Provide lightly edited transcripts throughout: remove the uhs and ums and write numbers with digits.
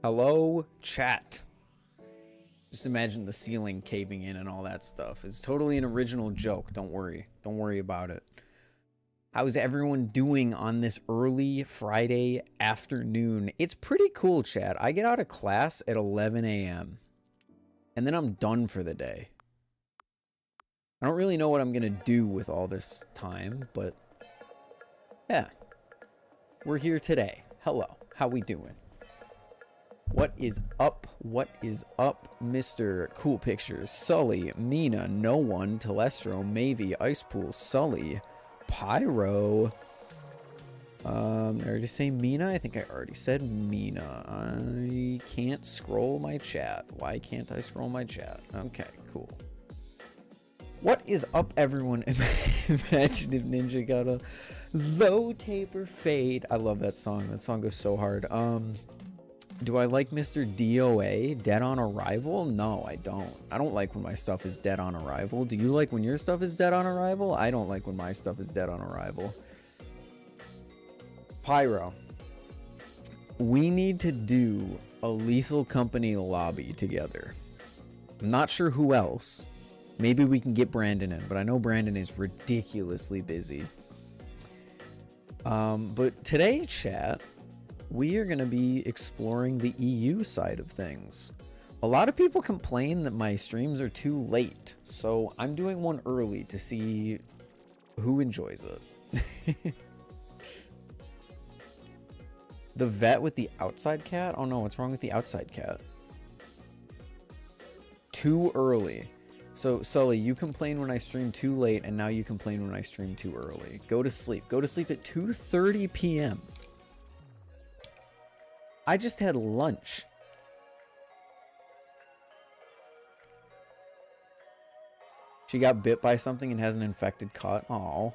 Hello, chat. Just imagine the ceiling caving in and all that stuff. It's totally an original joke. Don't worry. Don't worry about it. How's everyone doing on this early Friday afternoon? It's pretty cool, chat. I get out of class at 11 a.m. and then I'm done for the day. I don't really know what I'm going to do with all this time, but yeah. We're here today. Hello. How we doing? What is up? What is up, Mr. Cool Pictures? Sully, Mina, No One, Telestro, Mavie, Icepool, Sully, Pyro. Did I already say Mina? I think I already said Mina. I can't scroll my chat. Why can't I scroll my chat? Okay, cool. What is up, everyone? Imagine if Ninja got a low taper fade. I love that song. That song goes so hard. Do I like Mr. DOA, Dead on Arrival? No, I don't. I don't like when my stuff is dead on arrival. Do you like when your stuff is dead on arrival? I don't like when my stuff is dead on arrival. Pyro. We need to do a Lethal Company lobby together. I'm not sure who else. Maybe we can get Brandon in, but I know Brandon is ridiculously busy. But today, chat, we are going to be exploring the EU side of things. A lot of people complain that my streams are too late, so I'm doing one early to see who enjoys it. The vet with the outside cat? Oh no, what's wrong with the outside cat? Too early. So, Sully, you complain when I stream too late, and now you complain when I stream too early. Go to sleep. Go to sleep at 2:30 p.m. I just had lunch. She got bit by something and has an infected cut. Aw.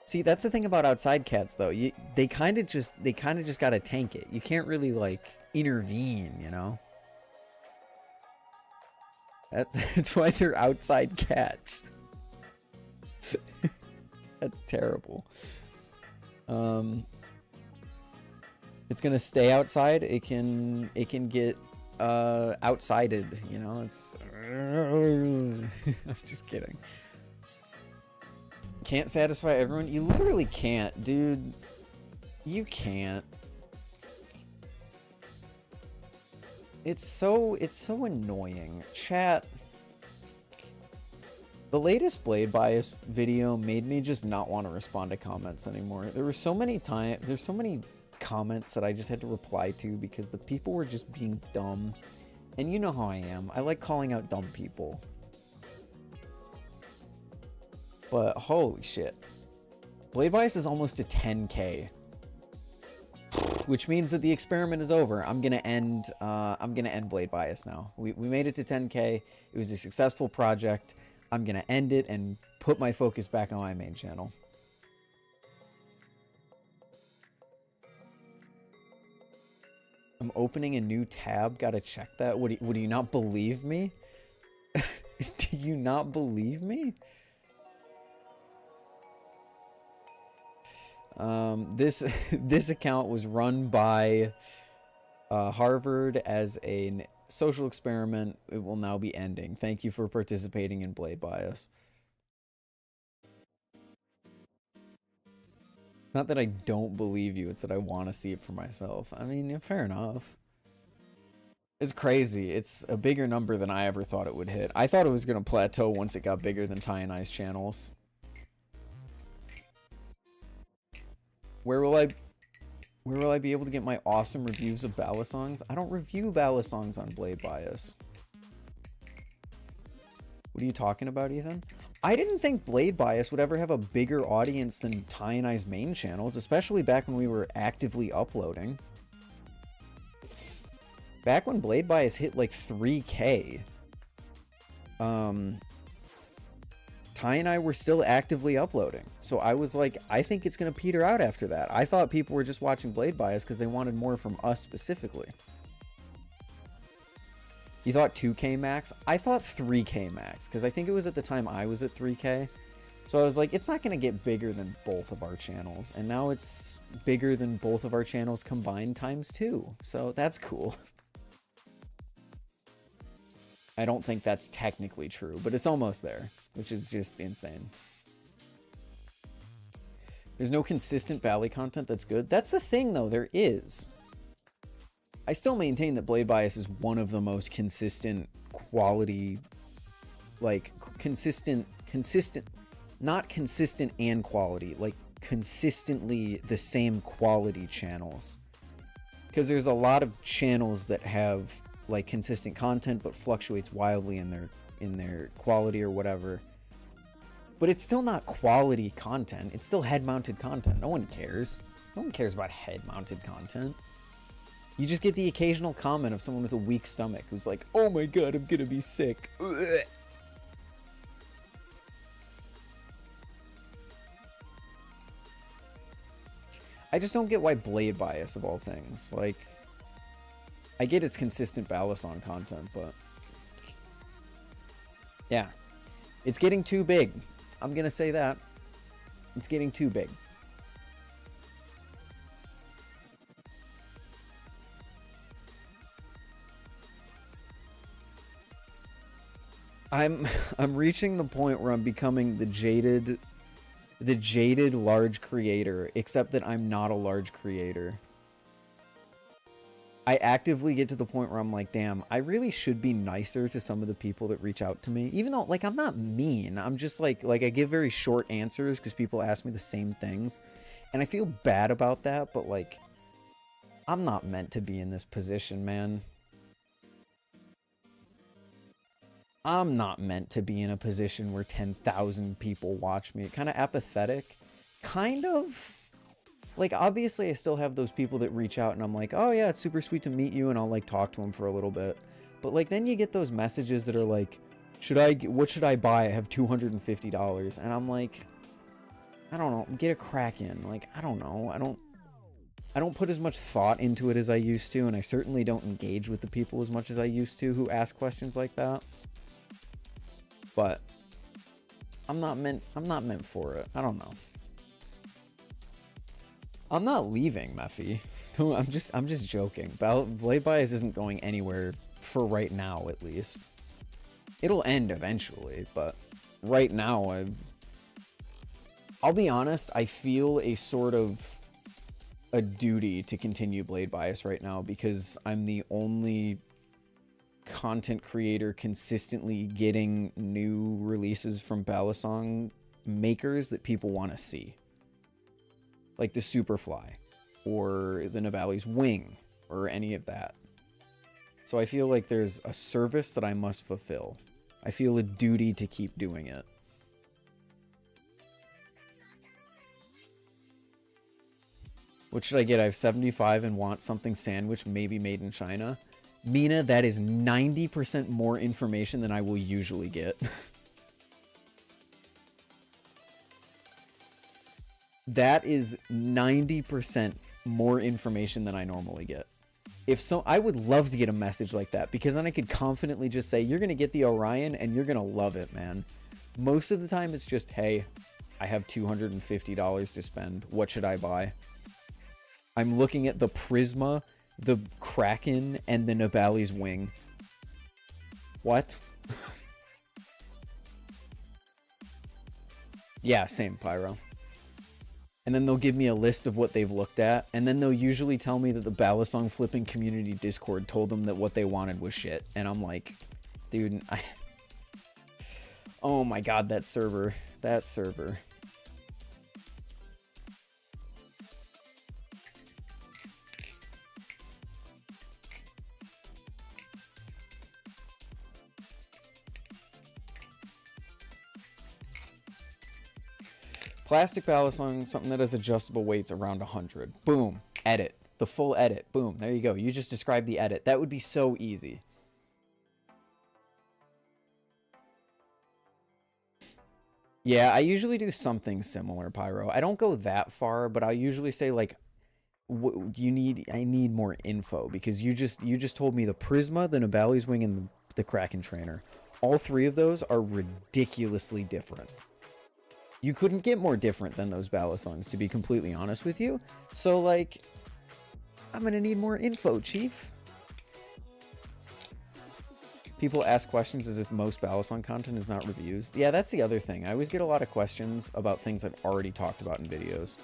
See, that's the thing about outside cats, though. They kind of just gotta tank it. You can't really, like, intervene, you know? That's why they're outside cats. That's terrible. It's gonna stay outside. It can get outsided, you know. It's I'm just kidding. Can't satisfy everyone. You literally can't, dude. You can't. It's so annoying. Chat. The latest Blade Bias video made me just not want to respond to comments anymore. There were so many there's so many comments that I just had to reply to because the people were just being dumb. And you know how I am. I like calling out dumb people. But holy shit. Blade Bias is almost to 10k. Which means that the experiment is over. I'm gonna end Blade Bias now. We made it to 10k. It was a successful project. I'm gonna end it and put my focus back on my main channel. I'm opening a new tab. Gotta check that. Would you not believe me? Do you not believe me? This account was run by Harvard as a social experiment. It will now be ending. Thank you for participating in Blade Bias. Not that I don't believe you, it's that I want to see it for myself. I mean, yeah, fair enough. It's crazy. It's a bigger number than I ever thought it would hit. I thought it was going to plateau once it got bigger than Ty and I's channels. Where will I be able to get my awesome reviews of Balisongs? I don't review Balisongs on Blade Bias. What are you talking about, Ethan? I didn't think Blade Bias would ever have a bigger audience than Ty and I's main channels, especially back when we were actively uploading. Back when Blade Bias hit like 3k, Ty and I were still actively uploading. So I was like, I think it's going to peter out after that. I thought people were just watching Blade Bias because they wanted more from us specifically. You thought 2k max? I thought 3k max because I think it was at the time I was at 3k. So I was like, it's not going to get bigger than both of our channels. And now it's bigger than both of our channels combined times 2. So that's cool. I don't think that's technically true, but it's almost there, which is just insane. There's no consistent Bally content that's good. That's the thing, though. There is. I still maintain that Blade Bias is one of the most consistent quality, like, not consistent and quality, like, consistently the same quality channels. Because there's a lot of channels that have, like, consistent content but fluctuates wildly in their quality or whatever. But it's still not quality content. It's still head-mounted content. No one cares. No one cares about head-mounted content. You just get the occasional comment of someone with a weak stomach who's like, oh my god, I'm gonna be sick. Ugh. I just don't get why Blade Bias, of all things. Like, I get it's consistent Balisong content, but yeah, it's getting too big. I'm gonna say that. It's getting too big. I'm reaching the point where I'm becoming the jaded large creator, except that I'm not a large creator. I actively get to the point where I'm like, damn, I really should be nicer to some of the people that reach out to me. Even though, like, I'm not mean. I'm just like I give very short answers because people ask me the same things. And I feel bad about that, but, like, I'm not meant to be in this position, man. I'm not meant to be in a position where 10,000 people watch me. Kind of apathetic. Kind of. Like, obviously, I still have those people that reach out and I'm like, oh, yeah, it's super sweet to meet you, and I'll, like, talk to them for a little bit. But, like, then you get those messages that are like, what should I buy? I have $250. And I'm like, I don't know, get a Kraken. Like, I don't know. I don't put as much thought into it as I used to, and I certainly don't engage with the people as much as I used to who ask questions like that. But I'm not meant for it. I don't know. I'm not leaving, Mephi. I'm just joking. Blade Bias isn't going anywhere for right now, at least. It'll end eventually, but right now, I'll be honest, I feel a sort of a duty to continue Blade Bias right now because I'm the only content creator consistently getting new releases from Balisong makers that people want to see. Like the Superfly, or the Navali's Wing, or any of that. So I feel like there's a service that I must fulfill. I feel a duty to keep doing it. What should I get? I have 75 and want something sandwich, maybe made in China. Mina, that is 90% more information than I will usually get. That is 90% more information than I normally get. If so, I would love to get a message like that, because then I could confidently just say, you're going to get the Orion and you're going to love it, man. Most of the time it's just, hey, I have $250 to spend. What should I buy? I'm looking at the Prisma, the Kraken, and the Navali's Wing. What? Yeah, same, Pyro. And then they'll give me a list of what they've looked at, and then they'll usually tell me that the Balisong flipping community Discord told them that what they wanted was shit. And I'm like, dude, oh my god, that server. That server. Plastic Balisong, something that has adjustable weights around 100. Boom. Edit. The full edit. Boom. There you go. You just described the edit. That would be so easy. Yeah, I usually do something similar, Pyro. I don't go that far, but I usually say, like, I need more info, because you just told me the Prisma, the Navali's Wing, and the Kraken Trainer. All three of those are ridiculously different. You couldn't get more different than those Balisongs, to be completely honest with you. So, like, I'm gonna need more info, Chief. People ask questions as if most Balisong content is not reviews. Yeah, that's the other thing. I always get a lot of questions about things I've already talked about in videos.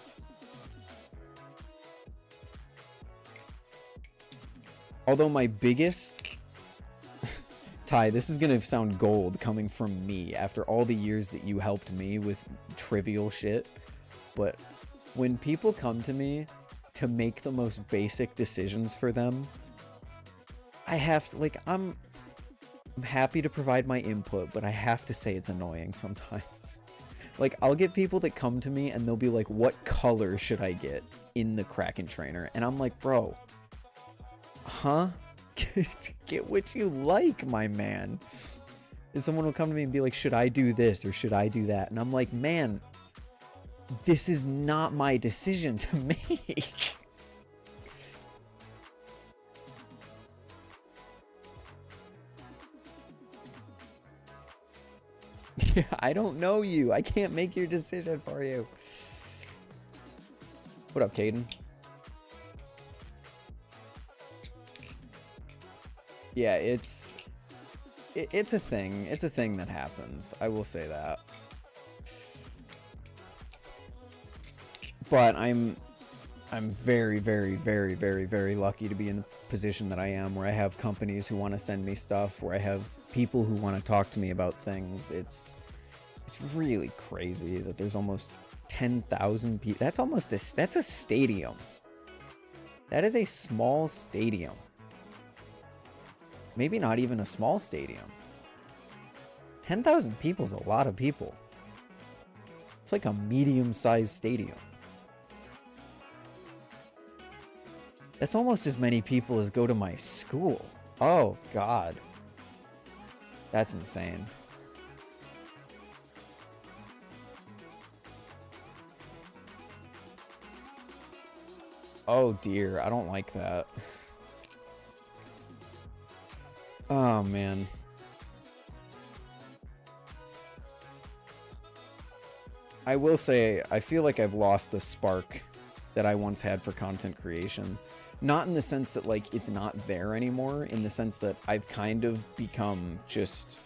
Although my biggest... Ty, this is going to sound gold coming from me after all the years that you helped me with trivial shit. But when people come to me to make the most basic decisions for them, I have to, like, I'm happy to provide my input, but I have to say it's annoying sometimes. Like, I'll get people that come to me and they'll be like, what color should I get in the Kraken trainer? And I'm like, bro, huh? Get what you like, my man. And someone will come to me and be like, should I do this or should I do that? And I'm like, man, this is not my decision to make. Yeah, I don't know you. I can't make your decision for you. What up, Caden? Yeah, it's a thing. It's a thing that happens. I will say that. But I'm very, very, very, very, very lucky to be in the position that I am, where I have companies who want to send me stuff, where I have people who want to talk to me about things. It's really crazy that there's almost 10,000 people. That's almost that's a stadium. That is a small stadium. Maybe not even a small stadium. 10,000 people is a lot of people. It's like a medium-sized stadium. That's almost as many people as go to my school. Oh, God. That's insane. Oh, dear. I don't like that. Oh, man. I will say, I feel like I've lost the spark that I once had for content creation. Not in the sense that, like, it's not there anymore, in the sense that I've kind of become just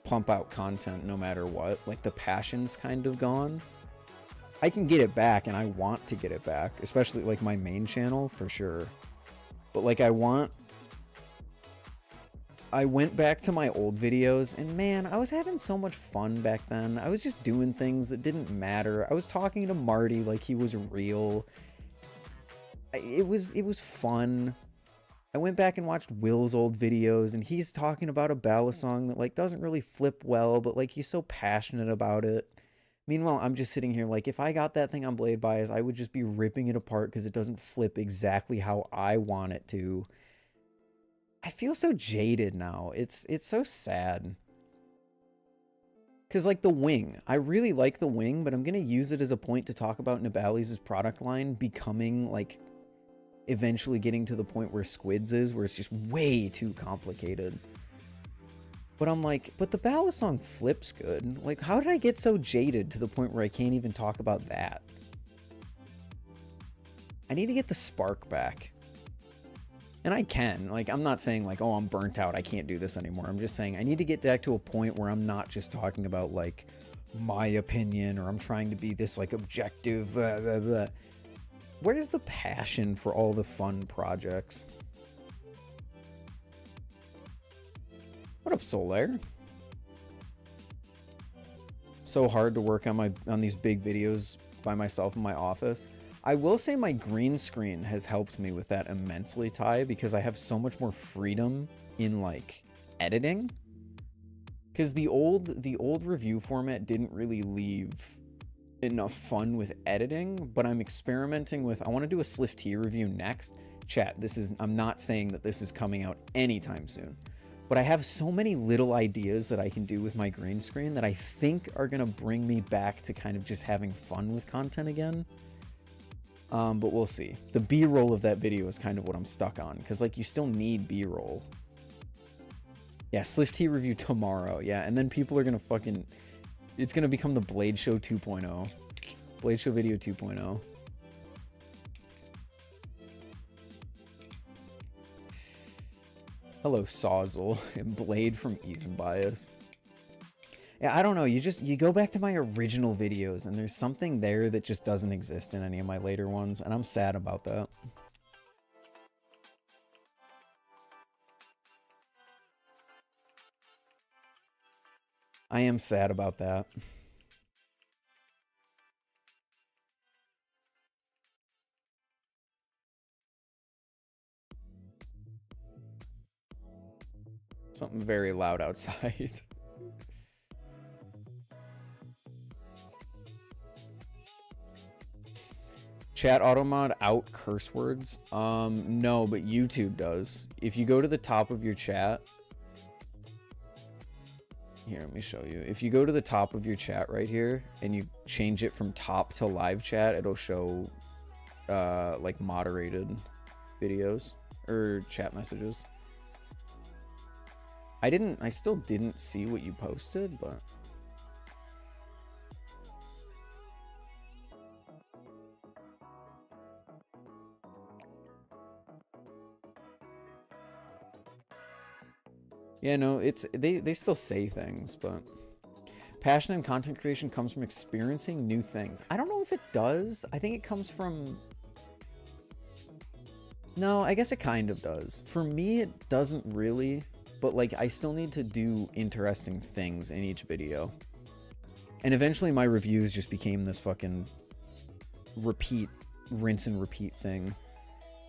pump out content no matter what. Like, the passion's kind of gone. I can get it back, and I want to get it back, especially, like, my main channel, for sure. But, like, I went back to my old videos, and man, I was having so much fun back then. I was just doing things that didn't matter. I was talking to Marty like he was real. It was fun. I went back and watched Will's old videos, and he's talking about a Balisong that, like, doesn't really flip well, but, like, he's so passionate about it. Meanwhile, I'm just sitting here like, if I got that thing on Blade Bias, I would just be ripping it apart because it doesn't flip exactly how I want it to. I feel so jaded now. It's so sad. Because, like, the wing. I really like the wing, but I'm going to use it as a point to talk about Nibali's product line becoming, like, eventually getting to the point where Squid's is, where it's just way too complicated. But I'm like, but the Balisong flips good. Like, how did I get so jaded to the point where I can't even talk about that? I need to get the spark back. And I can. Like, I'm not saying, like, oh, I'm burnt out, I can't do this anymore. I'm just saying I need to get back to a point where I'm not just talking about, like, my opinion, or I'm trying to be this, like, objective, blah, blah, blah. Where's the passion for all the fun projects? What up, Solaire? So hard to work on these big videos by myself in my office. I will say my green screen has helped me with that immensely, Ty, because I have so much more freedom in, like, editing. Because the old review format didn't really leave enough fun with editing, but I'm experimenting with, I want to do a SlifT review next. Chat, I'm not saying that this is coming out anytime soon, but I have so many little ideas that I can do with my green screen that I think are going to bring me back to kind of just having fun with content again. But we'll see. The B-roll of that video is kind of what I'm stuck on, because, like, you still need B-roll. Yeah, SlifT review tomorrow. Yeah, and then people are going to fucking... It's going to become the Blade Show 2.0. Blade Show video 2.0. Hello, Sawzle and Blade from Ethan Bias. Yeah, I don't know. You go back to my original videos, and there's something there that just doesn't exist in any of my later ones, and I'm sad about that. I am sad about that. Something very loud outside. Chat automod out curse words? No, but YouTube does. If you go to the top of your chat... Here, let me show you. If you go to the top of your chat right here, and you change it from top to live chat, it'll show, like, moderated videos, or chat messages. I still didn't see what you posted, but... Yeah, no, it's they still say things, but passion and content creation comes from experiencing new things. I don't know if it does. I think it comes from... No, I guess it kind of does. For me, it doesn't really, but like I still need to do interesting things in each video. And eventually my reviews just became this fucking rinse and repeat thing.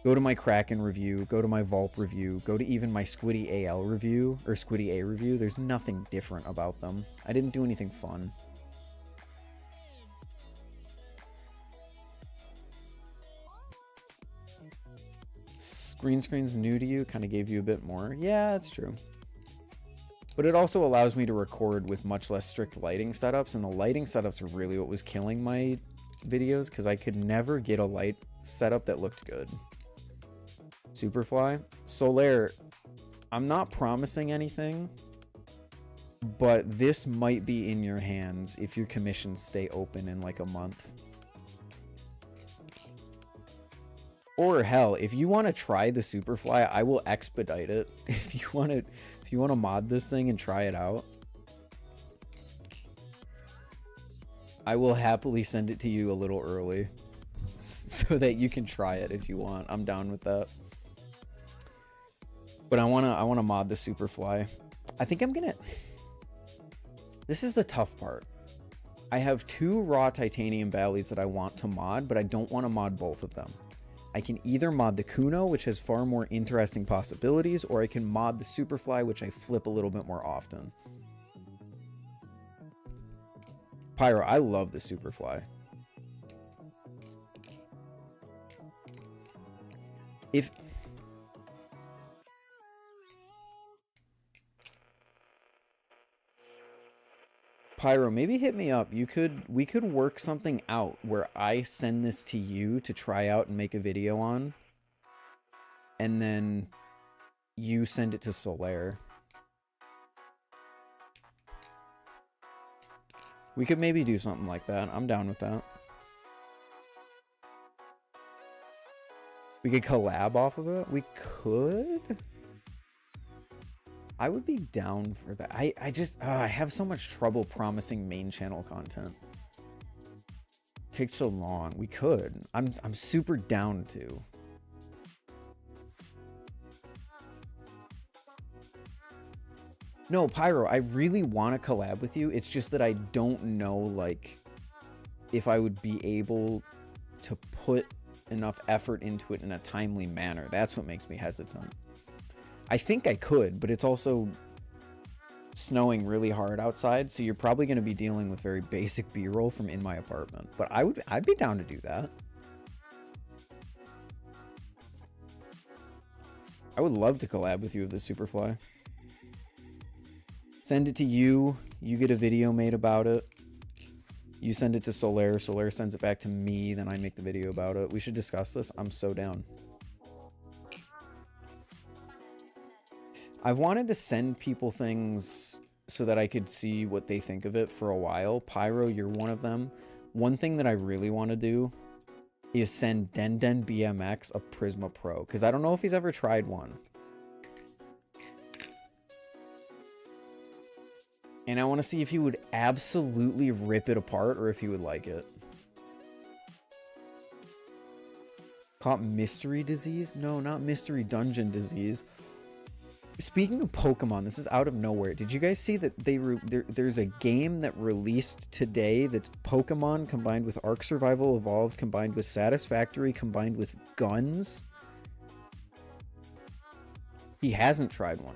Go to my Kraken review, go to my Vulp review, go to even my Squiddy AL review, or Squiddy A review. There's nothing different about them. I didn't do anything fun. Green screen's new to you, kind of gave you a bit more. Yeah, that's true. But it also allows me to record with much less strict lighting setups, and the lighting setups are really what was killing my videos, because I could never get a light setup that looked good. Superfly. Solaire, I'm not promising anything, but this might be in your hands if your commissions stay open in like a month. Or hell, if you want to try the Superfly, I will expedite it. If you want to mod this thing and try it out, I will happily send it to you a little early so that you can try it if you want. I'm down with that. But I wanna mod the Superfly. I think I'm gonna... This is the tough part. I have 2 raw titanium Balies that I want to mod, but I don't want to mod both of them. I can either mod the Kuno, which has far more interesting possibilities, or I can mod the Superfly, which I flip a little bit more often. Pyro, I love the Superfly. If... Pyro, maybe hit me up. We could work something out where I send this to you to try out and make a video on. And then you send it to Solaire. We could maybe do something like that. I'm down with that. We could collab off of it. We could. I would be down for that. I just I have so much trouble promising main channel content. It takes so long. We could. I'm super down to. No, Pyro, I really want to collab with you. It's just that I don't know like if I would be able to put enough effort into it in a timely manner. That's what makes me hesitant. I think I could, but it's also snowing really hard outside, so you're probably going to be dealing with very basic B-roll from in my apartment. But I'd be down to do that. I would love to collab with you with the Superfly. Send it to you. You get a video made about it. You send it to Solaire. Solaire sends it back to me. Then I make the video about it. We should discuss this. I'm so down. I've wanted to send people things so that I could see what they think of it for a while. Pyro, you're one of them. One thing that I really want to do is send Den BMX a Prisma Pro, because I don't know if he's ever tried one. And I want to see if he would absolutely rip it apart or if he would like it. Caught mystery disease? No, not mystery dungeon disease. Speaking of Pokemon, this is out of nowhere. Did you guys see that there's a game that released today that's Pokemon combined with Ark Survival Evolved combined with Satisfactory combined with guns? He hasn't tried one.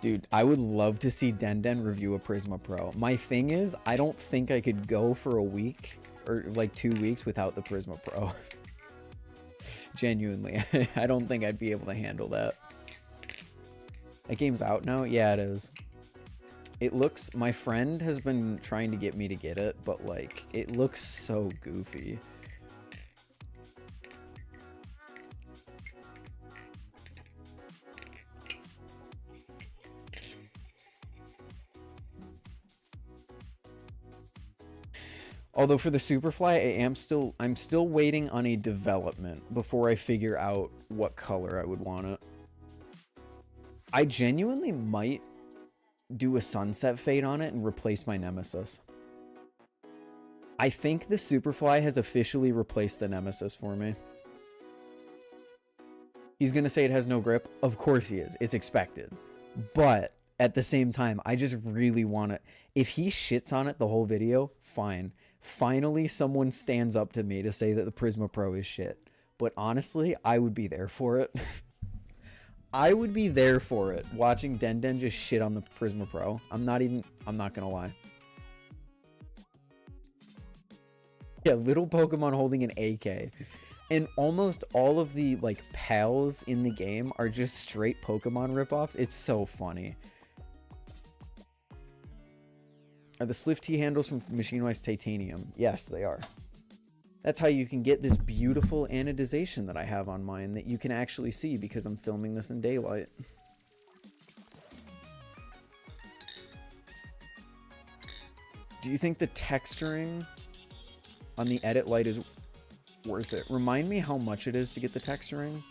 Dude, I would love to see Den review a Prisma Pro. My thing is, I don't think I could go for a week or like 2 weeks without the Prisma Pro. Genuinely, I don't think I'd be able to handle that. That game's out now? Yeah, it is. It looks... My friend has been trying to get me to get it, but, like, it looks so goofy. Although for the Superfly, I'm still waiting on a development before I figure out what color I would want it. I genuinely might do a sunset fade on it and replace my Nemesis. I think the Superfly has officially replaced the Nemesis for me. He's going to say it has no grip. Of course he is. It's expected. But at the same time, I just really want it. If he shits on it the whole video, fine. Finally, someone stands up to me to say that the Prisma Pro is shit. But honestly, I would be there for it. I would be there for it, watching Den just shit on the Prisma Pro. I'm not gonna lie. Yeah, little Pokemon holding an AK. And almost all of the, like, pals in the game are just straight Pokemon ripoffs. It's so funny. Are the SlifT handles from Machinewise titanium? Yes, they are. That's how you can get this beautiful anodization that I have on mine that you can actually see because I'm filming this in daylight. Do you think the texturing on the edit light is worth it? Remind me how much it is to get the texturing.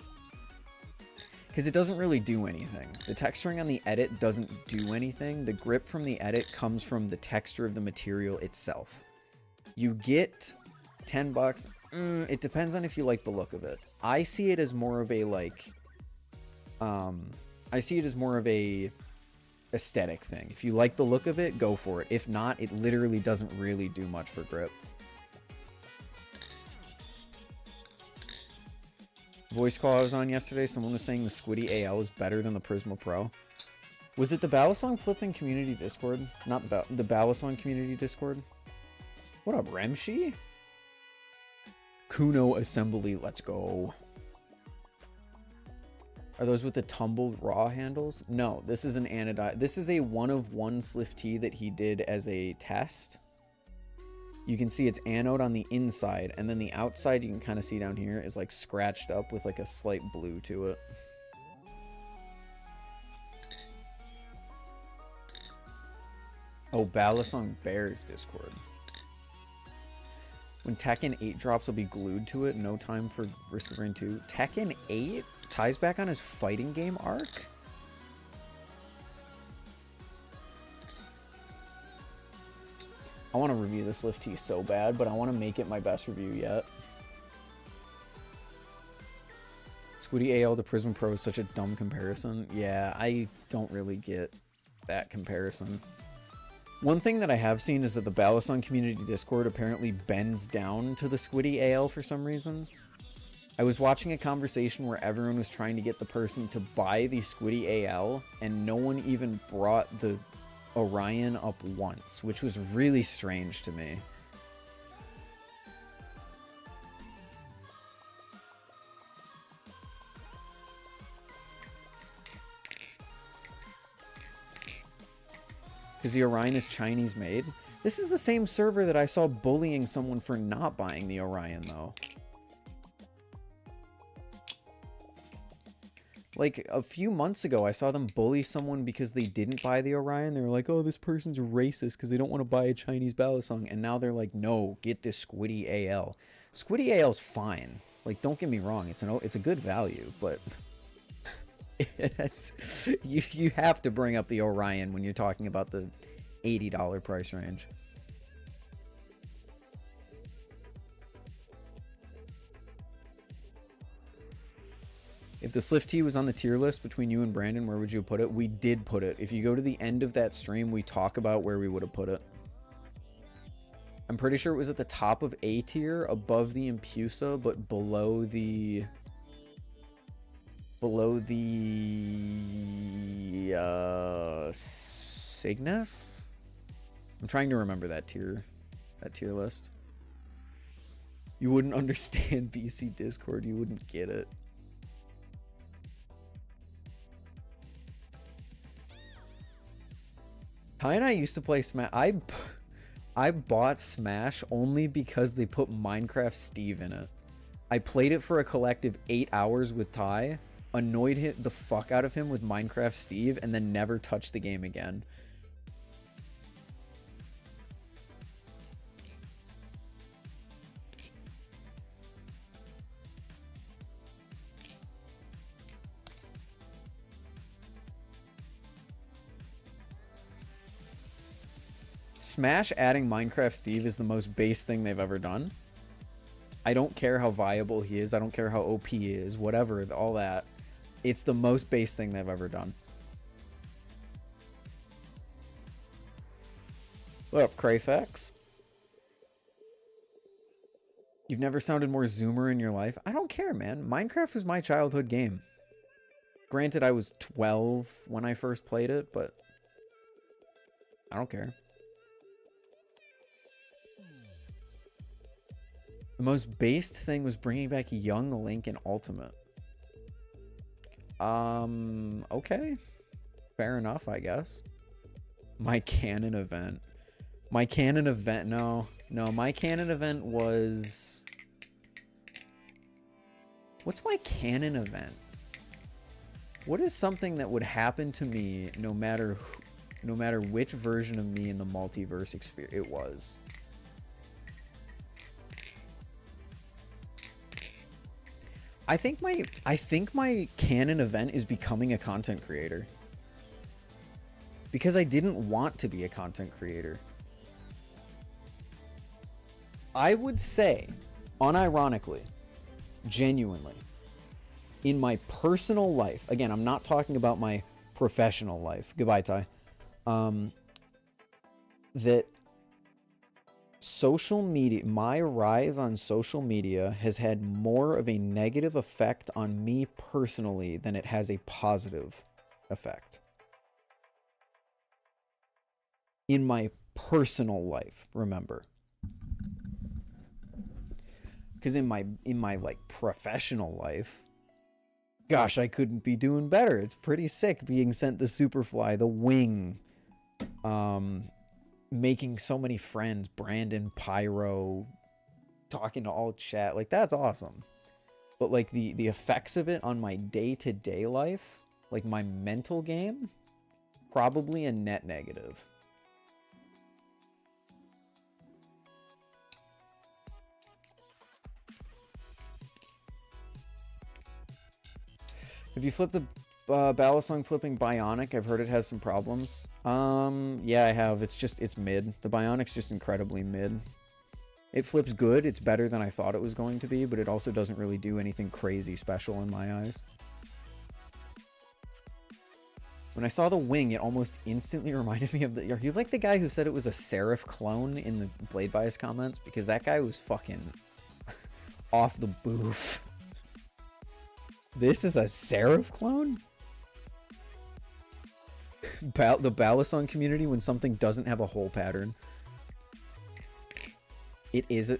Because it doesn't really do anything. The texturing on the edit doesn't do anything. The grip from the edit comes from the texture of the material itself. You get... $10. It depends on if you like the look of it. I see it as more of a like I see it as more of a aesthetic thing. If you like the look of it, go for it. If not, it literally doesn't really do much for grip. Voice call I was on yesterday, someone was saying the Squiddy AL is better than the Prisma Pro. Was it the Balisong flipping community Discord? Not the Balisong community Discord? What up, Remshi? Kuno Assembly, let's go. Are those with the tumbled raw handles? No, this is an anodized. This is a one-of-one SlifT that he did as a test. You can see it's anode on the inside, and then the outside you can kind of see down here is like scratched up with like a slight blue to it. Oh, Balisong Bears Discord. When Tekken 8 drops, will be glued to it. No time for Risk of Rain 2. Tekken 8 ties back on his fighting game arc? I want to review this SlifT so bad, but I want to make it my best review yet. Squiddy AL to Prism Pro is such a dumb comparison. Yeah, I don't really get that comparison. One thing that I have seen is that the Balisong community Discord apparently bends down to the Squiddy AL for some reason. I was watching a conversation where everyone was trying to get the person to buy the Squiddy AL, and no one even brought the Orion up once, which was really strange to me. Because the Orion is Chinese made. This is the same server that I saw bullying someone for not buying the Orion, though. Like, a few months ago, I saw them bully someone because they didn't buy the Orion. They were like, oh, this person's racist because they don't want to buy a Chinese Balisong. And now they're like, no, get this Squiddy AL. Squiddy AL's fine. Like, don't get me wrong. It's a good value, but... you have to bring up the Orion when you're talking about the $80 price range. If the SlifT was on the tier list between you and Brandon, where would you put it? We did put it. If you go to the end of that stream, we talk about where we would have put it. I'm pretty sure it was at the top of A tier, above the Empusa, but below the Cygnus. I'm trying to remember that tier list. You wouldn't understand BC Discord. You wouldn't get it. Ty and I used to play Smash. I bought Smash only because they put Minecraft Steve in it. I played it for a collective 8 hours with Ty, annoyed the fuck out of him with Minecraft Steve, and then never touched the game again. Smash adding Minecraft Steve is the most base thing they've ever done. I don't care how viable he is. I don't care how OP he is. Whatever, all that. It's the most base thing they've ever done. What up, Krake? You've never sounded more Zoomer in your life? I don't care, man. Minecraft was my childhood game. Granted, I was 12 when I first played it, but I don't care. The most based thing was bringing back Young Link in Ultimate. Okay. Fair enough, I guess. My canon event. My canon event, no, my canon event was... What's my canon event? What is something that would happen to me no matter which version of me in the multiverse experience it was? I think my canon event is becoming a content creator. Because I didn't want to be a content creator. I would say, unironically, genuinely, in my personal life, again, I'm not talking about my professional life. Goodbye, Ty. That social media, my rise on social media has had more of a negative effect on me personally than it has a positive effect. In my personal life, remember. Because in my like professional life, gosh, I couldn't be doing better. It's pretty sick being sent the Superfly, the wing, making so many friends, Brandon, Pyro, talking to all chat, like that's awesome. But like the effects of it on my day-to-day life, like my mental game, probably a net negative. Have you flipped the Balisong flipping Bionic? I've heard it has some problems. Yeah, I have. It's mid. The Bionic's just incredibly mid. It flips good. It's better than I thought it was going to be, but it also doesn't really do anything crazy special in my eyes. When I saw the wing, it almost instantly reminded me of the... Are you like the guy who said it was a Seraph clone in the Blade Bias comments? Because that guy was fucking off the boof. This is a Seraph clone? The Balisong community, when something doesn't have a hole pattern. It is a...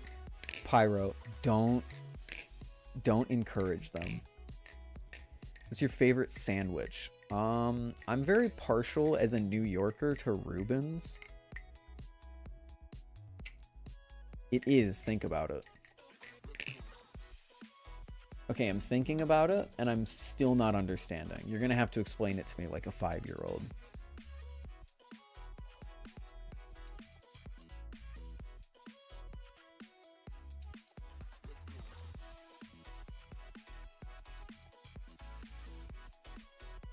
Pyro, don't encourage them. What's your favorite sandwich? I'm very partial as a New Yorker to Reuben's. It is, think about it. Okay, I'm thinking about it, and I'm still not understanding. You're gonna have to explain it to me like a 5-year-old.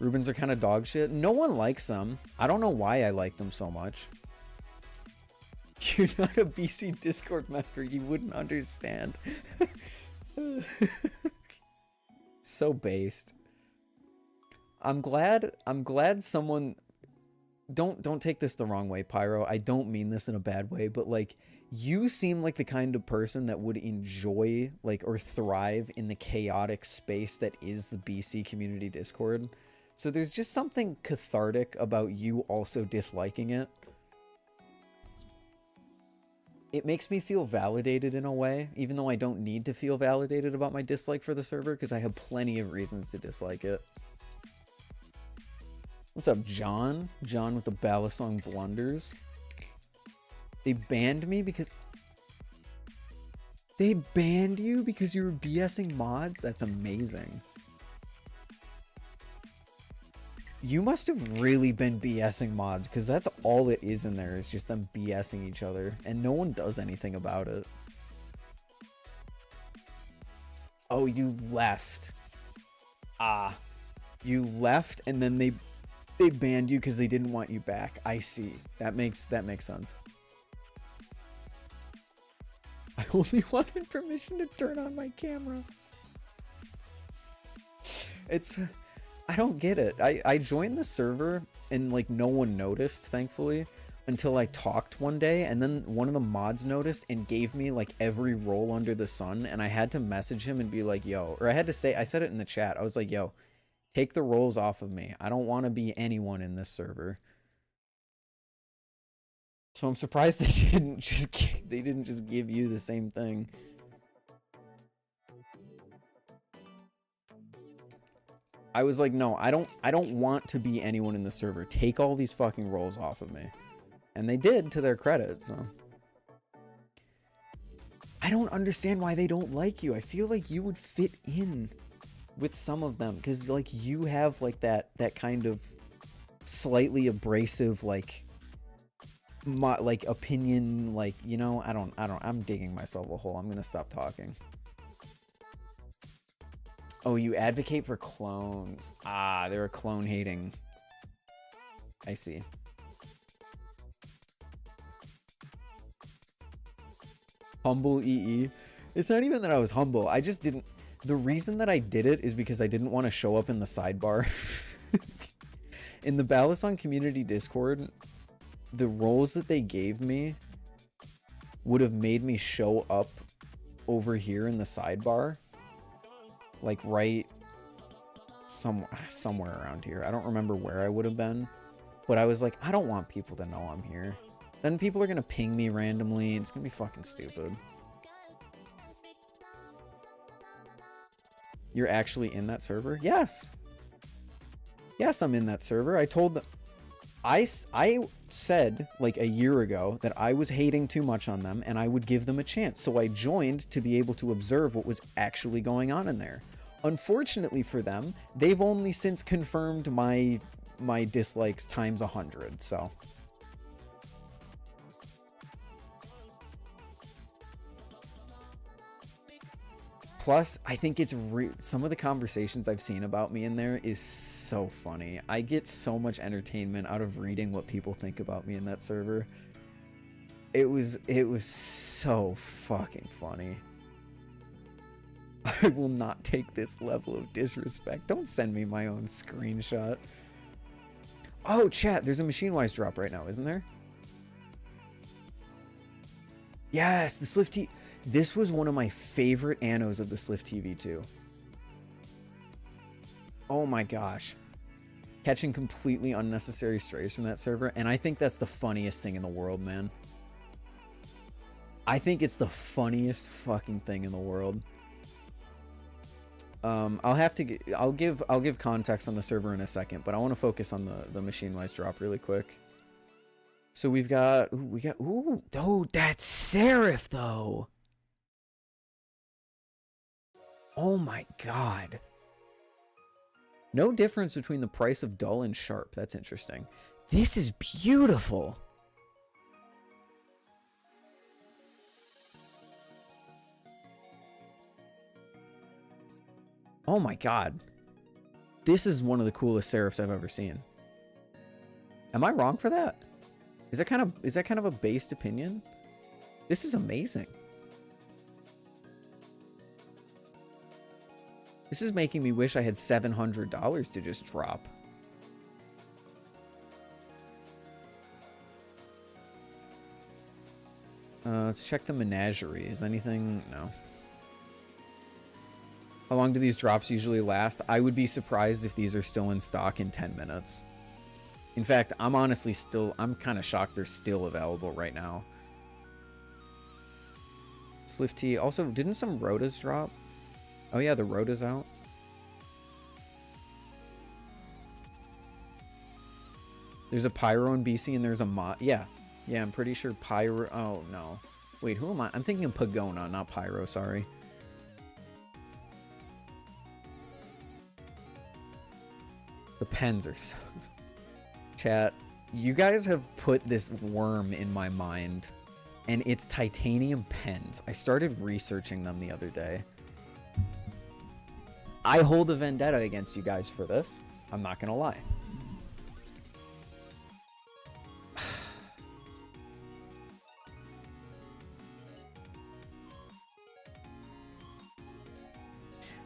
Reubens are kind of dog shit. No one likes them. I don't know why I like them so much. You're not a BC Discord member. You wouldn't understand. So based. I'm glad someone... Don't take this the wrong way, Pyro. I don't mean this in a bad way, but like, you seem like the kind of person that would enjoy, like, or thrive in the chaotic space that is the BC community Discord. So there's just something cathartic about you also disliking it. It makes me feel validated in a way, even though I don't need to feel validated about my dislike for the server, because I have plenty of reasons to dislike it. What's up, John? John with the Balisong blunders. They banned me because... They banned you because you were BSing mods? That's amazing. You must have really been BSing mods, because that's all it is in there, is just them BSing each other, and no one does anything about it. Oh, you left. Ah. You left, and then they banned you because they didn't want you back. I see. That makes sense. I only wanted permission to turn on my camera. It's... I don't get it. I joined the server and like no one noticed, thankfully, until I talked one day, and then one of the mods noticed and gave me like every role under the sun, and I had to message him and be like, yo, or I had to say, I said it in the chat. I was like, yo, take the roles off of me. I don't want to be anyone in this server. So I'm surprised they didn't just give you the same thing. I was like, no, I don't want to be anyone in the server. Take all these fucking roles off of me. And they did, to their credit, so. I don't understand why they don't like you. I feel like you would fit in with some of them, because like you have like that kind of slightly abrasive like opinion, like, you know, I'm digging myself a hole. I'm gonna stop talking. Oh, you advocate for clones. Ah, they're a clone hating. I see. Humble EE. It's not even that I was humble. I just didn't... The reason that I did it is because I didn't want to show up in the sidebar. In the Balisong community Discord, the roles that they gave me would have made me show up over here in the sidebar. Like right somewhere around here. I don't remember where I would have been, but I was like, I don't want people to know I'm here. Then people are gonna ping me randomly and it's gonna be fucking stupid. You're actually in that server? Yes. Yes, I'm in that server. I told them, I said like a year ago that I was hating too much on them and I would give them a chance. So I joined to be able to observe what was actually going on in there. Unfortunately for them, they've only since confirmed my dislikes times 100, so. Plus, I think it's some of the conversations I've seen about me in there is so funny. I get so much entertainment out of reading what people think about me in that server. It was so fucking funny. I will not take this level of disrespect. Don't send me my own screenshot. Oh, chat, there's a Machinewise drop right now, isn't there? Yes, the SlifT. This was one of my favorite annos of the SlifT V2. Oh my gosh. Catching completely unnecessary strays from that server, and I think that's the funniest thing in the world, man. I think it's the funniest fucking thing in the world. I'll give context on the server in a second, but I want to focus on the Machinewise drop really quick. So we've got, ooh, oh, that's SlifT though. Oh my god. No difference between the price of dull and sharp. That's interesting. This is beautiful. Oh my god. This is one of the coolest SlifTs I've ever seen. Am I wrong for that? Is that kind of a based opinion? This is amazing. This is making me wish I had $700 to just drop. Let's check the Managerie. Is anything... No. How long do these drops usually last? I would be surprised if these are still in stock in 10 minutes. In fact, I'm honestly still... I'm kind of shocked they're still available right now. SlifT. Also, didn't some Rotas drop? Oh yeah, the Rota's out. There's a Pyro in BC and there's a mod. Yeah. Yeah, I'm pretty sure Pyro... Oh, no. Wait, who am I? I'm thinking Pagona, not Pyro, sorry. The pens are so... Chat, you guys have put this worm in my mind, and it's titanium pens. I started researching them the other day. I hold a vendetta against you guys for this. I'm not gonna lie.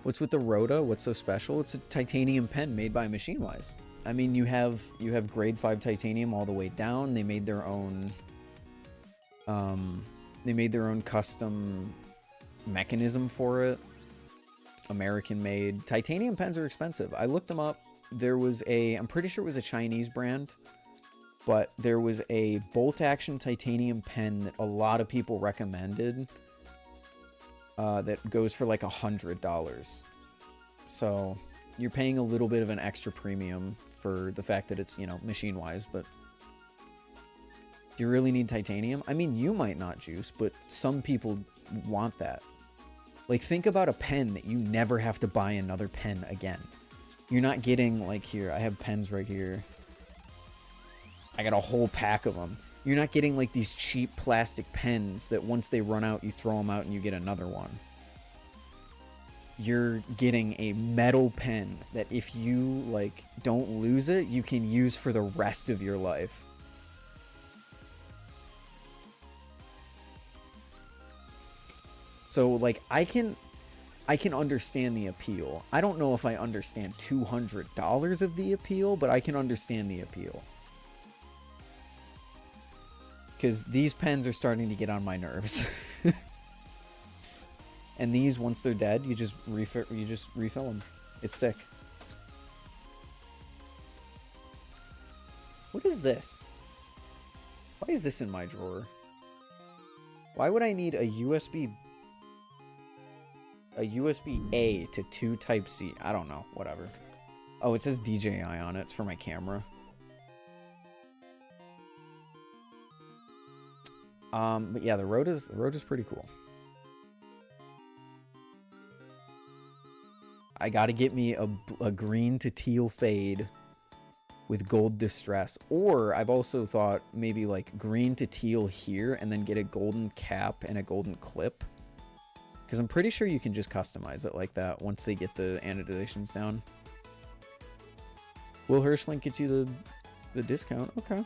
What's with the Rota? What's so special? It's a titanium pen made by Machinewise. I mean, you have grade 5 titanium all the way down. They made their own custom mechanism for it. American made. Titanium pens are expensive. I looked them up. There was I'm pretty sure it was a Chinese brand, but there was a bolt action titanium pen that a lot of people recommended. That goes for like $100. So you're paying a little bit of an extra premium for the fact that it's, you know, Machinewise, but do you really need titanium? I mean, you might not, Juice, but some people want that. Like, think about a pen that you never have to buy another pen again. You're not getting, like, here, I have pens right here. I got a whole pack of them. You're not getting like these cheap plastic pens that once they run out, you throw them out and you get another one. You're getting a metal pen that if you like don't lose it, you can use for the rest of your life. So like I can understand the appeal. I don't know if I understand $200 of the appeal, but I can understand the appeal. Because these pens are starting to get on my nerves. And these, once they're dead, you just refill them. It's sick. What is this? Why is this in my drawer? Why would I need a USB-A to 2 Type-C? I don't know. Whatever. Oh, it says DJI on it. It's for my camera. But yeah, the Rota's pretty cool. I gotta get me a green to teal fade with gold distress. Or I've also thought maybe like green to teal here and then get a golden cap and a golden clip. Because I'm pretty sure you can just customize it like that once they get the annotations down. Will Hirschlink gets you the discount. Okay.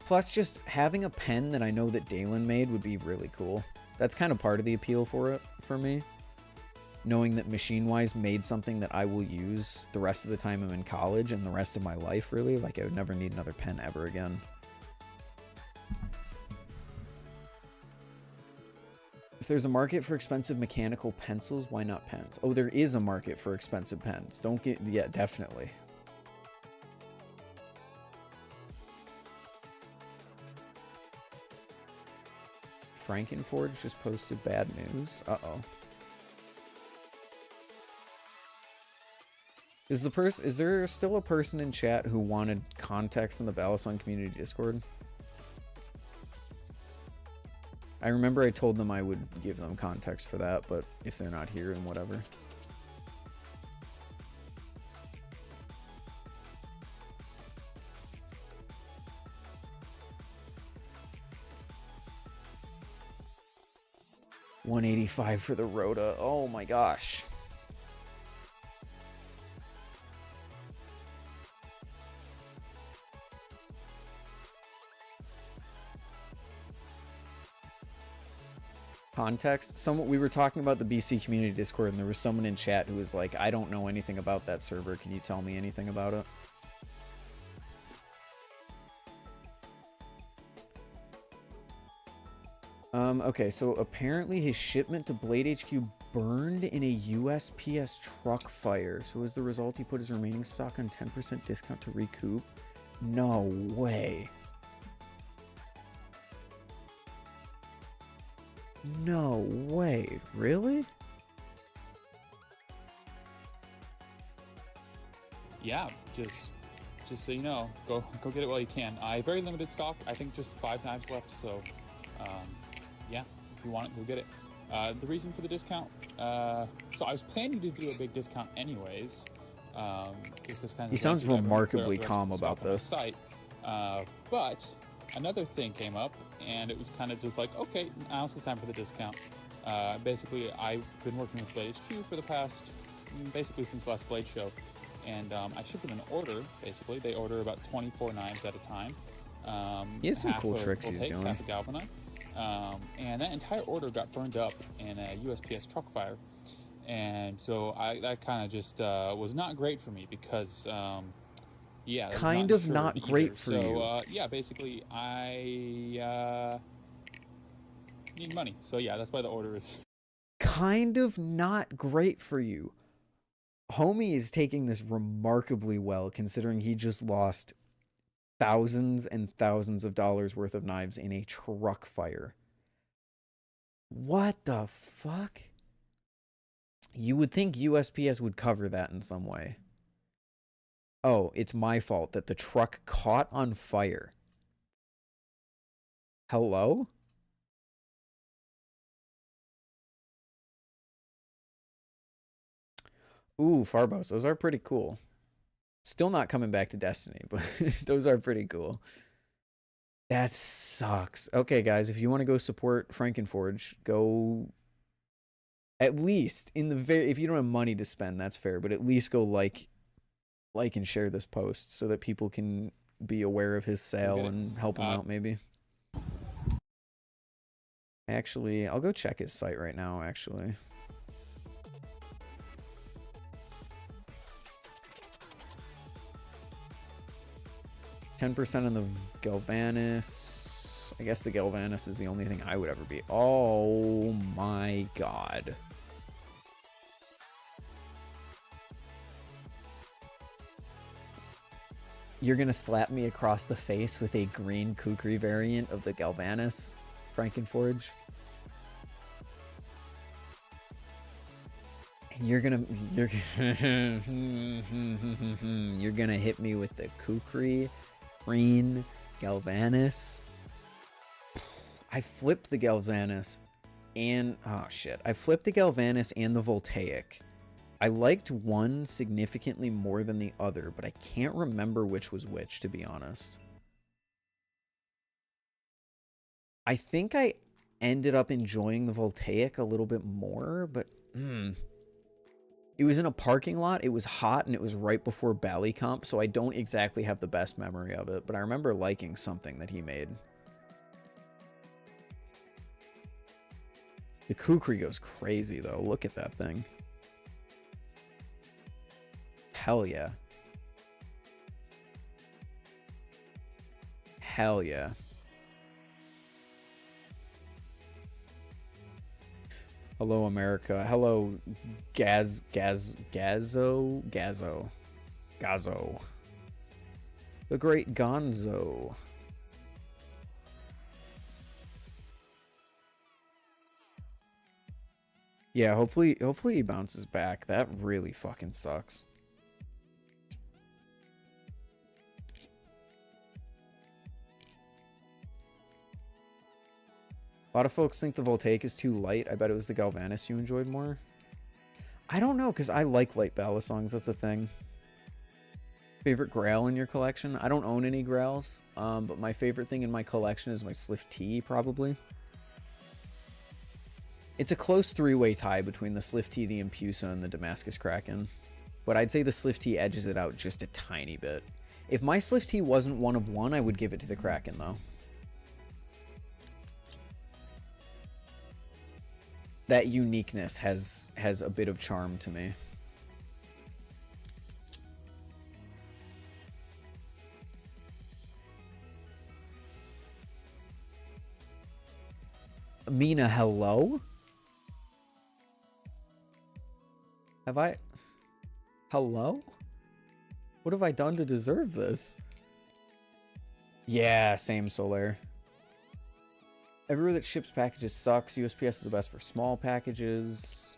Plus, just having a pen that I know that Dalen made would be really cool. That's kind of part of the appeal for me. Knowing that Machinewise made something that I will use the rest of the time I'm in college and the rest of my life, really. Like, I would never need another pen ever again. If there's a market for expensive mechanical pencils, why not pens? Oh, there is a market for expensive pens. Yeah, definitely. Frankenforge just posted bad news. Uh-oh. Is there still a person in chat who wanted context in the Balisong community Discord? I remember I told them I would give them context for that, but if they're not here, then whatever. $185 for the Rota. Oh my gosh. context, we were talking about the BC community Discord, and there was someone in chat who was like, I don't know anything about that server. Can you tell me anything about it? Okay, so apparently his shipment to Blade HQ burned in a USPS truck fire. So as the result, he put his remaining stock on 10% discount to recoup. No way. No way. Really? Yeah, just so you know, go get it while you can. I have very limited stock. I think just 5 knives left, so yeah, if you want it, go get it. The reason for the discount, so I was planning to do a big discount anyways. This is kind of he sounds remarkably calm about this. Site. But another thing came up, and it was kind of just like, okay, now's the time for the discount. Basically, I've been working with Blade HQ for the past, basically since the last Blade show, and I ship them an order. Basically, they order about 24 knives at a time. He has some cool tricks he's doing. Half a galvanite. And that entire order got burned up in a USPS truck fire, and so that kind of just was not great for me because yeah, kind of not great for you. So yeah, basically I need money, so yeah, that's why the order is kind of not great for you. Homie is taking this remarkably well, considering he just lost thousands and thousands of dollars worth of knives in a truck fire. What the fuck? You would think USPS would cover that in some way. Oh, it's my fault that the truck caught on fire. Hello? Ooh, Farbos, those are pretty cool. Still not coming back to Destiny, but those are pretty cool. That sucks. Okay, guys, if you want to go support Frankenforge, go at least in the if you don't have money to spend, that's fair, but at least go like and share this post so that people can be aware of his sale and help him out maybe. Actually, I'll go check his site right now, actually. %10 on the Galvanus. I guess the Galvanus is the only thing I would ever be. Oh my god. You're gonna slap me across the face with a green kukri variant of the Galvanus Frankenforge? And you're gonna hit me with the kukri green Galvanus. I flipped the Galvanus and oh shit. I flipped the Galvanus and the Voltaic. I liked one significantly more than the other, but I can't remember which was which, to be honest. I think I ended up enjoying the Voltaic a little bit more, but it was in a parking lot, it was hot, and it was right before BallyComp, so I don't exactly have the best memory of it, but I remember liking something that he made. The kukri goes crazy, though. Look at that thing. Hell yeah. Hell yeah. Hello, America. Hello, Gazo. The great Gonzo. Yeah, hopefully he bounces back. That really fucking sucks. A lot of folks think the Voltaic is too light. I bet it was the Galvanus you enjoyed more. I don't know, because I like light Balisongs. That's the thing. Favorite Grail in your collection? I don't own any Grails, but my favorite thing in my collection is my SlifT, probably. It's a close three-way tie between the SlifT, the Empusa, and the Damascus Kraken. But I'd say the SlifT edges it out just a tiny bit. If my SlifT wasn't one of one, I would give it to the Kraken, though. that uniqueness has a bit of charm to me. Mina, hello? Have I... Hello? What have I done to deserve this? Yeah, same, Solar. Everywhere that ships packages sucks. USPS is the best for small packages.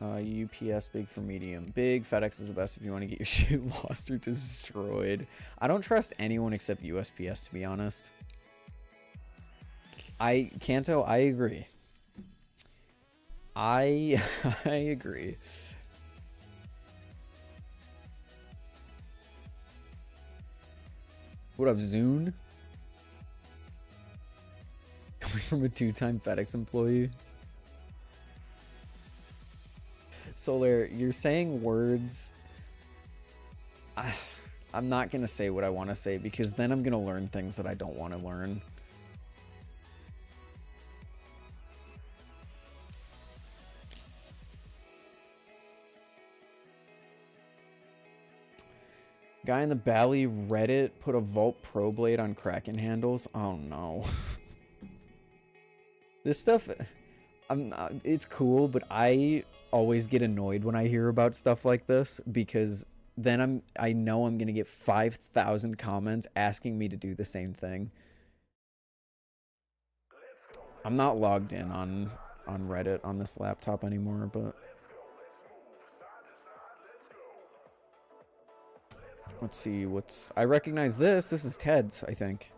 UPS, big for medium. Big. FedEx is the best if you want to get your shit lost or destroyed. I don't trust anyone except USPS, to be honest. Kanto, I agree. I agree. What up, Zune? Coming from a 2-time FedEx employee. Solar, you're saying words. I'm not going to say what I want to say because then I'm going to learn things that I don't want to learn. Guy in the Bally Reddit put a Vault Pro Blade on Kraken handles. Oh no. This stuff, it's cool, but I always get annoyed when I hear about stuff like this because then I know I'm gonna get 5,000 comments asking me to do the same thing. I'm not logged in on Reddit on this laptop anymore, but let's see I recognize this. This is Ted's, I think.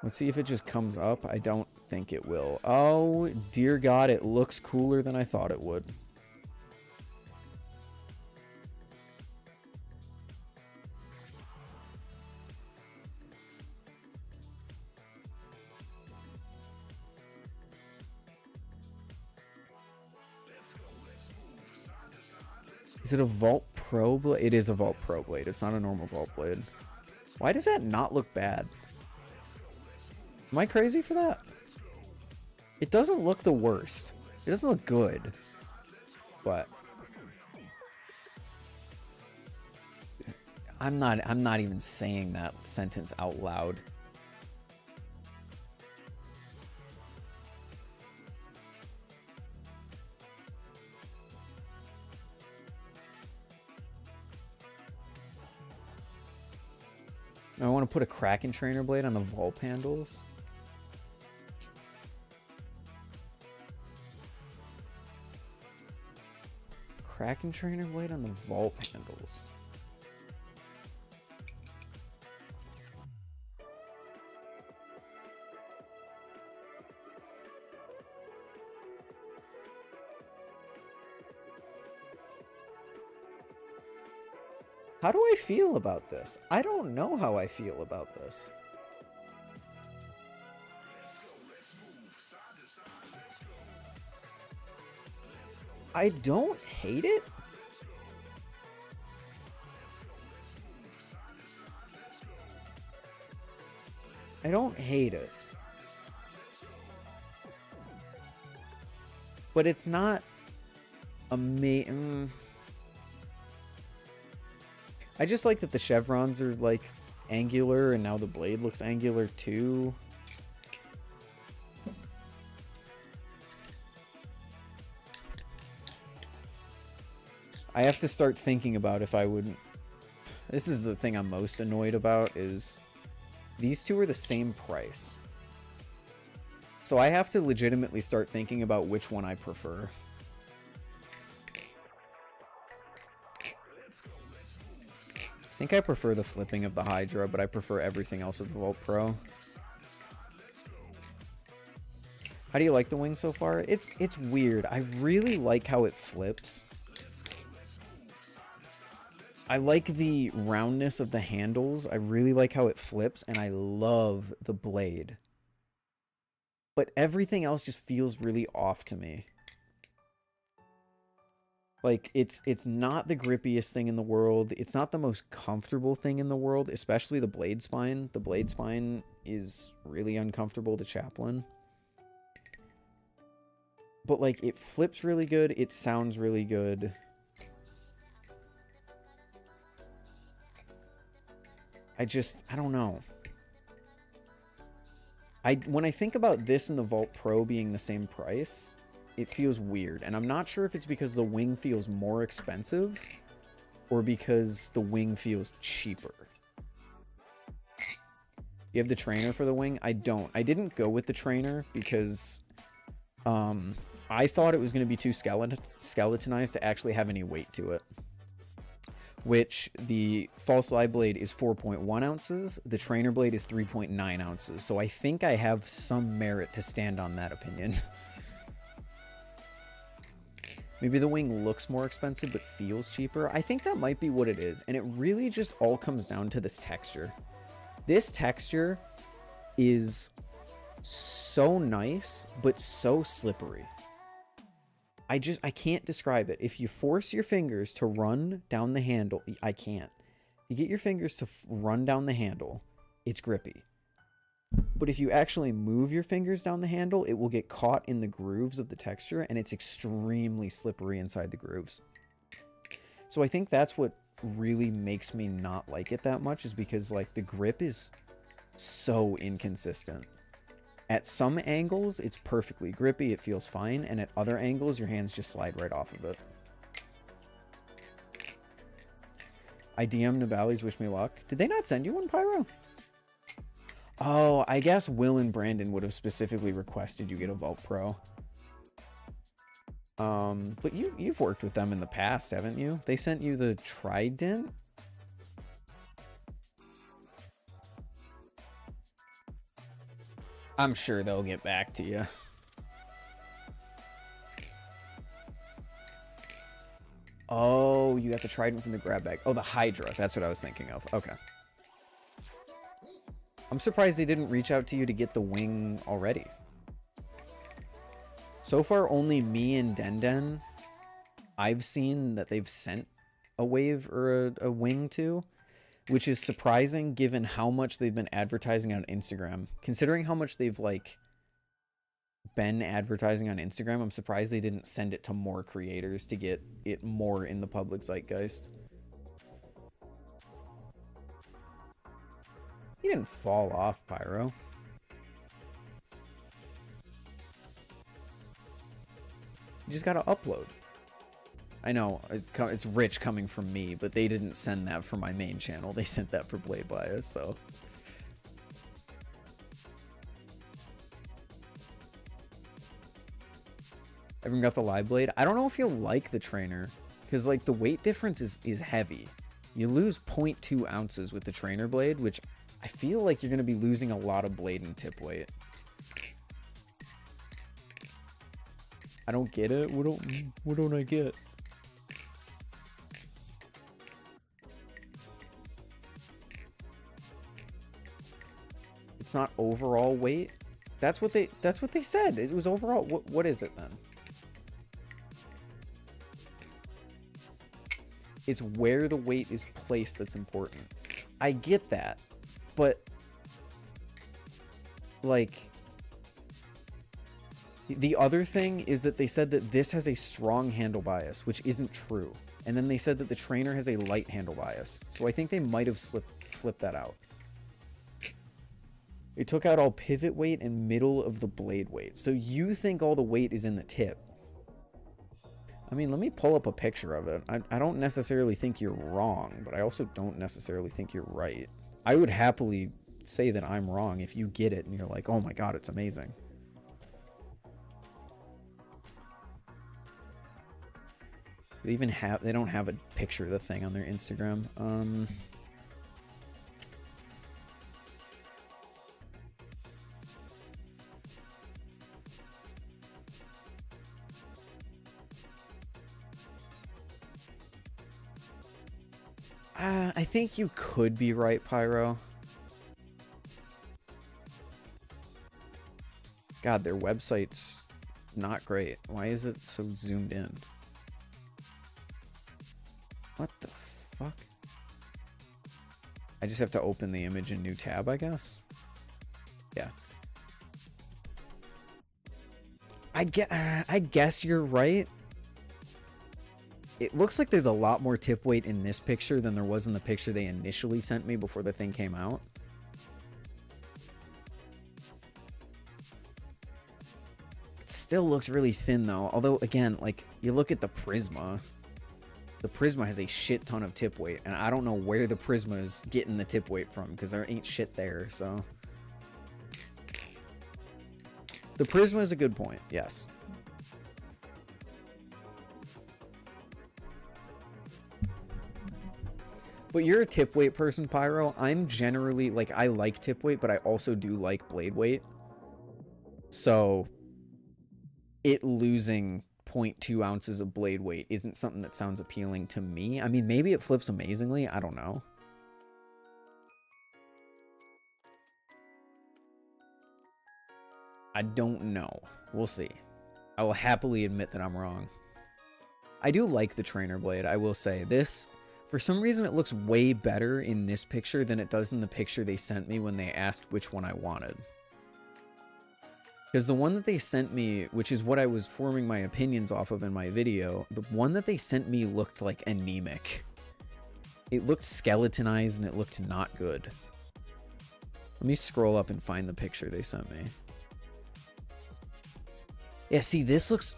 Let's see if it just comes up. I don't think it will. Oh, dear God, it looks cooler than I thought it would. Is it a Vault Pro Blade? It is a Vault Pro Blade. It's not a normal Vault Blade. Why does that not look bad? Am I crazy for that? It doesn't look the worst. It doesn't look good. But I'm not even saying that sentence out loud. I want to put a Kraken trainer blade on the Vault handles. Kraken trainer blade on the Vault handles. How do I feel about this? I don't know how I feel about this. I don't hate it. I don't hate it. But it's not amazing. I just like that the chevrons are like angular and now the blade looks angular too. I have to start thinking about if I would... This is the thing I'm most annoyed about is these two are the same price. So I have to legitimately start thinking about which one I prefer. I think I prefer the flipping of the Hydra, but I prefer everything else of the Vault Pro. How do you like the wing so far? It's weird. I really like how it flips. I like the roundness of the handles. I really like how it flips, and I love the blade. But everything else just feels really off to me. Like, it's not the grippiest thing in the world. It's not the most comfortable thing in the world, especially the blade spine. The blade spine is really uncomfortable to chaplain. But, like, it flips really good. It sounds really good. I don't know. When I think about this and the Vault Pro being the same price, it feels weird. And I'm not sure if it's because the wing feels more expensive or because the wing feels cheaper. You have the trainer for the wing? I don't. I didn't go with the trainer because I thought it was going to be too skeletonized to actually have any weight to it. Which the false lie blade is 4.1 ounces. The trainer blade is 3.9 ounces. So I think I have some merit to stand on that opinion. Maybe the wing looks more expensive but feels cheaper. I think that might be what it is. And it really just all comes down to this texture. This texture is so nice, but so slippery. I can't describe it. If you force your fingers to run down the handle, I can't. You get your fingers to run down the handle, it's grippy. But if you actually move your fingers down the handle, it will get caught in the grooves of the texture, and it's extremely slippery inside the grooves. So I think that's what really makes me not like it that much, is because, like, the grip is so inconsistent. At some angles, it's perfectly grippy, it feels fine, and at other angles, your hands just slide right off of it. I DM'd Nabali's Wish Me Luck. Did they not send you one, Pyro? Oh, I guess Will and Brandon would have specifically requested you get a Vault Pro. But you've worked with them in the past, haven't you? They sent you the Trident? I'm sure they'll get back to you. Oh, you got the Trident from the grab bag. Oh, the Hydra. That's what I was thinking of. Okay. I'm surprised they didn't reach out to you to get the wing already. So far, only me and Den I've seen that they've sent a wave or a wing to, which is surprising given how much they've been advertising on Instagram. Considering how much they've, like, been advertising on Instagram, I'm surprised they didn't send it to more creators to get it more in the public zeitgeist. You didn't fall off, Pyro. You just gotta upload. I know, it's rich coming from me, but they didn't send that for my main channel. They sent that for Blade Bias, so. Everyone got the live blade? I don't know if you'll like the trainer, because, like, the weight difference is heavy. You lose 0.2 ounces with the trainer blade, which I feel like you're going to be losing a lot of blade and tip weight. I don't get it. What don't I get? It's not overall weight. That's what they said. It was overall. What is it then? It's where the weight is placed that's important. I get that, but like the other thing is that they said that this has a strong handle bias, which isn't true. And then they said that the trainer has a light handle bias. So I think they might have flipped that out. It took out all pivot weight and middle of the blade weight. So you think all the weight is in the tip. I mean, let me pull up a picture of it. I don't necessarily think you're wrong, but I also don't necessarily think you're right. I would happily say that I'm wrong if you get it and you're like, oh my god, it's amazing. They don't have a picture of the thing on their Instagram. I think you could be right, Pyro. God, their website's not great. Why is it so zoomed in? What the fuck? I just have to open the image in new tab, I guess. Yeah. I guess you're right. It looks like there's a lot more tip weight in this picture than there was in the picture they initially sent me before the thing came out. It still looks really thin though. Although again, like you look at the Prisma. The Prisma has a shit ton of tip weight, and I don't know where the Prisma is getting the tip weight from because there ain't shit there, so. The Prisma is a good point, yes. But you're a tip weight person, Pyro. I'm generally, like, I like tip weight, but I also do like blade weight. So, it losing 0.2 ounces of blade weight isn't something that sounds appealing to me. I mean, maybe it flips amazingly. I don't know. I don't know. We'll see. I will happily admit that I'm wrong. I do like the trainer blade, I will say. This, for some reason, it looks way better in this picture than it does in the picture they sent me when they asked which one I wanted. Because the one that they sent me, which is what I was forming my opinions off of in my video, the one that they sent me looked like anemic. It looked skeletonized and it looked not good. Let me scroll up and find the picture they sent me. Yeah, see, this looks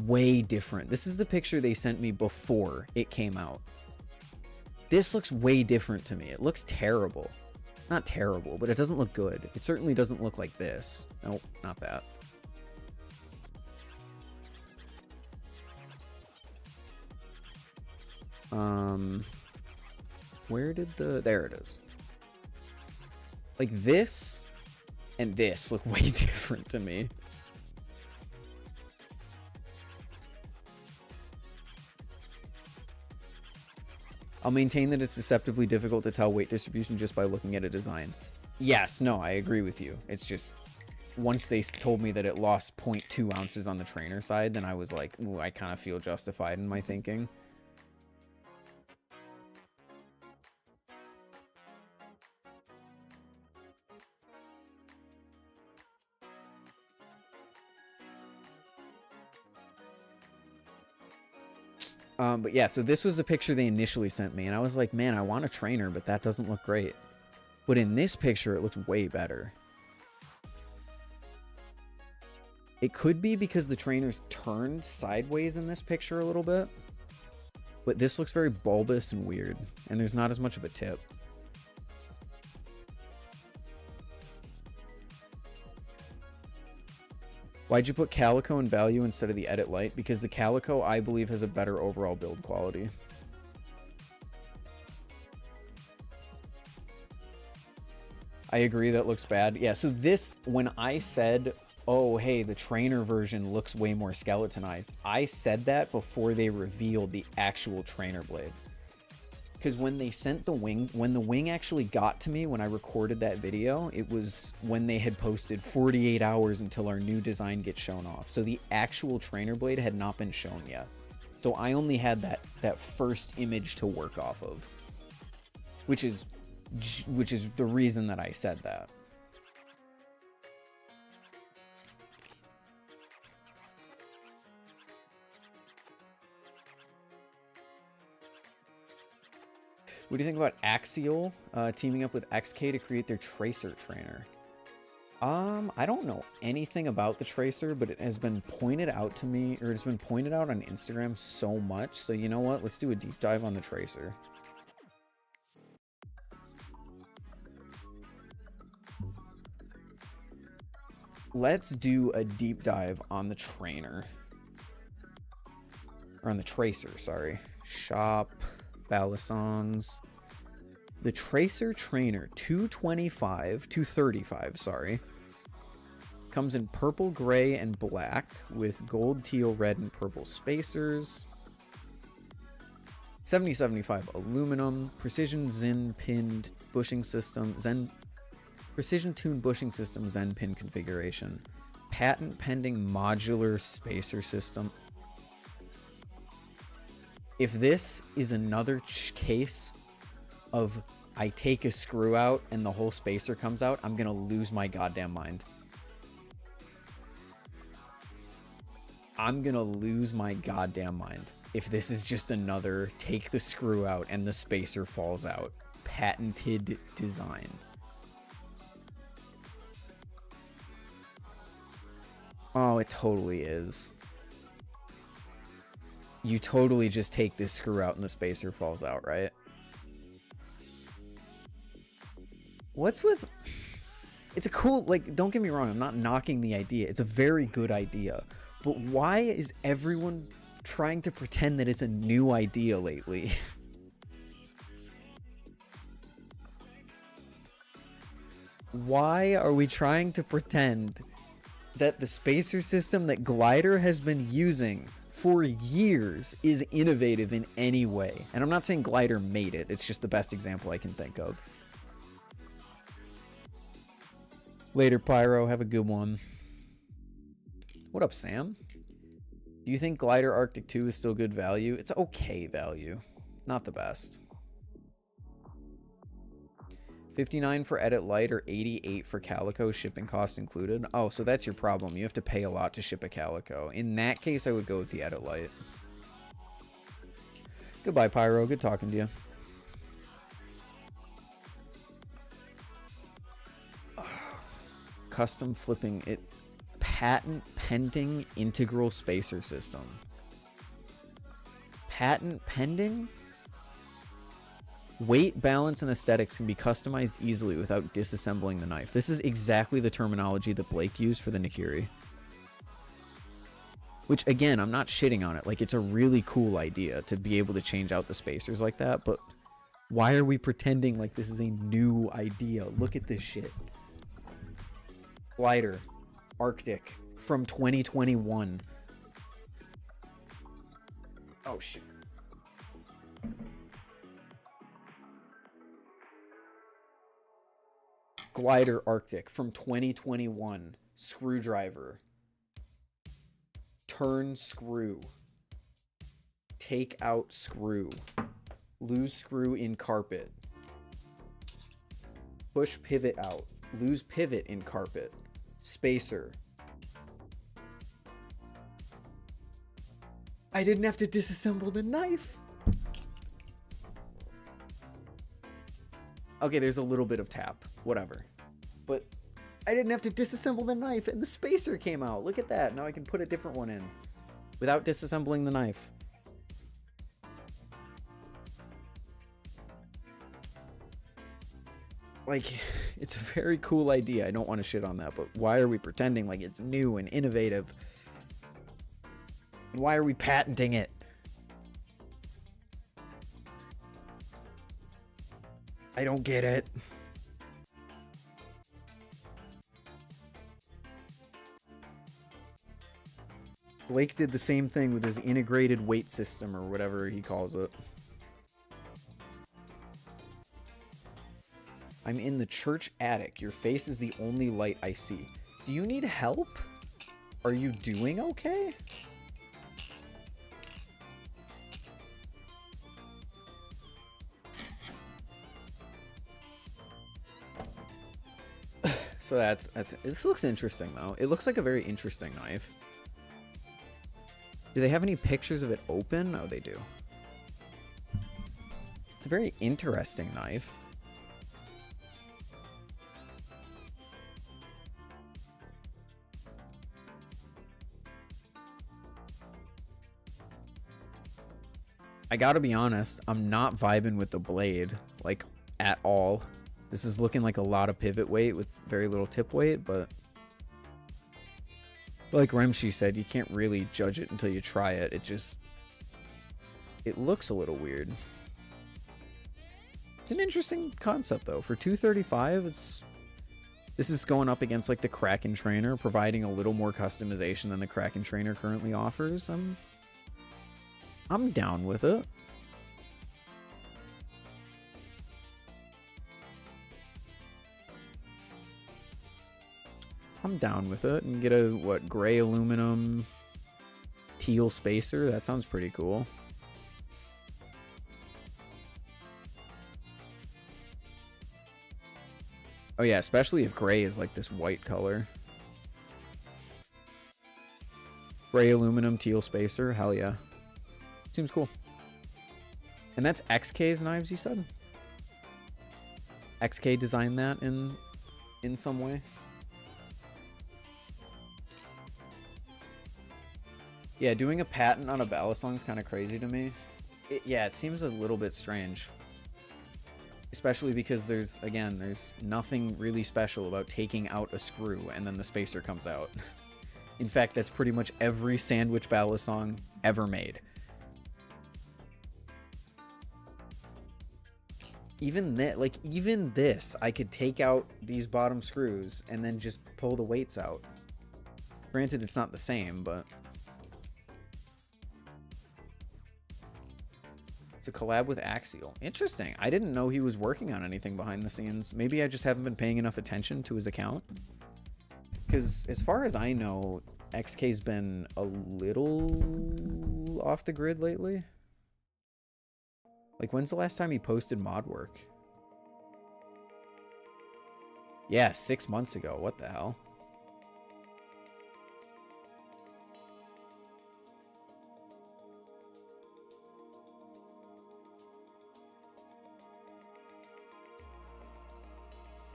way different. This is the picture they sent me before it came out. This looks way different to me. It looks terrible. Not terrible, but it doesn't look good. It certainly doesn't look like this. Nope, not that. Where did there it is. Like this and this look way different to me. I'll maintain that it's deceptively difficult to tell weight distribution just by looking at a design. Yes, no, I agree with you. It's just, once they told me that it lost 0.2 ounces on the trainer side, then I was like, ooh, I kind of feel justified in my thinking. But yeah, so this was the picture they initially sent me, and I was like, man, I want a trainer, but that doesn't look great. But in this picture, it looks way better. It could be because the trainer's turned sideways in this picture a little bit. But this looks very bulbous and weird, and there's not as much of a tip. Why'd you put Calico in value instead of the Edit Light? Because the Calico, I believe, has a better overall build quality. I agree that looks bad. Yeah, so this, when I said, oh, hey, the trainer version looks way more skeletonized, I said that before they revealed the actual trainer blade. Because when they sent the wing, when the wing actually got to me when I recorded that video, it was when they had posted 48 hours until our new design gets shown off. So the actual trainer blade had not been shown yet. So I only had that first image to work off of, which is the reason that I said that. What do you think about Axial teaming up with XK to create their Tracer trainer? I don't know anything about the Tracer, but it has been pointed out to me, or it's been pointed out on Instagram so much. So you know what? Let's do a deep dive on the Tracer. Let's do a deep dive on the trainer. Or on the Tracer, sorry. Shop. Balisongs. The Tracer trainer 235, sorry. Comes in purple, gray, and black with gold, teal, red, and purple spacers. 7075 aluminum, precision Zen pinned bushing system, precision tuned bushing system, Zen pin configuration. Patent pending modular spacer system. If this is another case of I take a screw out and the whole spacer comes out, I'm going to lose my goddamn mind. I'm gonna lose my goddamn mind if this is just another take the screw out and the spacer falls out. Patented design. Oh, it totally is. You totally just take this screw out and the spacer falls out, right? What's with... It's a cool... Like, don't get me wrong, I'm not knocking the idea. It's a very good idea. But why is everyone trying to pretend that it's a new idea lately? Why are we trying to pretend that the spacer system that Glider has been using for years is innovative in any way? And I'm not saying Glider made it. It's just the best example I can think of. Later, Pyro. Have a good one. What up, Sam? Do you think Glider Arctic 2 is still good value? It's okay value. Not the best. 59 for Edit Light or 88 for Calico, shipping cost included. Oh, so that's your problem. You have to pay a lot to ship a Calico. In that case, I would go with the Edit Light. Goodbye, Pyro. Good talking to you. Custom flipping it. Patent pending integral spacer system. Patent pending? Weight, balance, and aesthetics can be customized easily without disassembling the knife. This is exactly the terminology that Blake used for the Nakiri. Which, again, I'm not shitting on it. Like, it's a really cool idea to be able to change out the spacers like that, but why are we pretending like this is a new idea? Look at this shit. Glider. Arctic. From 2021. Oh, shit. Glider Arctic from 2021. Screwdriver. Turn screw. Take out screw. Lose screw in carpet. Push pivot out. Lose pivot in carpet. Spacer. I didn't have to disassemble the knife. Okay, there's a little bit of tap. Whatever. But I didn't have to disassemble the knife and the spacer came out. Look at that. Now I can put a different one in without disassembling the knife. Like, it's a very cool idea. I don't want to shit on that, but why are we pretending like it's new and innovative? And why are we patenting it? I don't get it. Blake did the same thing with his integrated weight system or whatever he calls it. I'm in the church attic. Your face is the only light I see. Do you need help? Are you doing okay? So that's this looks interesting though. It looks like a very interesting knife. Do they have any pictures of it open? Oh, they do. It's a very interesting knife. I gotta be honest, I'm not vibing with the blade, like, at all. This is looking like a lot of pivot weight with very little tip weight, but like Remshi said, you can't really judge it until you try it. It looks a little weird. It's an interesting concept though. For $235, this is going up against like the Kraken trainer, providing a little more customization than the Kraken trainer currently offers. I'm down with it. I'm down with it. And get a, what, gray aluminum teal spacer. That sounds pretty cool. Oh yeah, especially if gray is like this white color. Gray aluminum teal spacer. Hell yeah. Seems cool. And that's XK's knives, you said? XK designed that in some way? Yeah, doing a patent on a Balisong is kind of crazy to me. Yeah, it seems a little bit strange. Especially because there's nothing really special about taking out a screw and then the spacer comes out. In fact, that's pretty much every sandwich Balisong ever made. Even this, I could take out these bottom screws and then just pull the weights out. Granted, it's not the same, but it's a collab with Axial. Interesting. I didn't know he was working on anything behind the scenes. Maybe I just haven't been paying enough attention to his account. Because as far as I know, XK's been a little off the grid lately. Like, when's the last time he posted mod work? Yeah, 6 months ago. What the hell?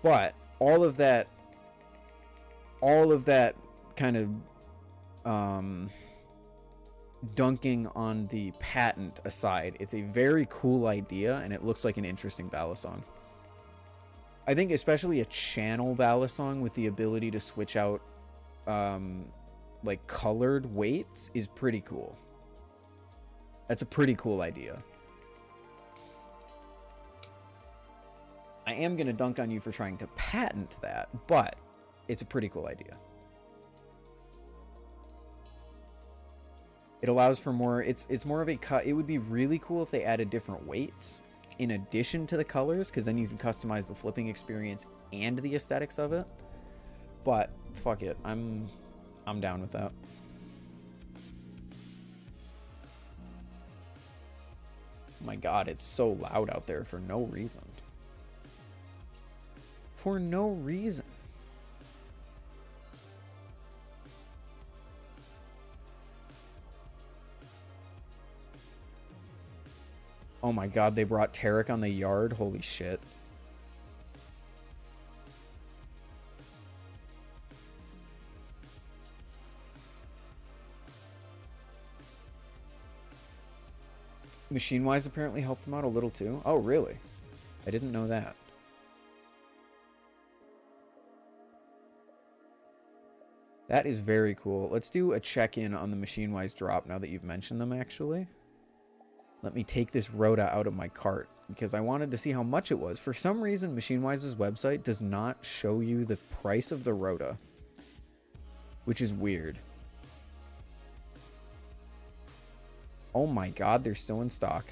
But all of that kind of dunking on the patent aside, it's a very cool idea and it looks like an interesting Balisong. I think especially a channel Balisong with the ability to switch out like colored weights is pretty cool. That's a pretty cool idea. I am going to dunk on you for trying to patent that, but it's a pretty cool idea. It allows for more, it's more of a cut. It would be really cool if they added different weights in addition to the colors, because then you can customize the flipping experience and the aesthetics of it. But fuck it, I'm down with that. Oh my god, it's so loud out there for no reason. For no reason. Oh my god, they brought Tarek on the yard? Holy shit. Machinewise apparently helped them out a little too. Oh, really? I didn't know that. That is very cool. Let's do a check-in on the Machinewise drop now that you've mentioned them, actually. Let me take this Rhoda out of my cart because I wanted to see how much it was. For some reason, Machinewise's website does not show you the price of the Rhoda, which is weird. Oh my god, they're still in stock.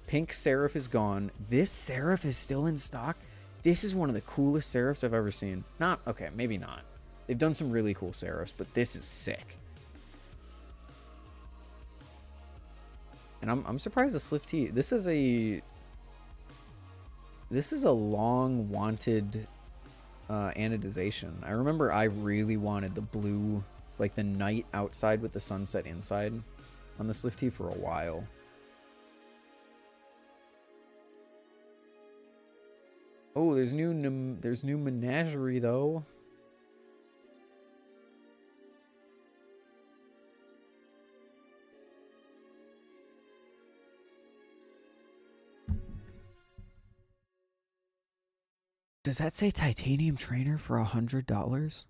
Pink Seraph is gone. This Seraph is still in stock? This is one of the coolest Seraphs I've ever seen. Not, okay, maybe not. They've done some really cool Seraphs, but this is sick. And I'm surprised the SlifT. This is a long wanted anodization. I remember I really wanted the blue, like the night outside with the sunset inside on the SlifT for a while. Oh, there's new Managerie though. Does that say titanium trainer for $100?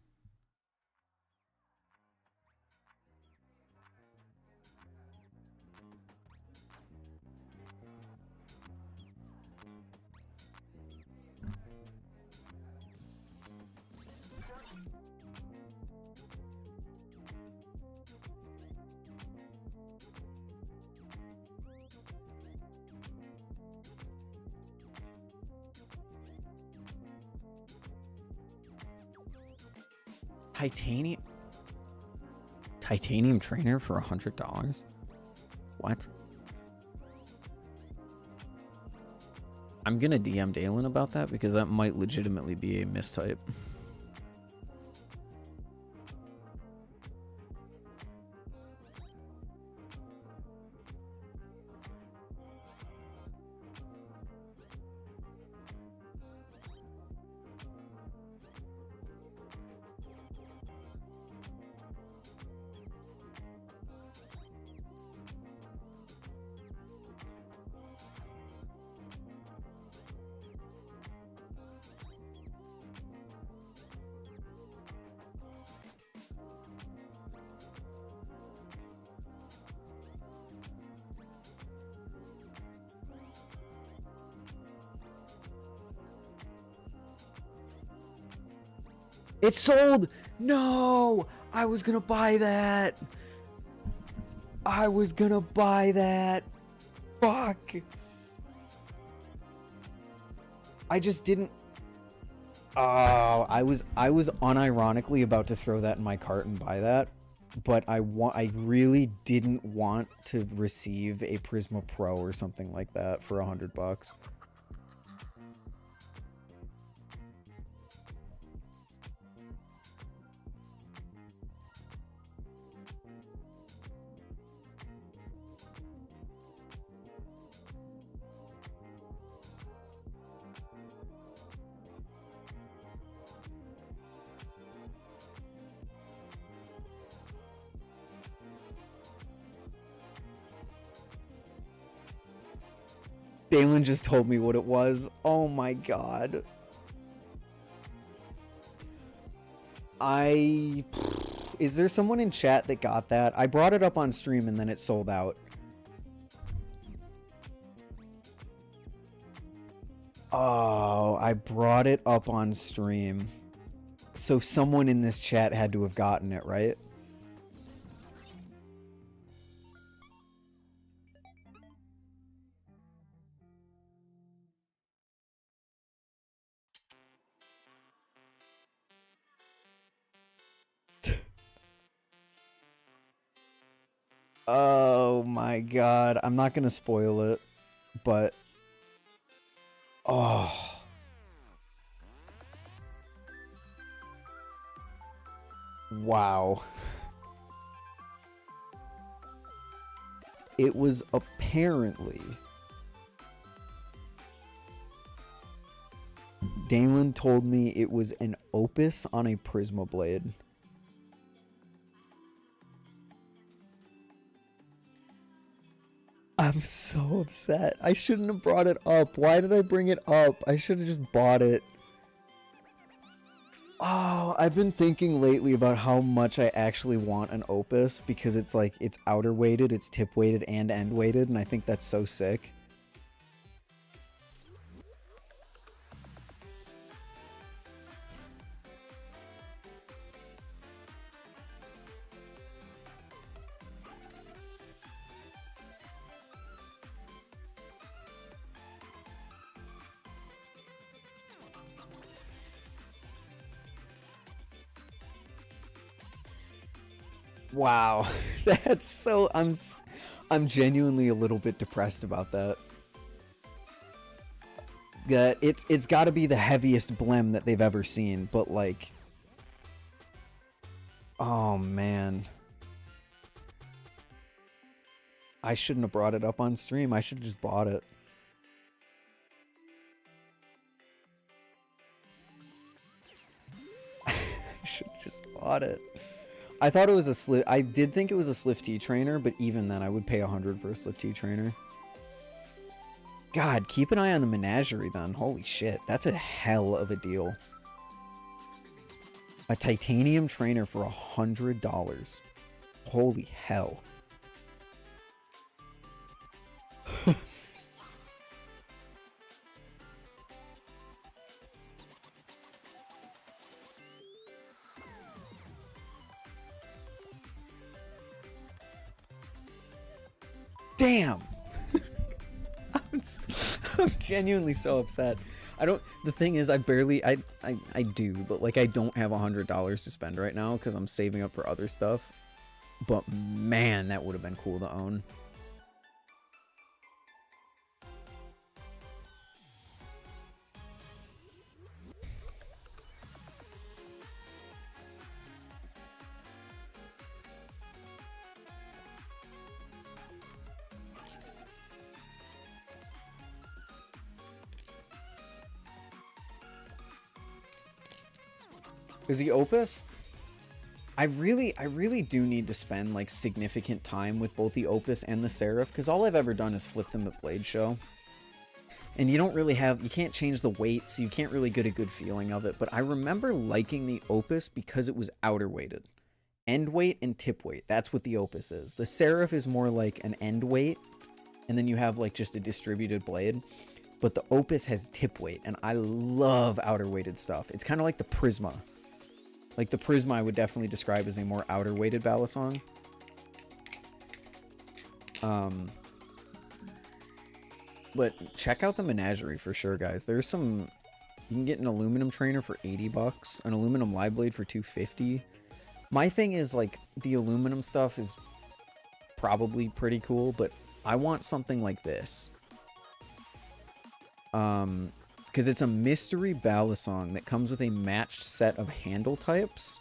Titanium trainer for $100? What? I'm gonna DM Dalen about that because that might legitimately be a mistype. It's sold! No! I was gonna buy that! I was gonna buy that! Fuck! I just didn't... Oh, I was unironically about to throw that in my cart and buy that, but I really didn't want to receive a Prisma Pro or something like that for $100. Dalen just told me what it was. Oh my god. Is there someone in chat that got that? I brought it up on stream and then it sold out. Oh, I brought it up on stream. So someone in this chat had to have gotten it, right? Oh my god. I'm not gonna spoil it, but... Oh... Wow. It was apparently... Dalen told me it was an Opus on a Prisma blade. I'm so upset. I shouldn't have brought it up. Why did I bring it up? I should have just bought it. Oh, I've been thinking lately about how much I actually want an Opus because it's like, it's outer weighted, it's tip weighted and end weighted, and I think that's so sick. Wow, that's so... I'm genuinely a little bit depressed about that. That it's got to be the heaviest blem that they've ever seen, but like... Oh man. I shouldn't have brought it up on stream. I should have just bought it. I should have just bought it. I thought it was a SlifT. I did think it was a SlifT trainer, but even then, I would pay 100 for a SlifT trainer. God, keep an eye on the Managerie then. Holy shit, that's a hell of a deal. A titanium trainer for $100. Holy hell. Damn. I'm genuinely so upset. The thing is, I do, but like I don't have $100 to spend right now because I'm saving up for other stuff. But man, that would have been cool to own. Is the Opus? I really do need to spend like significant time with both the Opus and the SlifT because all I've ever done is flip them at Blade Show. And you can't change the weight, so you can't really get a good feeling of it. But I remember liking the Opus because it was outer weighted. End weight and tip weight. That's what the Opus is. The SlifT is more like an end weight, and then you have like just a distributed blade. But the Opus has tip weight, and I love outer weighted stuff. It's kind of like the Prisma. Like the Prisma I would definitely describe as a more outer weighted Balisong. But check out the Managerie for sure, guys. There's some... You can get an aluminum trainer for 80 bucks, an aluminum live blade for 250. My thing is, like, the aluminum stuff is probably pretty cool, but I want something like this. Because it's a mystery Balisong that comes with a matched set of handle types.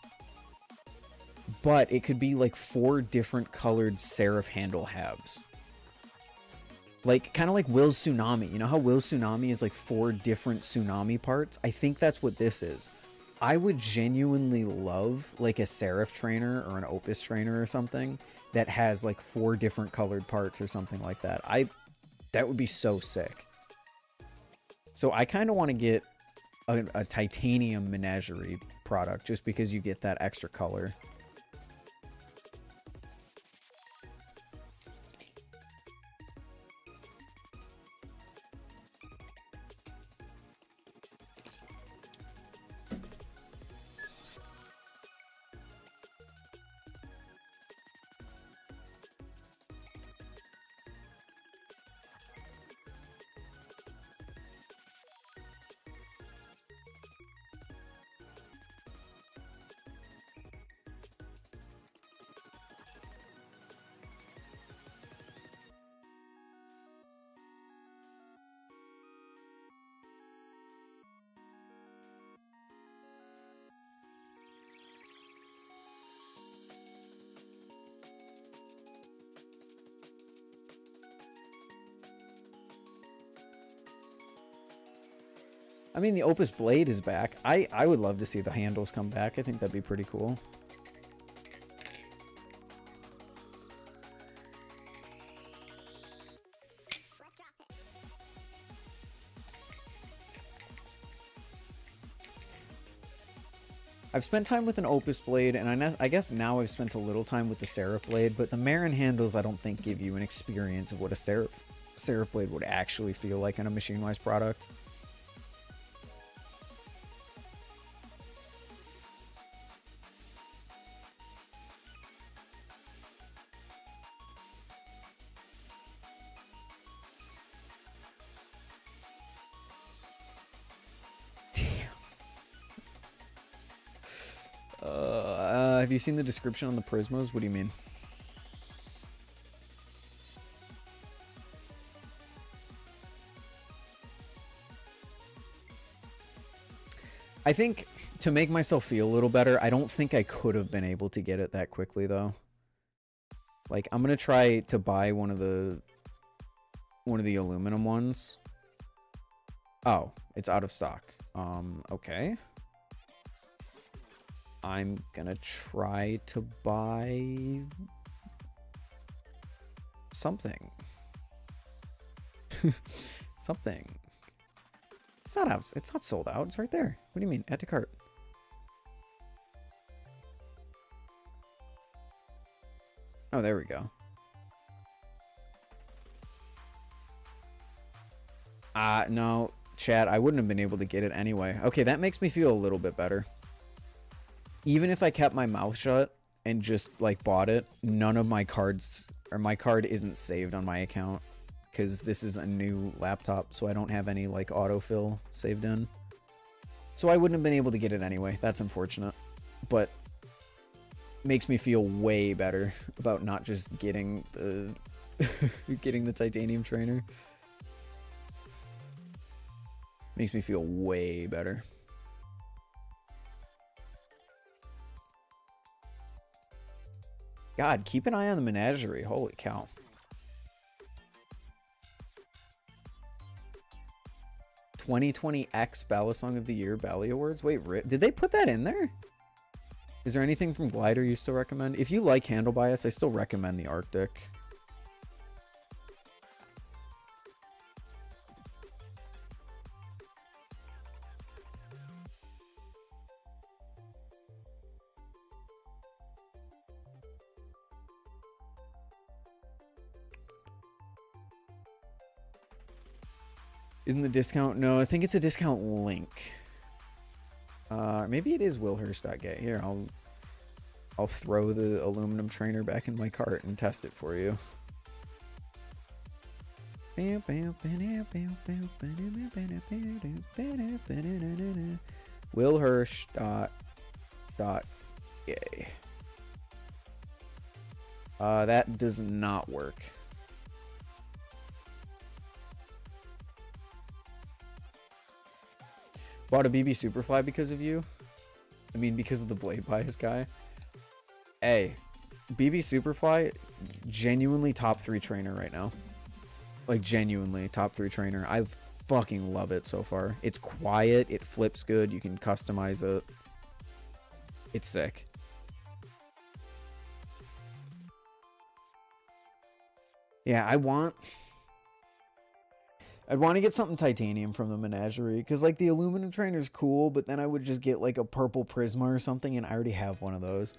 But it could be like 4 different colored serif handle halves. Like, kind of like Will's Tsunami. You know how Will's Tsunami is like 4 different Tsunami parts? I think that's what this is. I would genuinely love like a serif trainer or an Opus trainer or something that has like 4 different colored parts or something like that. That would be so sick. So I kind of want to get a titanium Managerie product just because you get that extra color. I mean, the Opus blade is back. I would love to see the handles come back. I think that'd be pretty cool. I've spent time with an Opus blade, and I guess now I've spent a little time with the serif blade, but the Marin handles I don't think give you an experience of what a serif blade would actually feel like in a Machinewise product. Have you seen the description on the Prismas? What do you mean? I think to make myself feel a little better, I don't think I could have been able to get it that quickly though. Like, I'm gonna try to buy one of the aluminum ones. Oh, it's out of stock. Okay. I'm gonna try to buy something. Something. It's not out. It's not sold out. It's right there. What do you mean? Add to cart. Oh, there we go. No, chat. I wouldn't have been able to get it anyway. Okay, that makes me feel a little bit better. Even if I kept my mouth shut and just like bought it, none of my cards, or my card isn't saved on my account because this is a new laptop, so I don't have any like autofill saved in. So I wouldn't have been able to get it anyway. That's unfortunate, but makes me feel way better about not just getting the getting the titanium trainer. Makes me feel way better. God, keep an eye on the Managerie. Holy cow. $2020X Balisong of the Year Bally Awards. Wait, did they put that in there? Is there anything from Glider you still recommend? If you like handle bias, I still recommend the Arctic. Isn't the discount? No, I think it's a discount link. Maybe it is willhurst.gay. Here, I'll throw the aluminum trainer back in my cart and test it for you. Willhurst.gay. That does not work. Bought a BB Superfly because of you. I mean, because of the blade bias guy. Hey, BB Superfly, genuinely top 3 trainer right now. Like, genuinely top 3 trainer. I fucking love it so far. It's quiet. It flips good. You can customize it. It's sick. Yeah, I'd want to get something titanium from the Managerie, because like the aluminum trainer is cool, but then I would just get like a purple Prisma or something, and I already have one of those.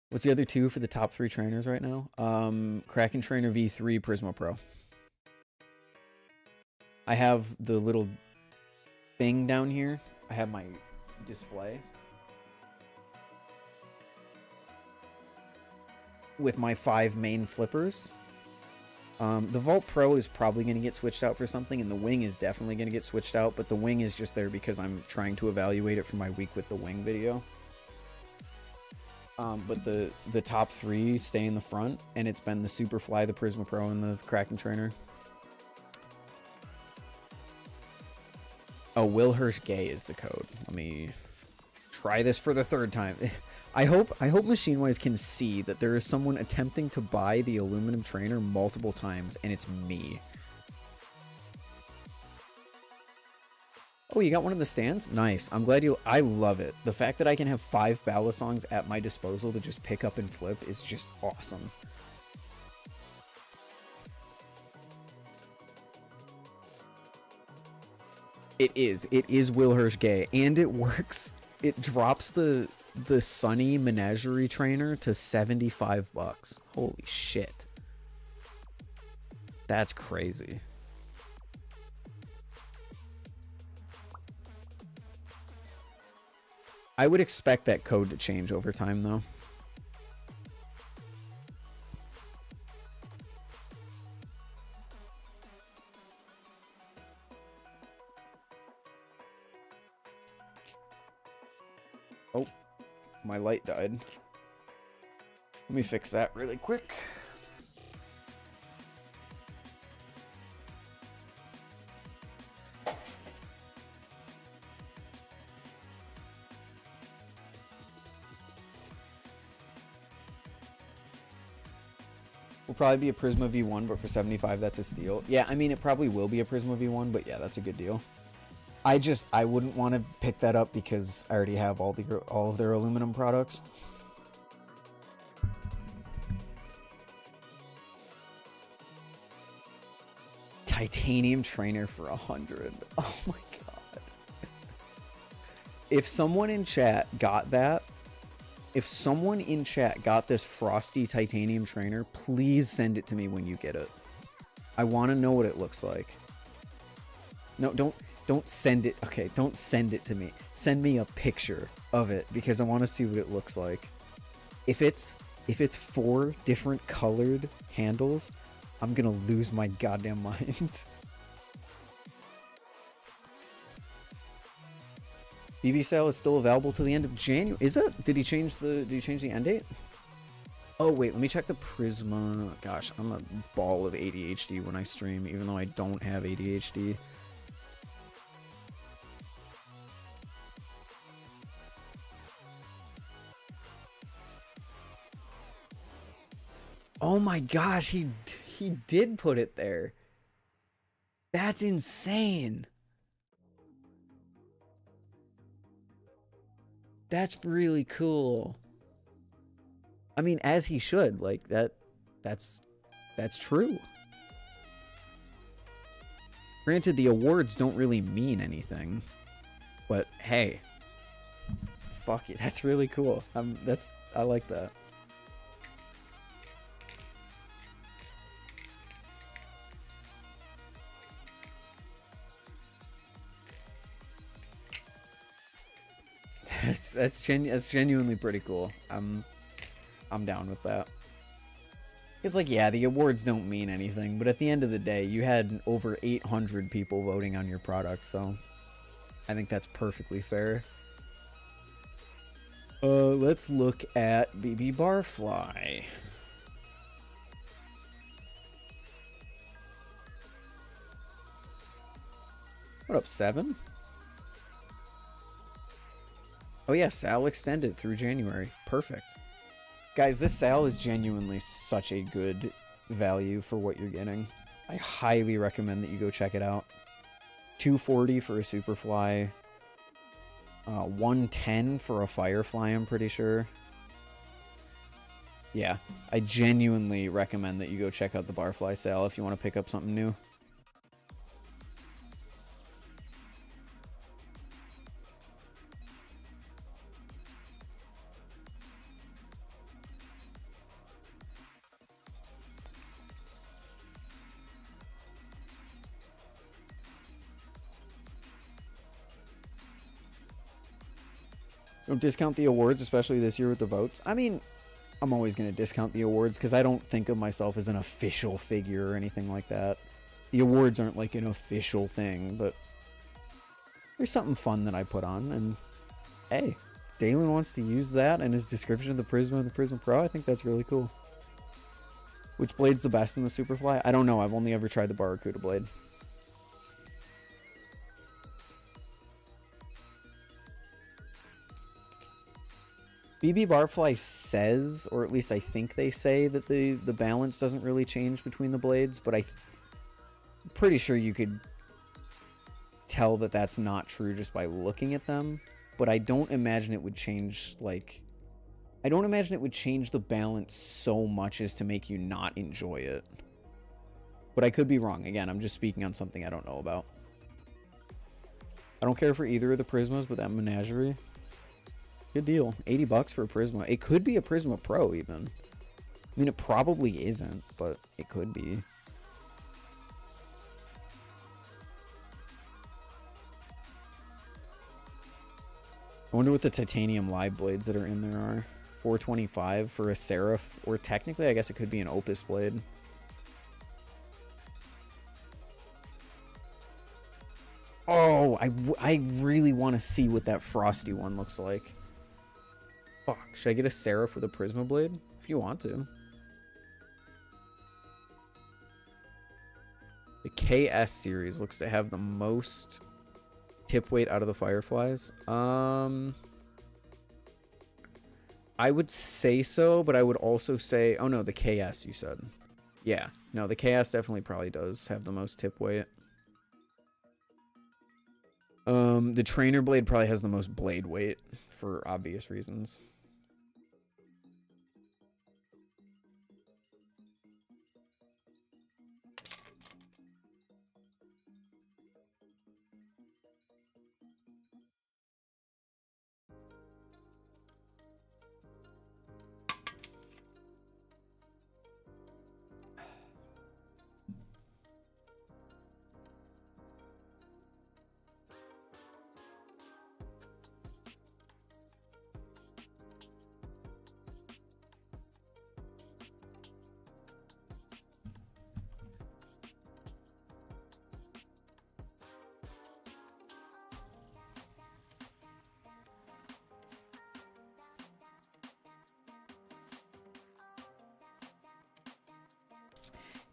What's the other 2 for the top 3 trainers right now? Kraken Trainer V3 Prisma Pro. I have the little thing down here. I have my display with my 5 main flippers. The Vault Pro is probably going to get switched out for something, and the Wing is definitely going to get switched out, but the Wing is just there because I'm trying to evaluate it for my week with the Wing video. But the top 3 stay in the front, and it's been the Superfly, the Prisma Pro, and the Kraken Trainer. Oh, Willhurst Gay is the code. Let me try this for the 3rd time. I hope Machinewise can see that there is someone attempting to buy the aluminum trainer multiple times, and it's me. Oh, you got one of the stands? Nice. I'm glad you... I love it. The fact that I can have 5 Balisongs at my disposal to just pick up and flip is just awesome. It is. It is Willhurst Gay, and it works. It drops the Sunny Managerie trainer to $75. Holy shit. That's crazy. I would expect that code to change over time, though. Oh, my light died. Let me fix that really quick. Will probably be a Prisma V1, but for 75, that's a steal. Yeah, I mean, it probably will be a Prisma V1, but yeah, that's a good deal. I wouldn't want to pick that up because I already have all of their aluminum products. Titanium trainer for 100. Oh my god. If someone in chat got that, if someone in chat got this frosty titanium trainer, please send it to me when you get it. I want to know what it looks like. No, don't send it. Okay, don't send it to me. Send me a picture of it because I want to see what it looks like. If it's 4 different colored handles, I'm gonna lose my goddamn mind. BB sale is still available till the end of January. Is it? Did he change the end date? Oh wait, let me check the Prisma. Gosh, I'm a ball of ADHD when I stream, even though I don't have ADHD. Oh my gosh, he did put it there. That's insane. That's really cool. I mean, as he should. Like that's true. Granted, the awards don't really mean anything, but hey, fuck it. That's really cool. I like that. That's genuinely pretty cool. I'm down with that. It's like, yeah, the awards don't mean anything, but at the end of the day, you had over 800 people voting on your product, so I think that's perfectly fair. Let's look at BB Barfly. What up, 7? Oh yeah, Sal extended through January. Perfect. Guys, this Sal is genuinely such a good value for what you're getting. I highly recommend that you go check it out. $240 for a Superfly. $110 for a Firefly, I'm pretty sure. Yeah, I genuinely recommend that you go check out the Barfly Sal if you want to pick up something new. Don't discount the awards, especially this year with the votes. I mean, I'm always going to discount the awards because I don't think of myself as an official figure or anything like that. The awards aren't like an official thing, but there's something fun that I put on. And hey, Dalen wants to use that in his description of the Prisma and the Prisma Pro. I think that's really cool. Which blade's the best in the Superfly? I don't know. I've only ever tried the Barracuda blade. BB Barfly says, or at least I think they say, that the balance doesn't really change between the blades, but I'm pretty sure you could tell that that's not true just by looking at them. But I don't imagine it would change, like, I don't imagine it would change the balance so much as to make you not enjoy it. But I could be wrong. Again, I'm just speaking on something I don't know about. I don't care for either of the Prismas, but that Managerie, good deal. $80 for a Prisma. It could be a Prisma Pro even. I mean, it probably isn't, but it could be. I wonder what the titanium live blades that are in there are. $425 for a Seraph, or technically I guess it could be an Opus blade. Oh, I really want to see what that frosty one looks like. Fuck, should I get a Seraph with a Prisma blade? If you want to. The KS series looks to have the most tip weight out of the Fireflies. I would say so, but I would also say, oh no, the KS you said. Yeah, no, the KS definitely probably does have the most tip weight. The trainer blade probably has the most blade weight for obvious reasons.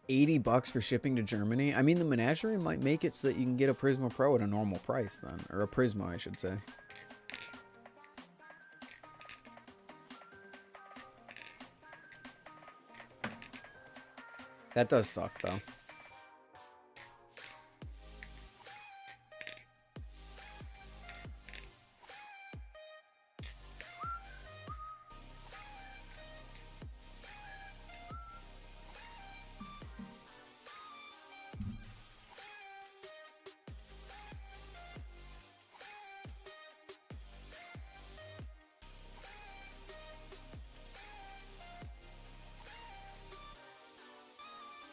$80 for shipping to Germany. I mean, the Managerie might make it so that you can get a Prisma Pro at a normal price then. Or a Prisma, I should say. That does suck, though.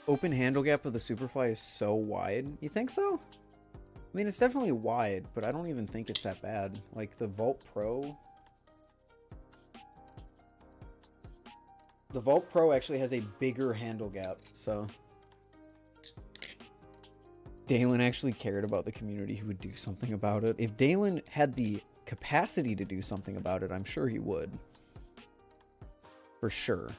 Open handle gap of the Superfly is so wide. You think so? I mean, it's definitely wide, but I don't even think it's that bad. Like, the Vault Pro... The Vault Pro actually has a bigger handle gap, so... Dalen actually cared about the community. He would do something about it. If Dalen had the capacity to do something about it, I'm sure he would. For sure.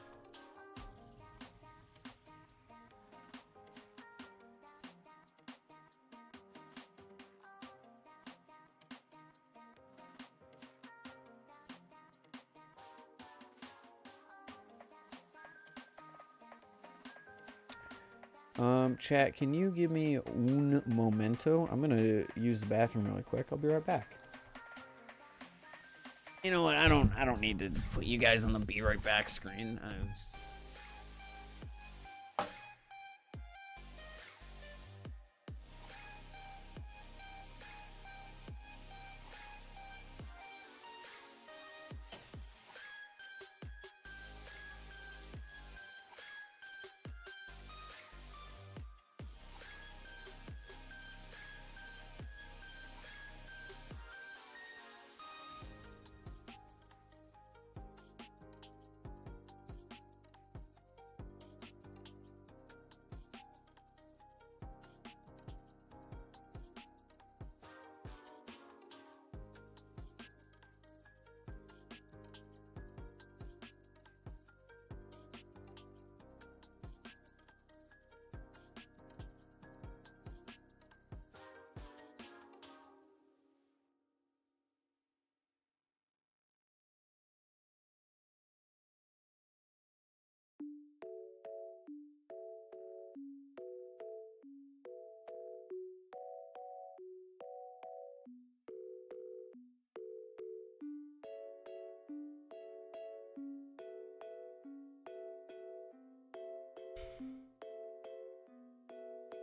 Chat, can you give me un momento? I'm gonna use the bathroom really quick. I'll be right back. You know what? I don't need to put you guys on the be right back screen.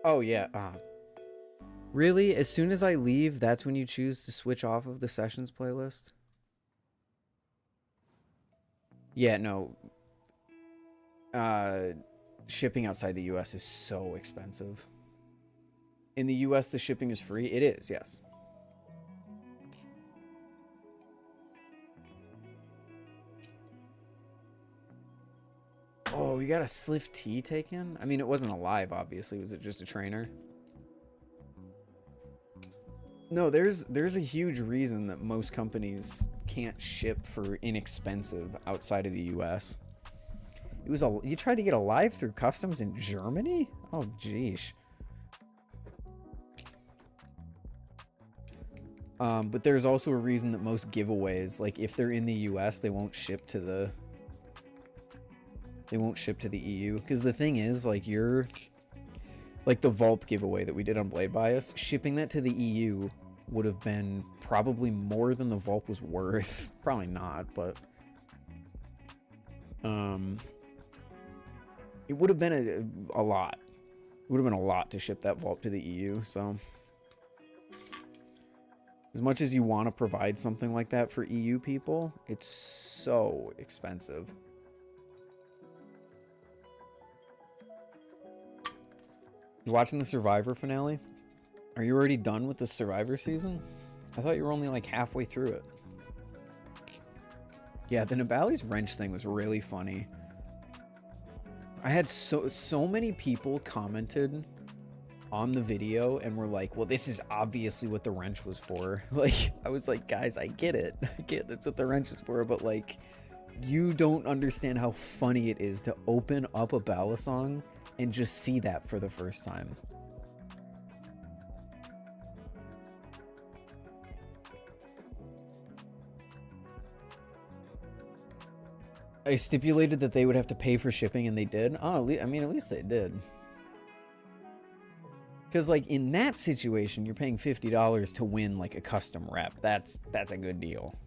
Oh, yeah. Really? As soon as I leave, that's when you choose to switch off of the sessions playlist? Yeah, no. Shipping outside the US is so expensive. In the US, the shipping is free. It is, yes. Oh, you got a SlifT taken? I mean, it wasn't alive, obviously. Was it just a trainer? No, there's a huge reason that most companies can't ship for inexpensive outside of the US. It was you tried to get alive through customs in Germany? Oh, geesh. But there's also a reason that most giveaways, like if they're in the US, they won't ship to the EU. Because the thing is, like like the Vulp giveaway that we did on Blade Bias, shipping that to the EU would have been probably more than the Vulp was worth. Probably not, but it would have been a lot. It would have been a lot to ship that Vulp to the EU, so as much as you want to provide something like that for EU people, it's so expensive. You watching the Survivor finale? Are you already done with the Survivor season? I thought you were only like halfway through it. Yeah, the Nabali's wrench thing was really funny. I had so many people commented on the video and were like, well, this is obviously what the wrench was for. Like, I was like, guys, I get it. I get that's what the wrench is for, but like, you don't understand how funny it is to open up a Balisong and just see that for the first time. I stipulated that they would have to pay for shipping, and they did. Oh, I mean, at least they did. Because, like, in that situation, you're paying $50 to win, like, a custom rep. That's a good deal.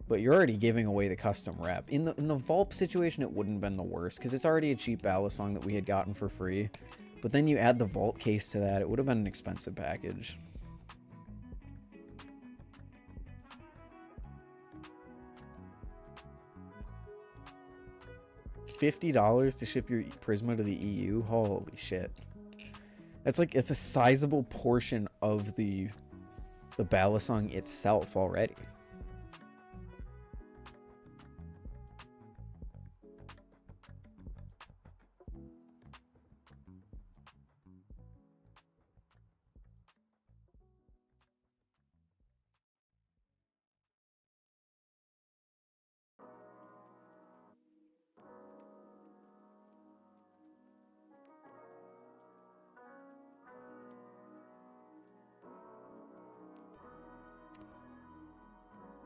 But you're already giving away the custom rep. In the Vulp situation, it wouldn't have been the worst, because it's already a cheap Balisong that we had gotten for free. But then you add the Vault case to that, it would have been an expensive package. $50 to ship your Prisma to the EU? Holy shit. It's like it's a sizable portion of the Balisong itself already.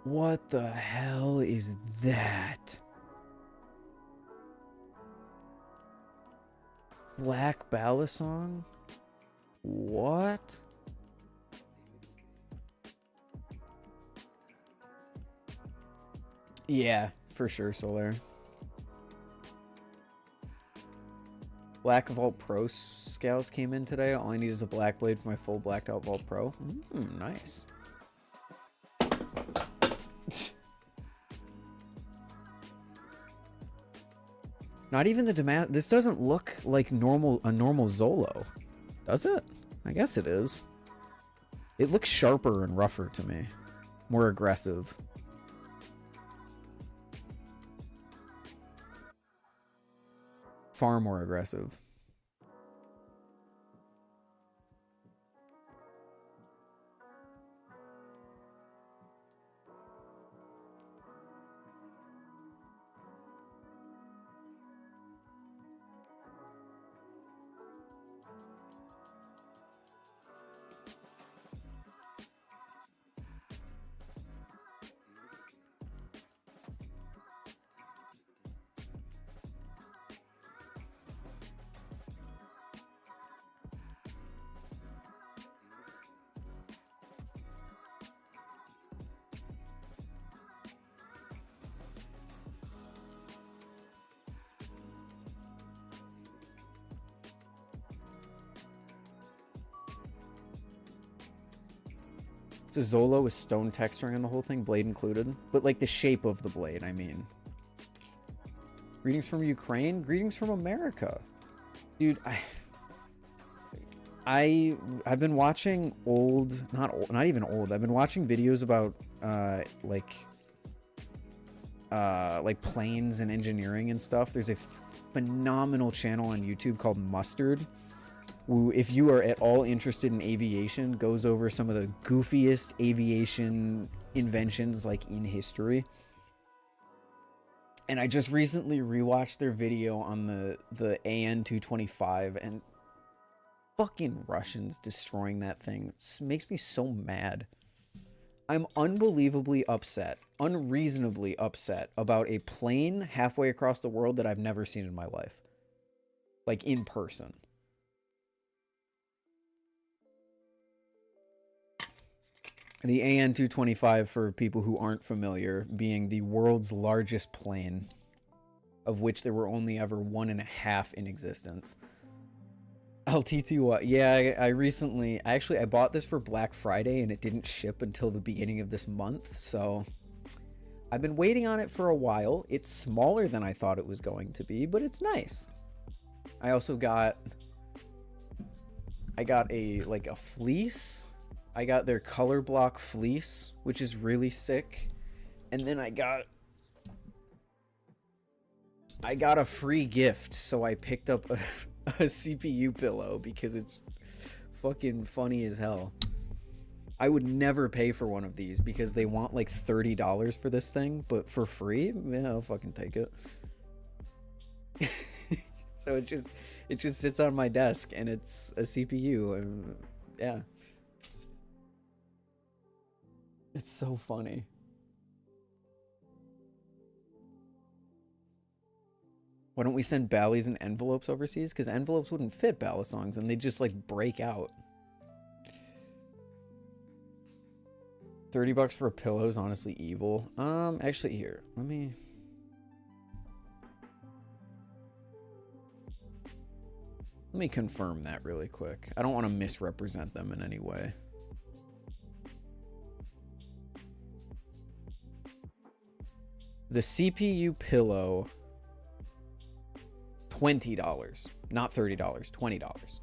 What the hell is that? Black Balisong? What? Yeah, for sure, Solar. Black Vault Pro scales came in today. All I need is a black blade for my full blacked out Vault Pro. Nice. Not even the Damascus. This doesn't look like a normal Zolo, does it? I guess it is. It looks sharper and rougher to me, more aggressive. Far more aggressive. It's a Zolo with stone texturing on the whole thing, blade included. But like the shape of the blade, I mean. Greetings from Ukraine? Greetings from America. Dude, I've been watching not even old. I've been watching videos about like planes and engineering and stuff. There's a phenomenal channel on YouTube called Mustard, who, if you are at all interested in aviation, goes over some of the goofiest aviation inventions like in history. And I just recently rewatched their video on the AN-225, and fucking Russians destroying that thing makes me so mad. I'm unbelievably upset, unreasonably upset about a plane halfway across the world that I've never seen in my life. Like, in person. The AN-225, for people who aren't familiar, being the world's largest plane, of which there were only ever 1.5 in existence. LT2, yeah, I bought this for Black Friday and it didn't ship until the beginning of this month, so I've been waiting on it for a while. It's smaller than I thought it was going to be, but it's nice. I also got a fleece. I got their color block fleece, which is really sick. And then I got a free gift, so I picked up a CPU pillow because it's fucking funny as hell. I would never pay for one of these because they want like $30 for this thing, but for free, yeah, I'll fucking take it. So it just sits on my desk and it's a CPU, and yeah. It's so funny. Why don't we send Ballies in envelopes overseas? Because envelopes wouldn't fit Balisongs and they just like break out. $30 for a pillow is honestly evil. Actually here, let me confirm that really quick. I don't want to misrepresent them in any way. The CPU pillow, $20, not $30, $20.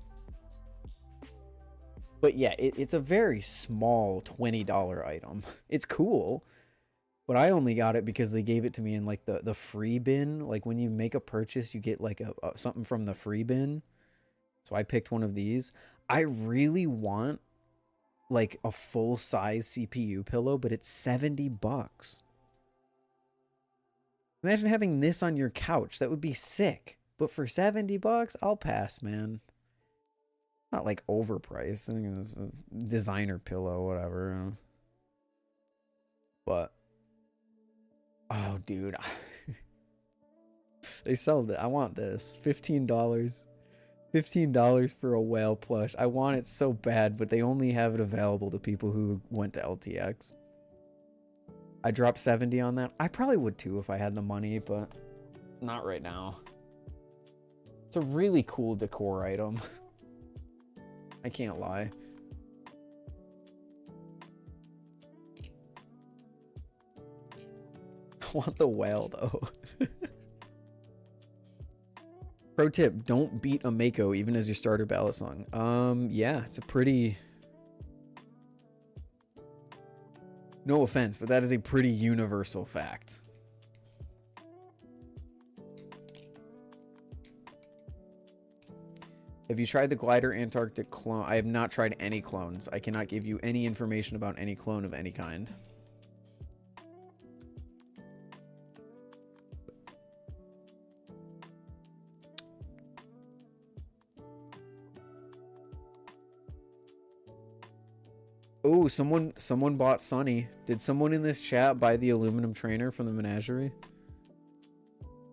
But yeah, it's a very small $20 item. It's cool, but I only got it because they gave it to me in like the free bin. Like when you make a purchase, you get like a something from the free bin. So I picked one of these. I really want like a full size CPU pillow, but it's $70. Imagine having this on your couch. That would be sick. But for $70, I'll pass, man. Not like overpriced. I think it's a designer pillow, whatever. But oh, dude, they sell it. I want this. $15. $15 for a whale plush. I want it so bad, but they only have it available to people who went to LTX. I dropped 70 on that. I probably would too if I had the money, but not right now. It's a really cool decor item. I can't lie. I want the whale though. Pro tip, don't beat a Mako even as your starter Balisong. Yeah, it's a pretty... No offense, but that is a pretty universal fact. Have you tried the Glider Antarctic clone? I have not tried any clones. I cannot give you any information about any clone of any kind. Oh, someone bought Sunny. Did someone in this chat buy the aluminum trainer from the Menagerie?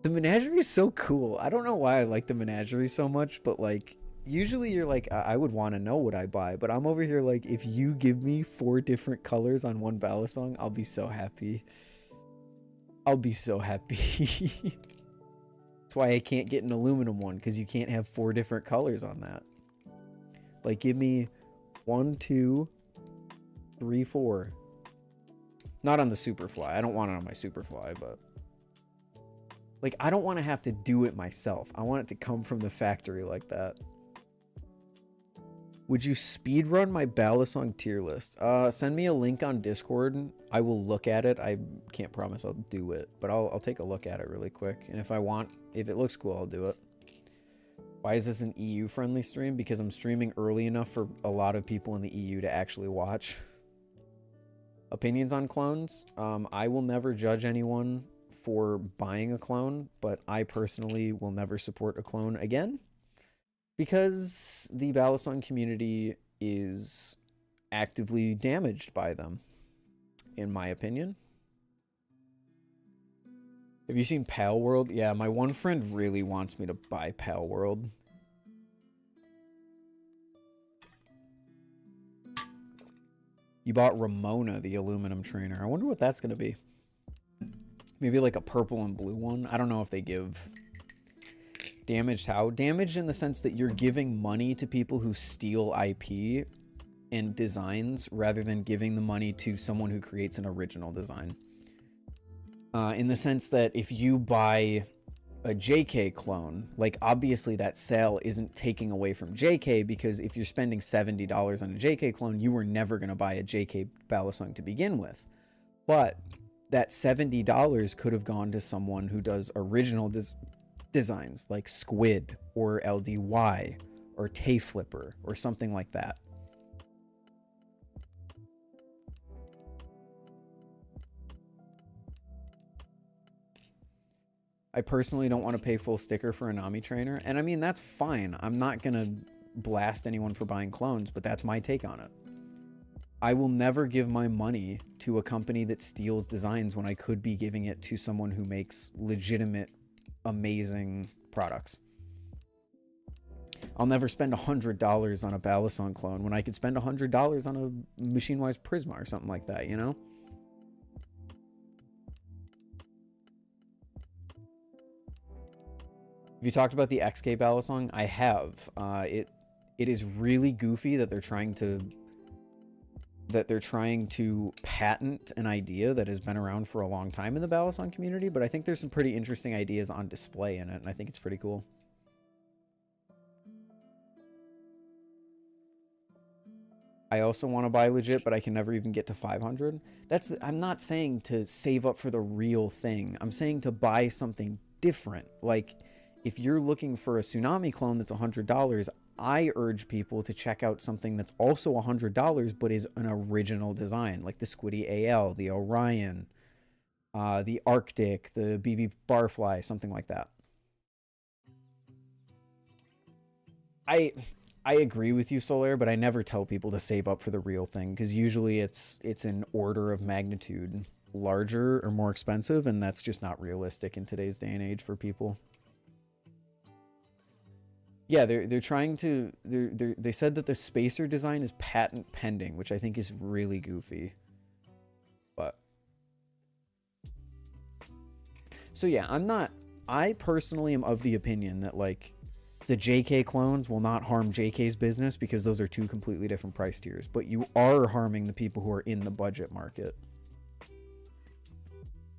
The Menagerie is so cool. I don't know why I like the Menagerie so much, but like usually you're like, I would want to know what I buy, but I'm over here like, if you give me 4 different colors on one Balisong, I'll be so happy. I'll be so happy. That's why I can't get an aluminum one, because you can't have 4 different colors on that. Like, give me 1, 2, 3, 4. Not on the Superfly. I don't want it on my Superfly, but like, I don't want to have to do it myself. I want it to come from the factory like that. Would you speedrun my Balisong tier list? Send me a link on Discord. I will look at it. I can't promise I'll do it, but I'll take a look at it really quick. And if it looks cool, I'll do it. Why is this an EU-friendly stream? Because I'm streaming early enough for a lot of people in the EU to actually watch. Opinions on clones? I will never judge anyone for buying a clone, but I personally will never support a clone again, because the Balisong community is actively damaged by them, in my opinion. Have you seen Pal World? Yeah, my one friend really wants me to buy Pal World. You bought Ramona, the aluminum trainer. I wonder what that's going to be. Maybe like a purple and blue one. I don't know if they give... Damaged how? Damaged in the sense that you're giving money to people who steal IP and designs rather than giving the money to someone who creates an original design. In the sense that if you buy a JK clone, like obviously that sale isn't taking away from JK, because if you're spending $70 on a JK clone, you were never going to buy a JK Balisong to begin with. But that $70 could have gone to someone who does original designs like Squid or LDY or Tay Flipper or something like that. I personally don't want to pay full sticker for a Nami trainer, and I mean, that's fine. I'm not gonna blast anyone for buying clones, but that's my take on it. I will never give my money to a company that steals designs when I could be giving it to someone who makes legitimate, amazing products. I'll never spend $100 on a Balisong clone when I could spend $100 on a Machinewise Prisma or something like that, you know? Have you talked about the XK Balisong? I have. It is really goofy that they're trying to patent an idea that has been around for a long time in the Balisong community, but I think there's some pretty interesting ideas on display in it, and I think it's pretty cool. I also want to buy legit, but I can never even get to 500. I'm not saying to save up for the real thing. I'm saying to buy something different. Like, if you're looking for a Tsunami clone that's $100, I urge people to check out something that's also $100, but is an original design, like the Squiddy AL, the Orion, the Arctic, the BB Barfly, something like that. I agree with you, Solaire, but I never tell people to save up for the real thing, because usually it's an order of magnitude larger or more expensive, and that's just not realistic in today's day and age for people. Yeah, they're trying to they said that the spacer design is patent pending, which I think is really goofy. But so yeah, I personally am of the opinion that like the JK clones will not harm JK's business because those are two completely different price tiers, but you are harming the people who are in the budget market.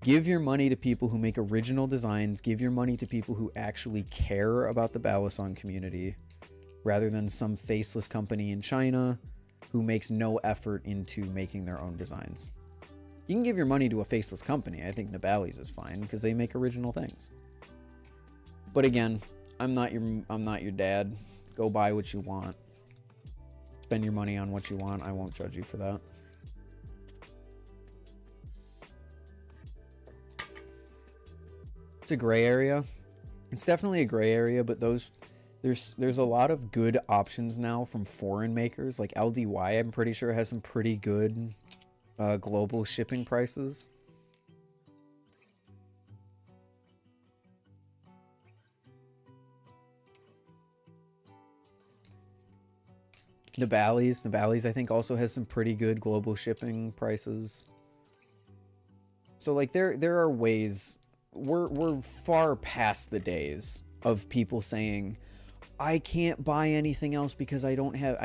Give your money to people who make original designs. Give your money to people who actually care about the Balisong community rather than some faceless company in China who makes no effort into making their own designs. You can give your money to a faceless company. I think Nibali's is fine because they make original things. But again, I'm not your dad. Go buy what you want. Spend your money on what you want. I won't judge you for that. It's a gray area. It's definitely a gray area, but there's a lot of good options now from foreign makers. Like LDY, I'm pretty sure has some pretty good global shipping prices. Nibali's I think also has some pretty good global shipping prices. So like there are ways. We're far past the days of people saying, I can't buy anything else because I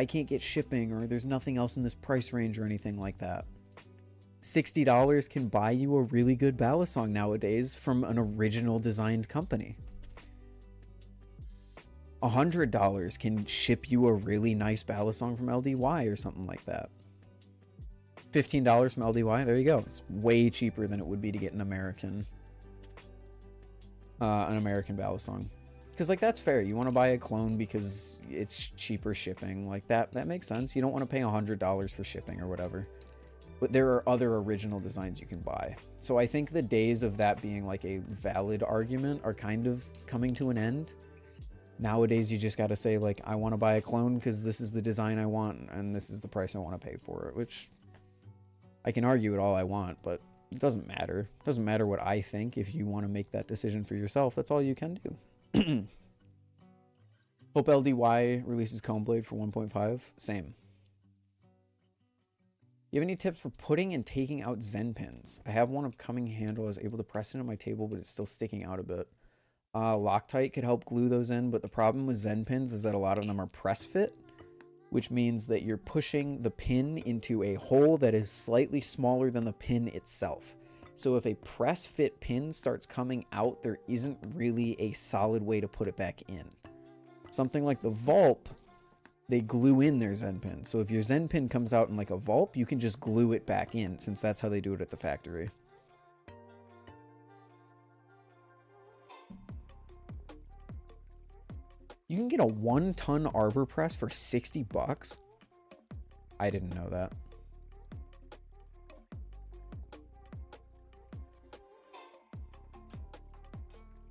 can't get shipping, or there's nothing else in this price range or anything like that. $60 can buy you a really good Balisong nowadays from an original designed company. $100 can ship you a really nice Balisong from LDY or something like that. $15 from LDY, there you go. It's way cheaper than it would be to get an American Balisong. Because like that's fair. You want to buy a clone because it's cheaper shipping. Like that makes sense. You don't want to pay $100 for shipping or whatever. But there are other original designs you can buy. So I think the days of that being like a valid argument are kind of coming to an end. Nowadays you just got to say like, I want to buy a clone because this is the design I want and this is the price I want to pay for it, which I can argue it all I want, but it doesn't matter. It doesn't matter what I think. If you want to make that decision for yourself, that's all you can do. Hope LDY releases Comb Blade for 1.5. Same. You have any tips for putting and taking out Zen pins? I have one upcoming handle. I was able to press it on my table, but it's still sticking out a bit. Loctite could help glue those in, but the problem with Zen pins is that a lot of them are press fit, which means that you're pushing the pin into a hole that is slightly smaller than the pin itself. So if a press fit pin starts coming out, there isn't really a solid way to put it back in. Something like the Vulp, they glue in their Zen pin. So if your Zen pin comes out in like a Vulp, you can just glue it back in, since that's how they do it at the factory. You can get a 1-ton arbor press for $60. I didn't know that.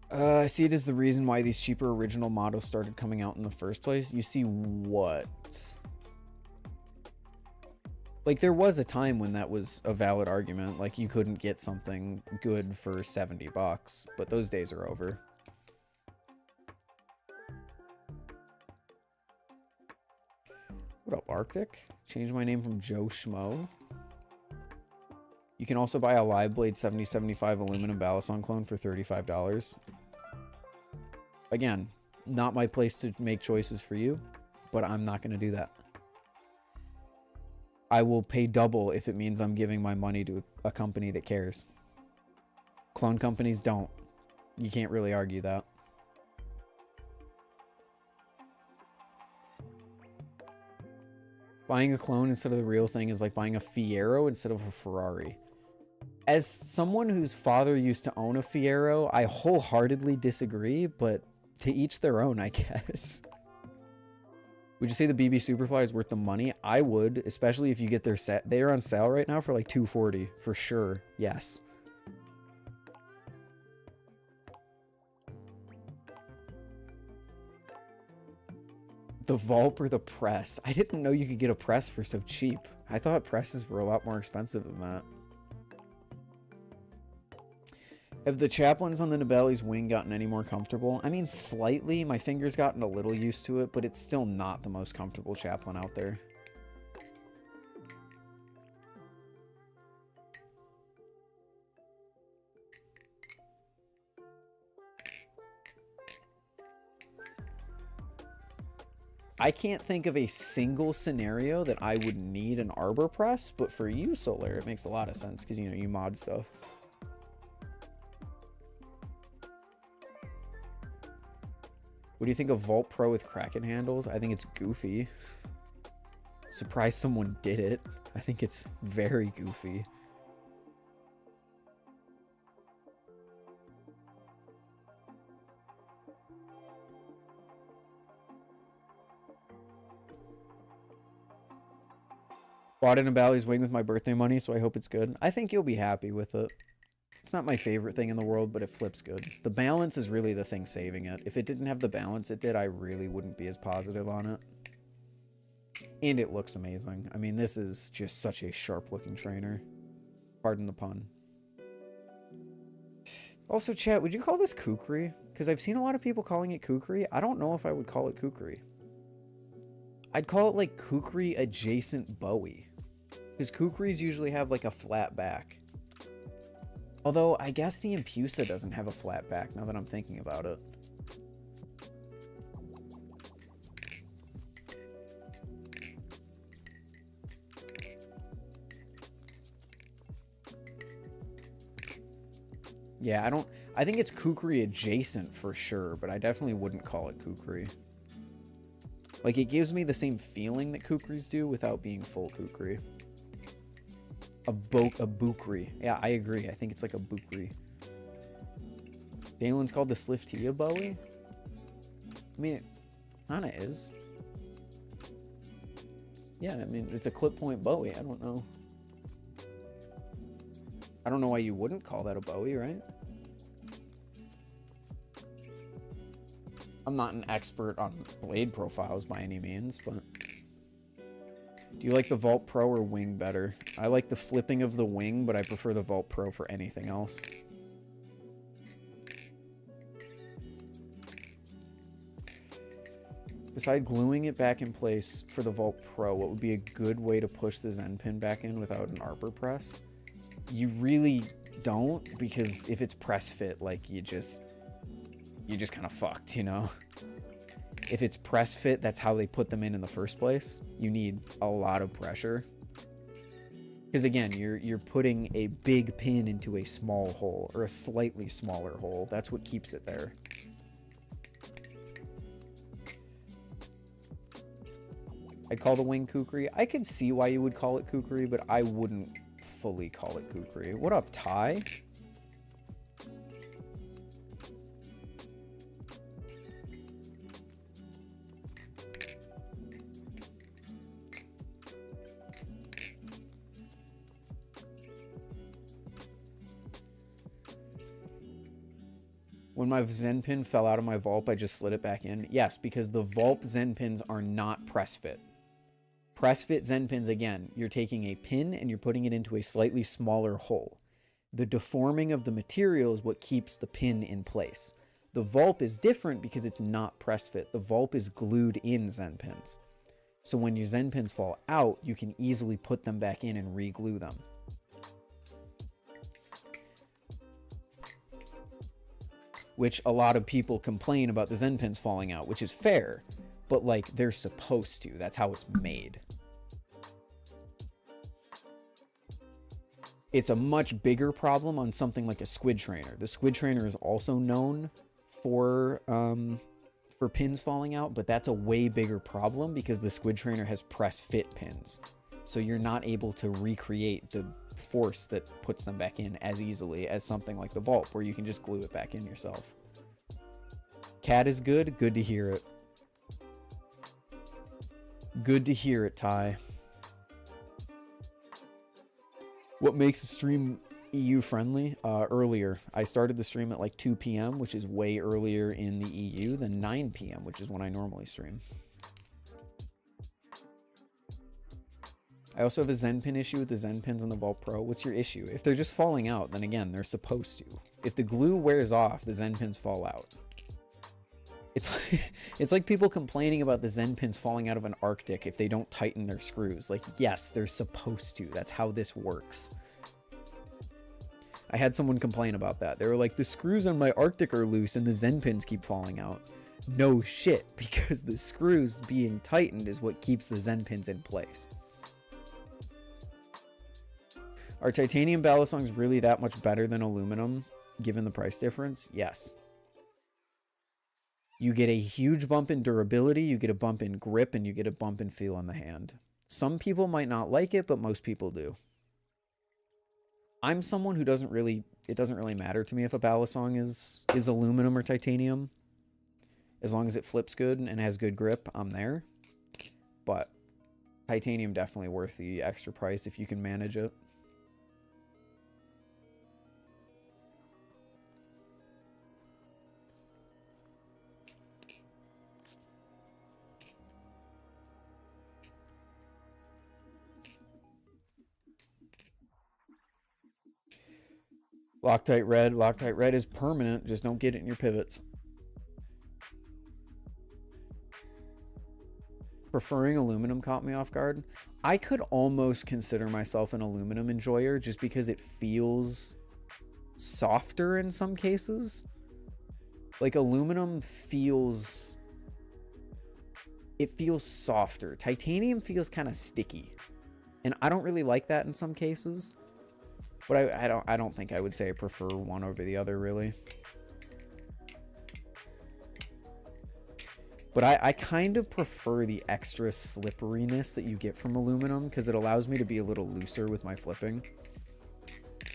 I see it as the reason why these cheaper original models started coming out in the first place. You see what? Like, there was a time when that was a valid argument. Like, you couldn't get something good for $70, but those days are over. What up, Arctic? Change my name from Joe Schmo. You can also buy a Live Blade 7075 aluminum Balisong clone for $35. Again, not my place to make choices for you, but I'm not going to do that. I will pay double if it means I'm giving my money to a company that cares. Clone companies don't. You can't really argue that. Buying a clone instead of the real thing is like buying a Fiero instead of a Ferrari. As someone whose father used to own a Fiero, I wholeheartedly disagree, but to each their own, I guess. Would you say the BB Superfly is worth the money? I would, especially if you get their set. They are on sale right now for like $240 for sure. Yes. The Vulp or the press? I didn't know you could get a press for so cheap. I thought presses were a lot more expensive than that. Have the chaplains on the Nibeli's wing gotten any more comfortable? I mean, slightly. My finger's gotten a little used to it, but it's still not the most comfortable chaplain out there. I can't think of a single scenario that I would need an arbor press, but for you, Solar, it makes a lot of sense because, you know, you mod stuff. What do you think of Vault Pro with Kraken handles? I think it's goofy. Surprised someone did it. I think it's very goofy. Bought in a Bally's wing with my birthday money, so I hope it's good. I think you'll be happy with it. It's not my favorite thing in the world, but it flips good. The balance is really the thing saving it. If it didn't have the balance it did, I really wouldn't be as positive on it. And it looks amazing. I mean, this is just such a sharp-looking trainer. Pardon the pun. Also, chat, would you call this kukri? Because I've seen a lot of people calling it kukri. I don't know if I would call it kukri. I'd call it, like, kukri-adjacent Bowie. Because kukris usually have, like, a flat back. Although, I guess the Empusa doesn't have a flat back, now that I'm thinking about it. Yeah, I think it's kukri adjacent for sure, but I definitely wouldn't call it kukri. Like, it gives me the same feeling that kukris do without being full kukri. A bukri. Yeah, I agree. I think it's like a bukri. Dalen's called the SlifT a Bowie? I mean, it kind of is. Yeah, I mean, it's a clip point Bowie. I don't know. I don't know why you wouldn't call that a Bowie, right? I'm not an expert on blade profiles by any means, but... Do you like the Vault Pro or Wing better? I like the flipping of the Wing, but I prefer the Vault Pro for anything else. Besides gluing it back in place for the Vault Pro, what would be a good way to push the Zen pin back in without an arbor press? You really don't, because if it's press fit, like, you're just kind of fucked, you know? If it's press fit, that's how they put them in the first place. You need a lot of pressure. Because again, you're putting a big pin into a small hole, or a slightly smaller hole. That's what keeps it there. I'd call the wing kukri. I could see why you would call it kukri, but I wouldn't fully call it kukri. What up, Ty? When my Zen pin fell out of my Vulp, I just slid it back in. Yes, because the Vulp Zen pins are not press fit. Press fit Zen pins, again, you're taking a pin and you're putting it into a slightly smaller hole. The deforming of the material is what keeps the pin in place. The Vulp is different because it's not press fit. The Vulp is glued in Zen pins. So when your Zen pins fall out, you can easily put them back in and re-glue them. Which a lot of people complain about the Zen pins falling out, which is fair, but like they're supposed to. That's how it's made. It's a much bigger problem on something like a squid trainer. The squid trainer is also known for for pins falling out, but that's a way bigger problem because the Squid Trainer has press fit pins. So you're not able to recreate the force that puts them back in as easily as something like the Vault, where you can just glue it back in yourself. Cat is good. Good to hear it. Good to hear it, Ty. What makes a stream EU friendly? Earlier. I started the stream at like 2 p.m., which is way earlier in the EU than 9 p.m., which is when I normally stream. I also have a Zen pin issue with the Zen pins on the Vault Pro. What's your issue? If they're just falling out, then again, they're supposed to. If the glue wears off, the Zen pins fall out. It's like people complaining about the Zen pins falling out of an Arctic if they don't tighten their screws. Like, yes, they're supposed to. That's how this works. I had someone complain about that. They were like, the screws on my Arctic are loose and the Zen pins keep falling out. No shit, because the screws being tightened is what keeps the Zen pins in place. Are titanium Balisongs really that much better than aluminum, given the price difference? Yes. You get a huge bump in durability, you get a bump in grip, and you get a bump in feel on the hand. Some people might not like it, but most people do. I'm someone who it doesn't really matter to me if a Balisong is aluminum or titanium. As long as it flips good and has good grip, I'm there. But titanium definitely worth the extra price if you can manage it. Loctite red. Loctite red is permanent. Just don't get it in your pivots. Preferring aluminum caught me off guard. I could almost consider myself an aluminum enjoyer just because it feels softer in some cases. Like aluminum feels... It feels softer. Titanium feels kind of sticky. And I don't really like that in some cases. But I don't think I would say I prefer one over the other, really. But I kind of prefer the extra slipperiness that you get from aluminum because it allows me to be a little looser with my flipping.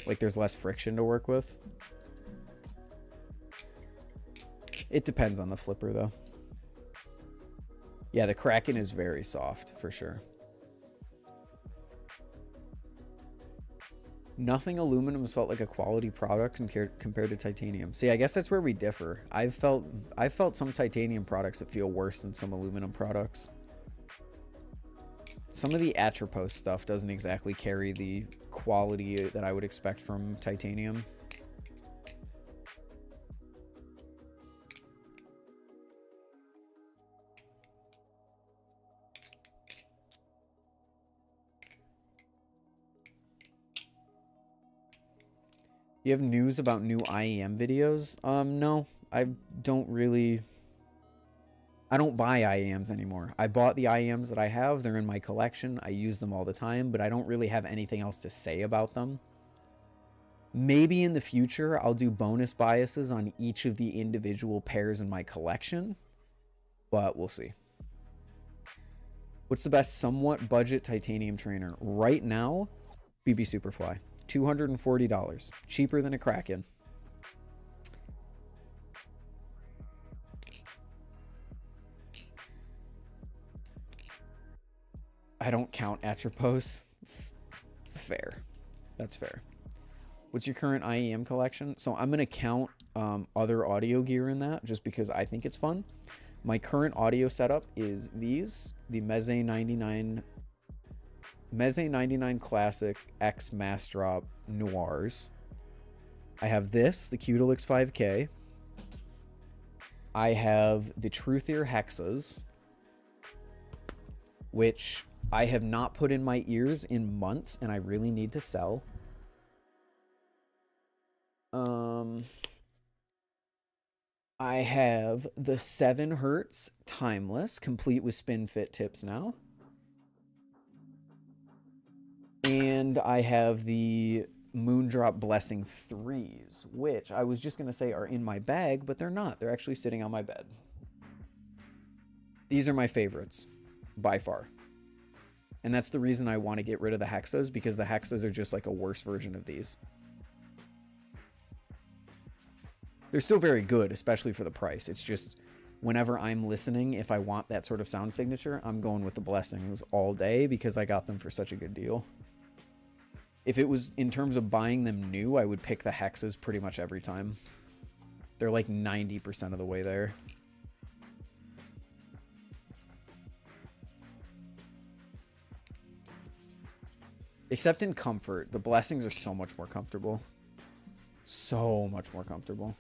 Like there's less friction to work with. It depends on the flipper, though. Yeah, the Kraken is very soft, for sure. Nothing aluminum has felt like a quality product compared to titanium. See, I guess that's where we differ. I've felt some titanium products that feel worse than some aluminum products. Some of the Atropos stuff doesn't exactly carry the quality that I would expect from titanium. You have news about new IEM videos? No, I don't really... I don't buy IEMs anymore. I bought the IEMs that I have. They're in my collection. I use them all the time, but I don't really have anything else to say about them. Maybe in the future, I'll do bonus biases on each of the individual pairs in my collection, but we'll see. What's the best somewhat budget titanium trainer? Right now, BB Superfly. $240. Cheaper than a Kraken. I don't count Atropos. Fair. That's fair. What's your current IEM collection? So I'm going to count other audio gear in that just because I think it's fun. My current audio setup is these. The Meze 99 Classic X Mass Drop Noirs. I have this, the Qtelix 5K. I have the Truthier Hexas, which I have not put in my ears in months, and I really need to sell. I have the 7 Hertz Timeless, complete with spin fit tips now. And I have the Moondrop Blessing 3s, which I was just going to say are in my bag, but they're not. They're actually sitting on my bed. These are my favorites by far. And that's the reason I want to get rid of the hexas, because the hexas are just like a worse version of these. They're still very good, especially for the price. It's just whenever I'm listening, if I want that sort of sound signature, I'm going with the Blessings all day because I got them for such a good deal. If it was in terms of buying them new, I would pick the hexas pretty much every time. They're like 90% of the way there. Except in comfort, the Blessings are so much more comfortable. So much more comfortable.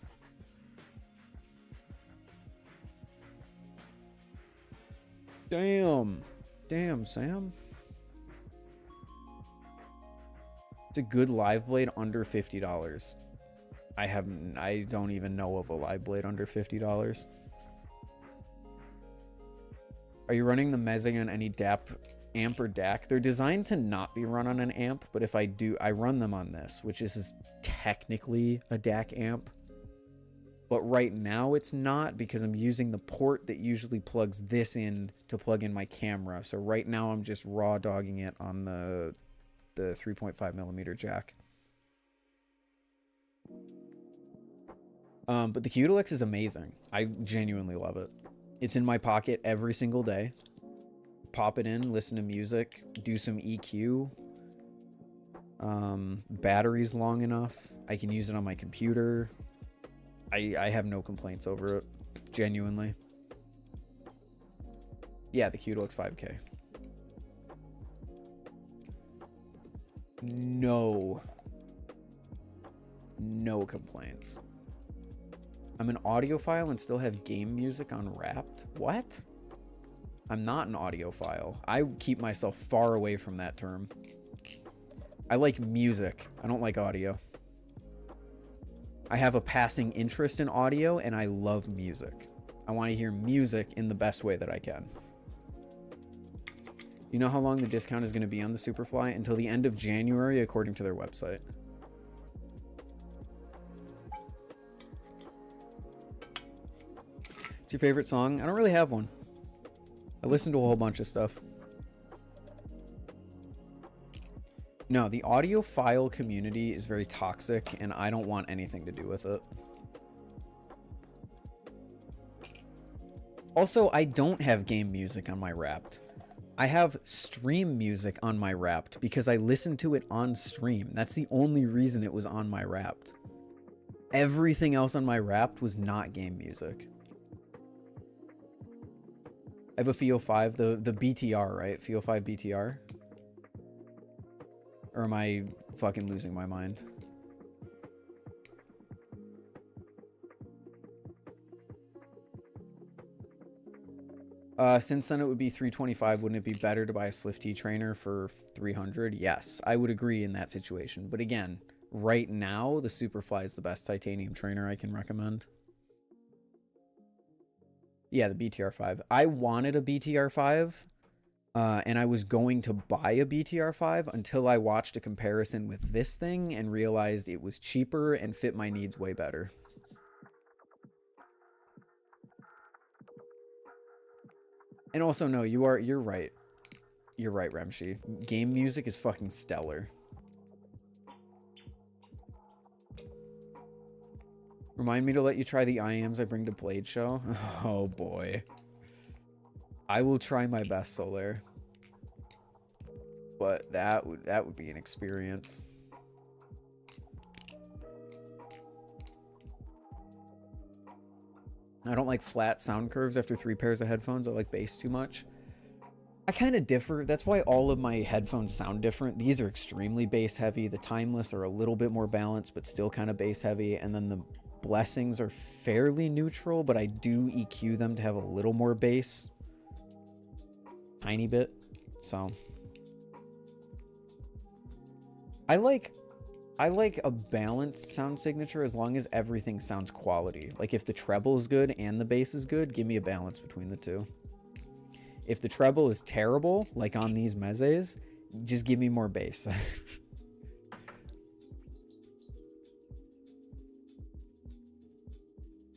Damn. Damn, Sam. It's a good live blade under $50. I don't even know of a live blade under $50. Are you running the mezzing on any DAP amp or DAC? They're designed to not be run on an amp, but if I do, I run them on this, which is technically a DAC amp. But right now it's not, because I'm using the port that usually plugs this in to plug in my camera. So right now I'm just raw dogging it on the 3.5mm jack. But the Qdelix is amazing. I genuinely love it. It's in my pocket every single day. Pop it in, listen to music, do some EQ. Battery's long enough. I can use it on my computer. I have no complaints over it. Genuinely. Yeah, the Qdelix 5K. No complaints. I'm an audiophile and still have game music on Wrapped. What? I'm not an audiophile. I keep myself far away from that term. I like music. I don't like audio. I have a passing interest in audio and I love music. I want to hear music in the best way that I can. You know how long the discount is going to be on the Superfly? Until the end of January, according to their website. What's your favorite song? I don't really have one. I listen to a whole bunch of stuff. No, the audiophile community is very toxic, and I don't want anything to do with it. Also, I don't have game music on my Wrapped. I have stream music on my Wrapped because I listen to it on stream. That's the only reason it was on my Wrapped. Everything else on my Wrapped was not game music. I have a FIO 5, the BTR, right? FIO 5 BTR? Or am I fucking losing my mind? Since then it would be $325. Wouldn't it be better to buy a SlifT trainer for $300? Yes, I would agree in that situation. But again, right now, the Superfly is the best titanium trainer I can recommend. Yeah, the BTR5. I wanted a BTR5, and I was going to buy a BTR5 until I watched a comparison with this thing and realized it was cheaper and fit my needs way better. And also, no, you're right. You're right, Remshi. Game music is fucking stellar. Remind me to let you try the IAMs I bring to Blade Show. Oh boy. I will try my best, Solaire. But that would be an experience. I don't like flat sound curves after 3 pairs of headphones. I like bass too much. I kind of differ. That's why all of my headphones sound different. These are extremely bass heavy. The Timeless are a little bit more balanced, but still kind of bass heavy. And then the Blessings are fairly neutral, but I do EQ them to have a little more bass. Tiny bit. So I like a balanced sound signature as long as everything sounds quality. Like if the treble is good and the bass is good, give me a balance between the two. If the treble is terrible, like on these mezzes, just give me more bass.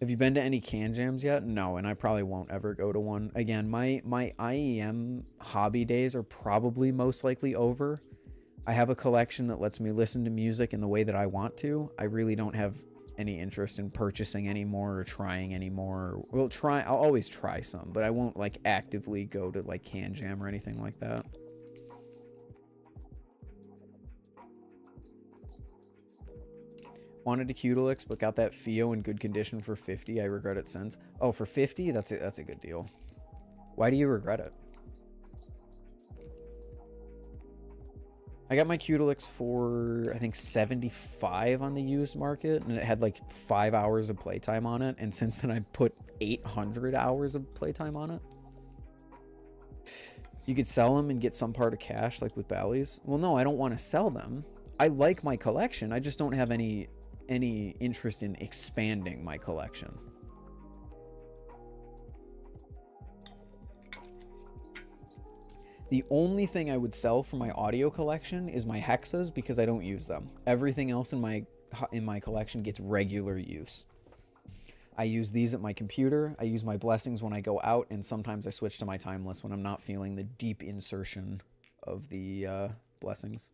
Have you been to any can jams yet? No, and I probably won't ever go to one. Again, my IEM hobby days are probably most likely over. I have a collection that lets me listen to music in the way that I want to. I really don't have any interest in purchasing anymore or trying anymore. Well, I'll always try some, but I won't like actively go to like can jam or anything like that. Wanted a Cutilix, but got that Fio in good condition for 50. I regret it since. Oh, for 50? That's a good deal. Why do you regret it? I got my Cutilix for, I think, 75 on the used market, and it had like 5 hours of playtime on it, and since then I put 800 hours of playtime on it. You could sell them and get some part of cash, like with Bally's. Well, no, I don't want to sell them. I like my collection. I just don't have any interest in expanding my collection. The only thing I would sell for my audio collection is my hexas, because I don't use them. Everything else in my collection gets regular use. I use these at my computer. I use my blessings when I go out, and sometimes I switch to my timeless when I'm not feeling the deep insertion of the blessings.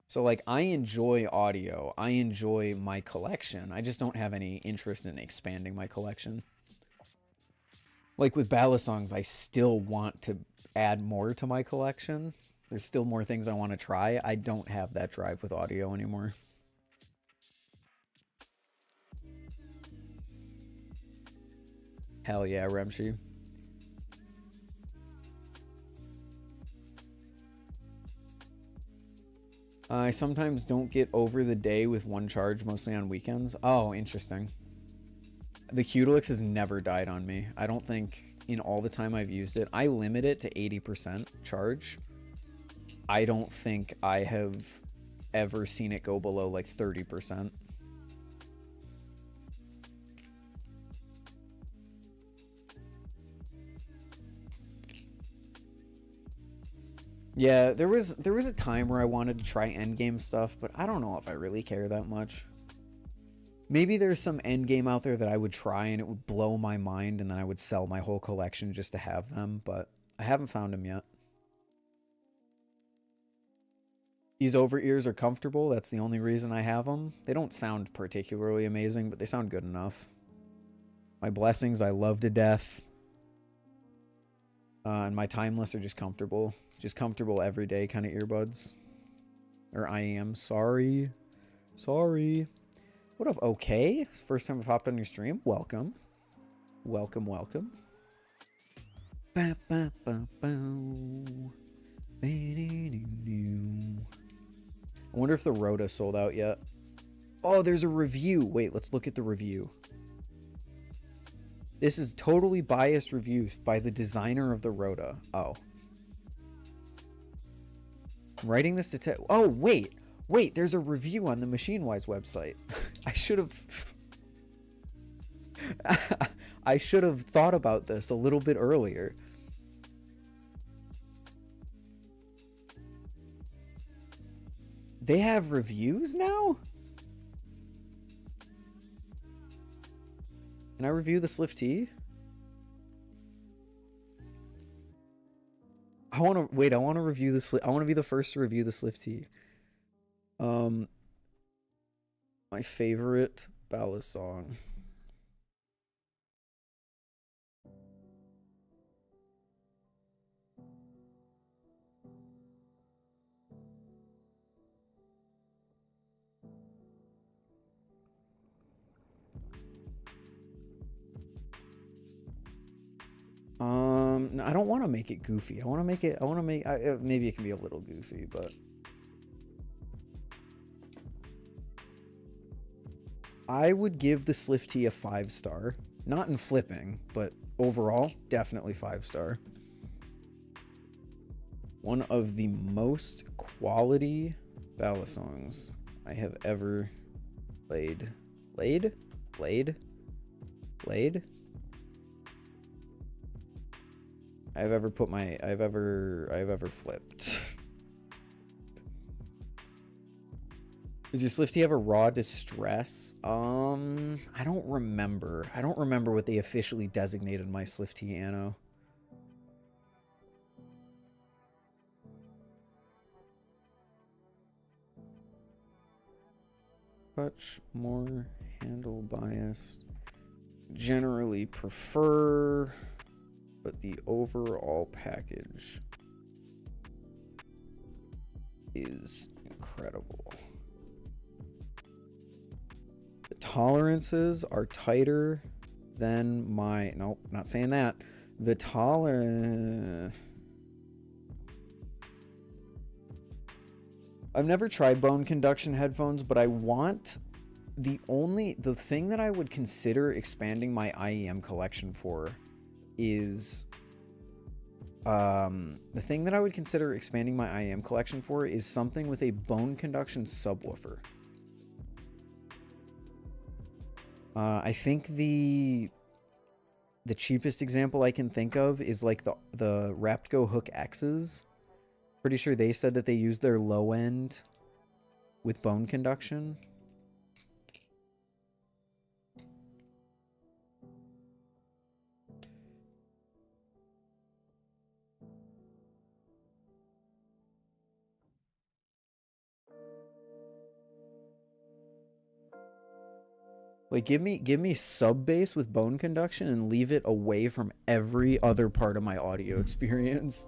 So, like, I enjoy audio. I enjoy my collection. I just don't have any interest in expanding my collection. Like, with Balisongs, I still want to add more to my collection. There's still more things I want to try. I don't have that drive with audio anymore. Hell yeah, Remshi. I sometimes don't get over the day with one charge, mostly on weekends. Oh, interesting. The Cutilix has never died on me. I don't think in all the time I've used it. I limit it to 80% charge. I don't think I have ever seen it go below like 30%. Yeah, there was a time where I wanted to try endgame stuff, but I don't know if I really care that much. Maybe there's some endgame out there that I would try and it would blow my mind, and then I would sell my whole collection just to have them, but I haven't found them yet. These over-ears are comfortable. That's the only reason I have them. They don't sound particularly amazing, but they sound good enough. My blessings I love to death. And my timeless are just comfortable. Just comfortable everyday kind of earbuds. Or IEM. Sorry. Sorry. What up, okay? First time I've hopped on your stream. Welcome. Welcome, welcome. Ba, ba, ba, ba. I wonder if the Rhoda sold out yet. Oh, there's a review. Wait, let's look at the review. This is totally biased reviews by the designer of the Rhoda. Oh. I'm writing this to oh, wait. Wait, there's a review on the Machinewise website. I should have... I should have thought about this a little bit earlier. They have reviews now? Can I review the SlifT? I want to wait. I want to review the I want to be the first to review the SlifT. My favorite Balisong. No, I don't want to make it goofy. I want to make it, maybe it can be a little goofy, but I would give the SlifT a 5-star. Not in flipping, but overall, definitely 5-star. One of the most quality Balisongs I have ever played. I've ever flipped. Does your SlifT have a raw distress? I don't remember. I don't remember what they officially designated my SlifT Anno. Touch more handle biased. Generally prefer, but the overall package is incredible. The tolerances are tighter than my, nope, not saying that. The tolerance, I've never tried bone conduction headphones, but I want the thing that I would consider expanding my IEM collection for is something with a bone conduction subwoofer. I think the cheapest example I can think of is like the Raptco Hook X's. Pretty sure they said that they use their low end with bone conduction. Like give me sub bass with bone conduction and leave it away from every other part of my audio experience.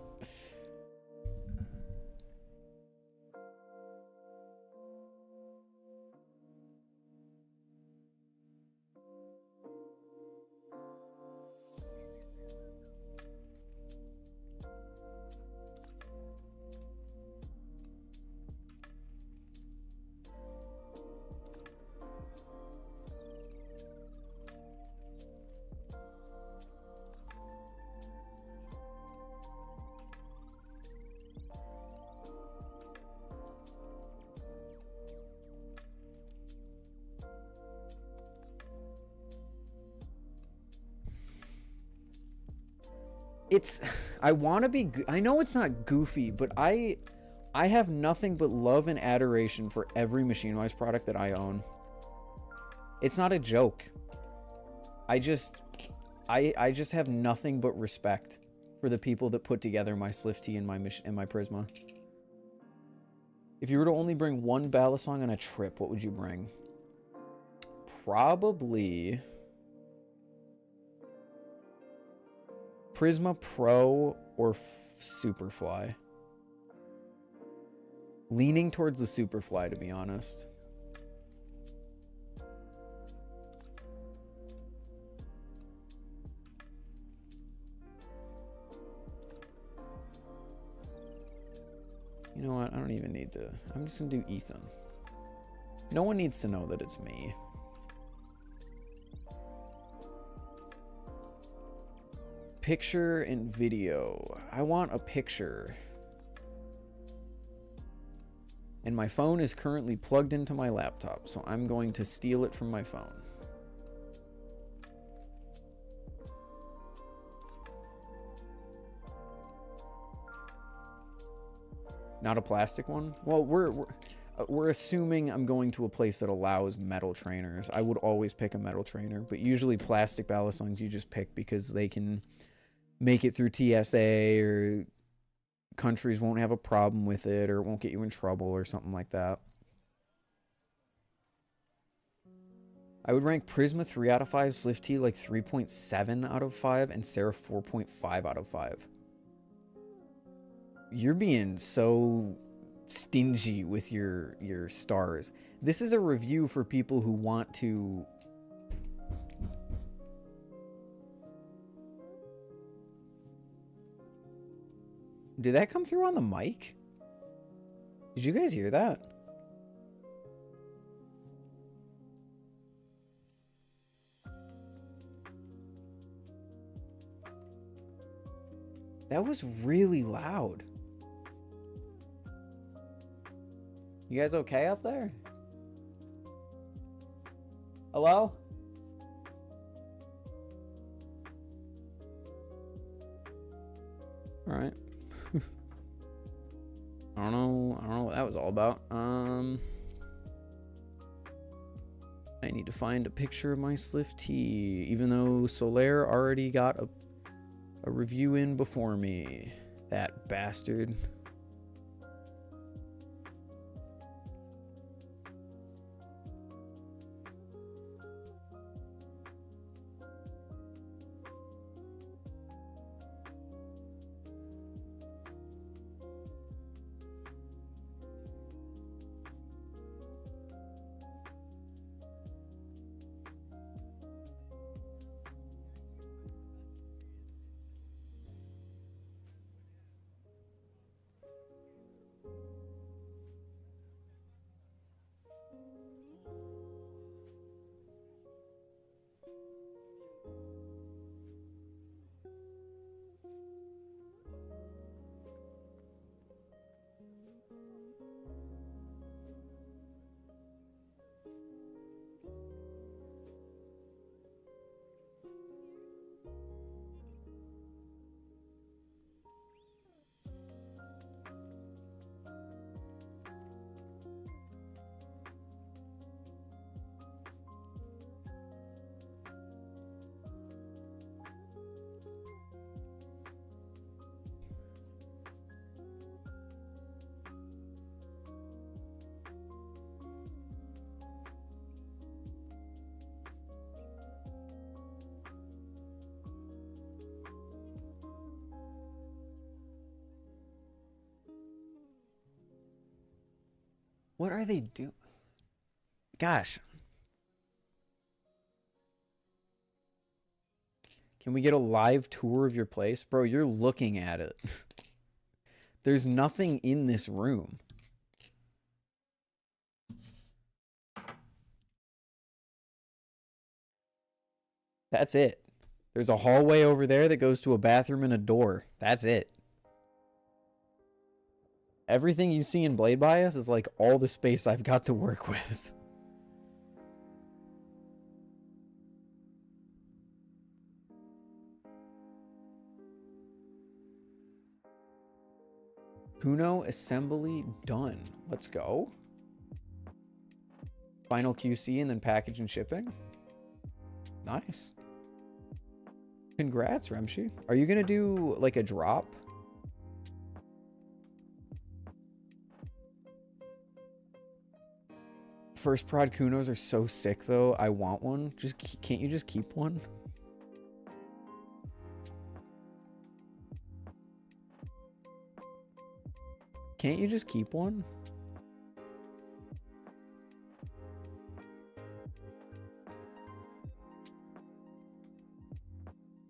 I want to be, I know it's not goofy, but I have nothing but love and adoration for every Machinewise product that I own. It's not a joke. I just have nothing but respect for the people that put together my SlifT and my Prisma. If you were to only bring one Balisong on a trip, what would you bring? Probably Prisma Pro or Superfly. Leaning towards the Superfly, to be honest. You know what? I don't even need to. I'm just going to do Ethan. No one needs to know that it's me. Picture and video. I want a picture. And my phone is currently plugged into my laptop, so I'm going to steal it from my phone. Not a plastic one? Well, we're assuming I'm going to a place that allows metal trainers. I would always pick a metal trainer, but usually plastic Balisongs you just pick because they can make it through TSA, or countries won't have a problem with it, or it won't get you in trouble or something like that. I would rank Prisma 3 out of 5, SlifT like 3.7 out of 5, and Seraph 4.5 out of 5. You're being so stingy with your stars. This is a review for people who want to... Did that come through on the mic? Did you guys hear that? That was really loud. You guys okay up there? Hello? All right. I don't know what that was all about. I need to find a picture of my SlifT, even though Solaire already got a review in before me. That bastard. What are they doing? Gosh. Can we get a live tour of your place? Bro, you're looking at it. There's nothing in this room. That's it. There's a hallway over there that goes to a bathroom and a door. That's it. Everything you see in Blade Bias is like all the space I've got to work with. Kuno assembly done. Let's go. Final QC and then package and shipping. Nice. Congrats, Remshi. Are you gonna do like a drop? First prod Kunos are so sick though. I want one. Just can't you just keep one? Can't you just keep one?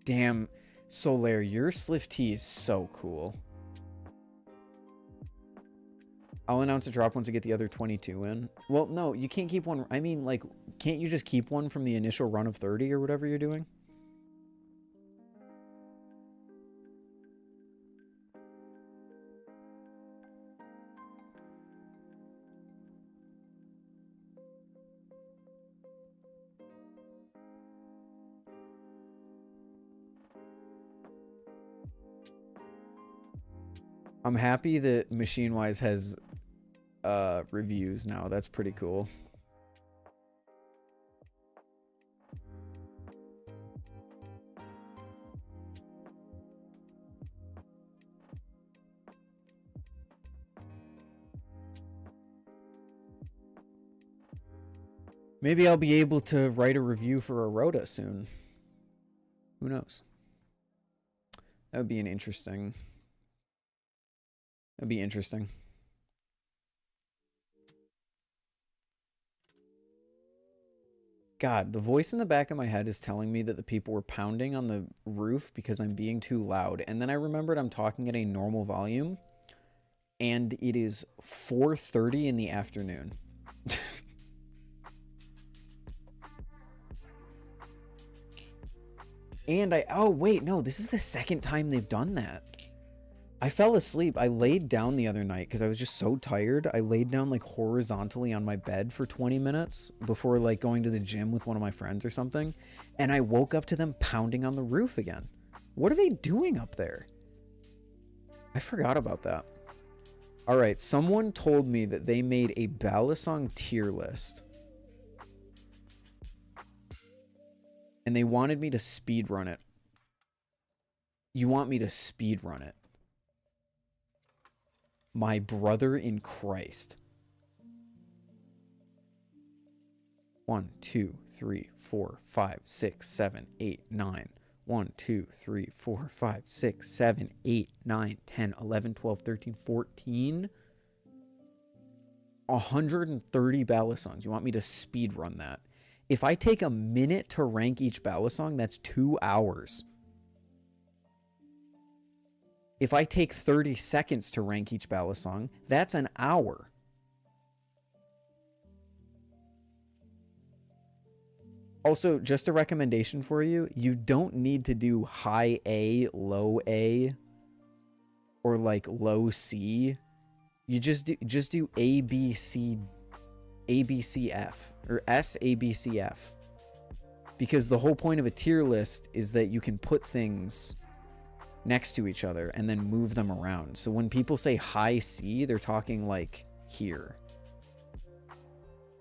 Damn, Solaire, your SlifT is so cool. I'll announce a drop once I get the other 22 in. Well, no, you can't keep one. I mean, like, can't you just keep one from the initial run of 30 or whatever you're doing? I'm happy that Machinewise has reviews now. That's pretty cool. Maybe I'll be able to write a review for a Rhoda soon. Who knows? That would be an interesting... That'd be interesting. God, the voice in the back of my head is telling me that the people were pounding on the roof because I'm being too loud. And then I remembered I'm talking at a normal volume. And it is 4:30 in the afternoon. And oh wait, no, this is the second time they've done that. I fell asleep. I laid down the other night because I was just so tired. I laid down like horizontally on my bed for 20 minutes before like going to the gym with one of my friends or something. And I woke up to them pounding on the roof again. What are they doing up there? I forgot about that. All right. Someone told me that they made a Balisong tier list. And they wanted me to speed run it. You want me to speed run it? My brother in Christ. 1, 2, 3, 4, 5, 6, 7, 8, 9. 1, 2, 3, 4, 5, 6, 7, 8, 9, 10, 11, 12, 13, 14. 130 Balisongs. You want me to speed run that? If I take a minute to rank each Balisong, that's 2 hours. If I take 30 seconds to rank each Balisong, that's an hour. Also, just a recommendation for you, you don't need to do high A, low A, or like low C. You just do A, B, C, F, or S, A, B, C, F. Because the whole point of a tier list is that you can put things next to each other and then move them around. So when people say high C, they're talking like here.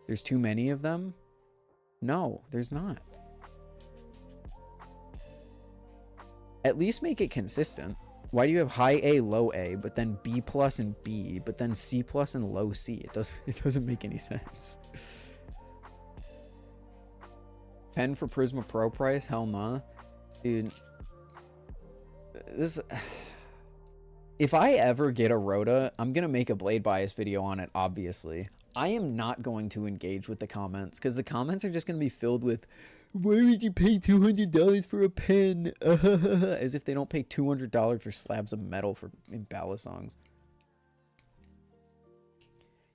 There's too many of them? No, there's not. At least make it consistent. Why do you have high A, low A, but then B plus and B, but then C plus and low C? It doesn't make any sense. Pen for Prisma Pro price? Hell nah. Dude. If I ever get a Rota, I'm going to make a blade bias video on it, obviously. I am not going to engage with the comments, because the comments are just going to be filled with, why would you pay $200 for a pen? As if they don't pay $200 for slabs of metal in Balisongs.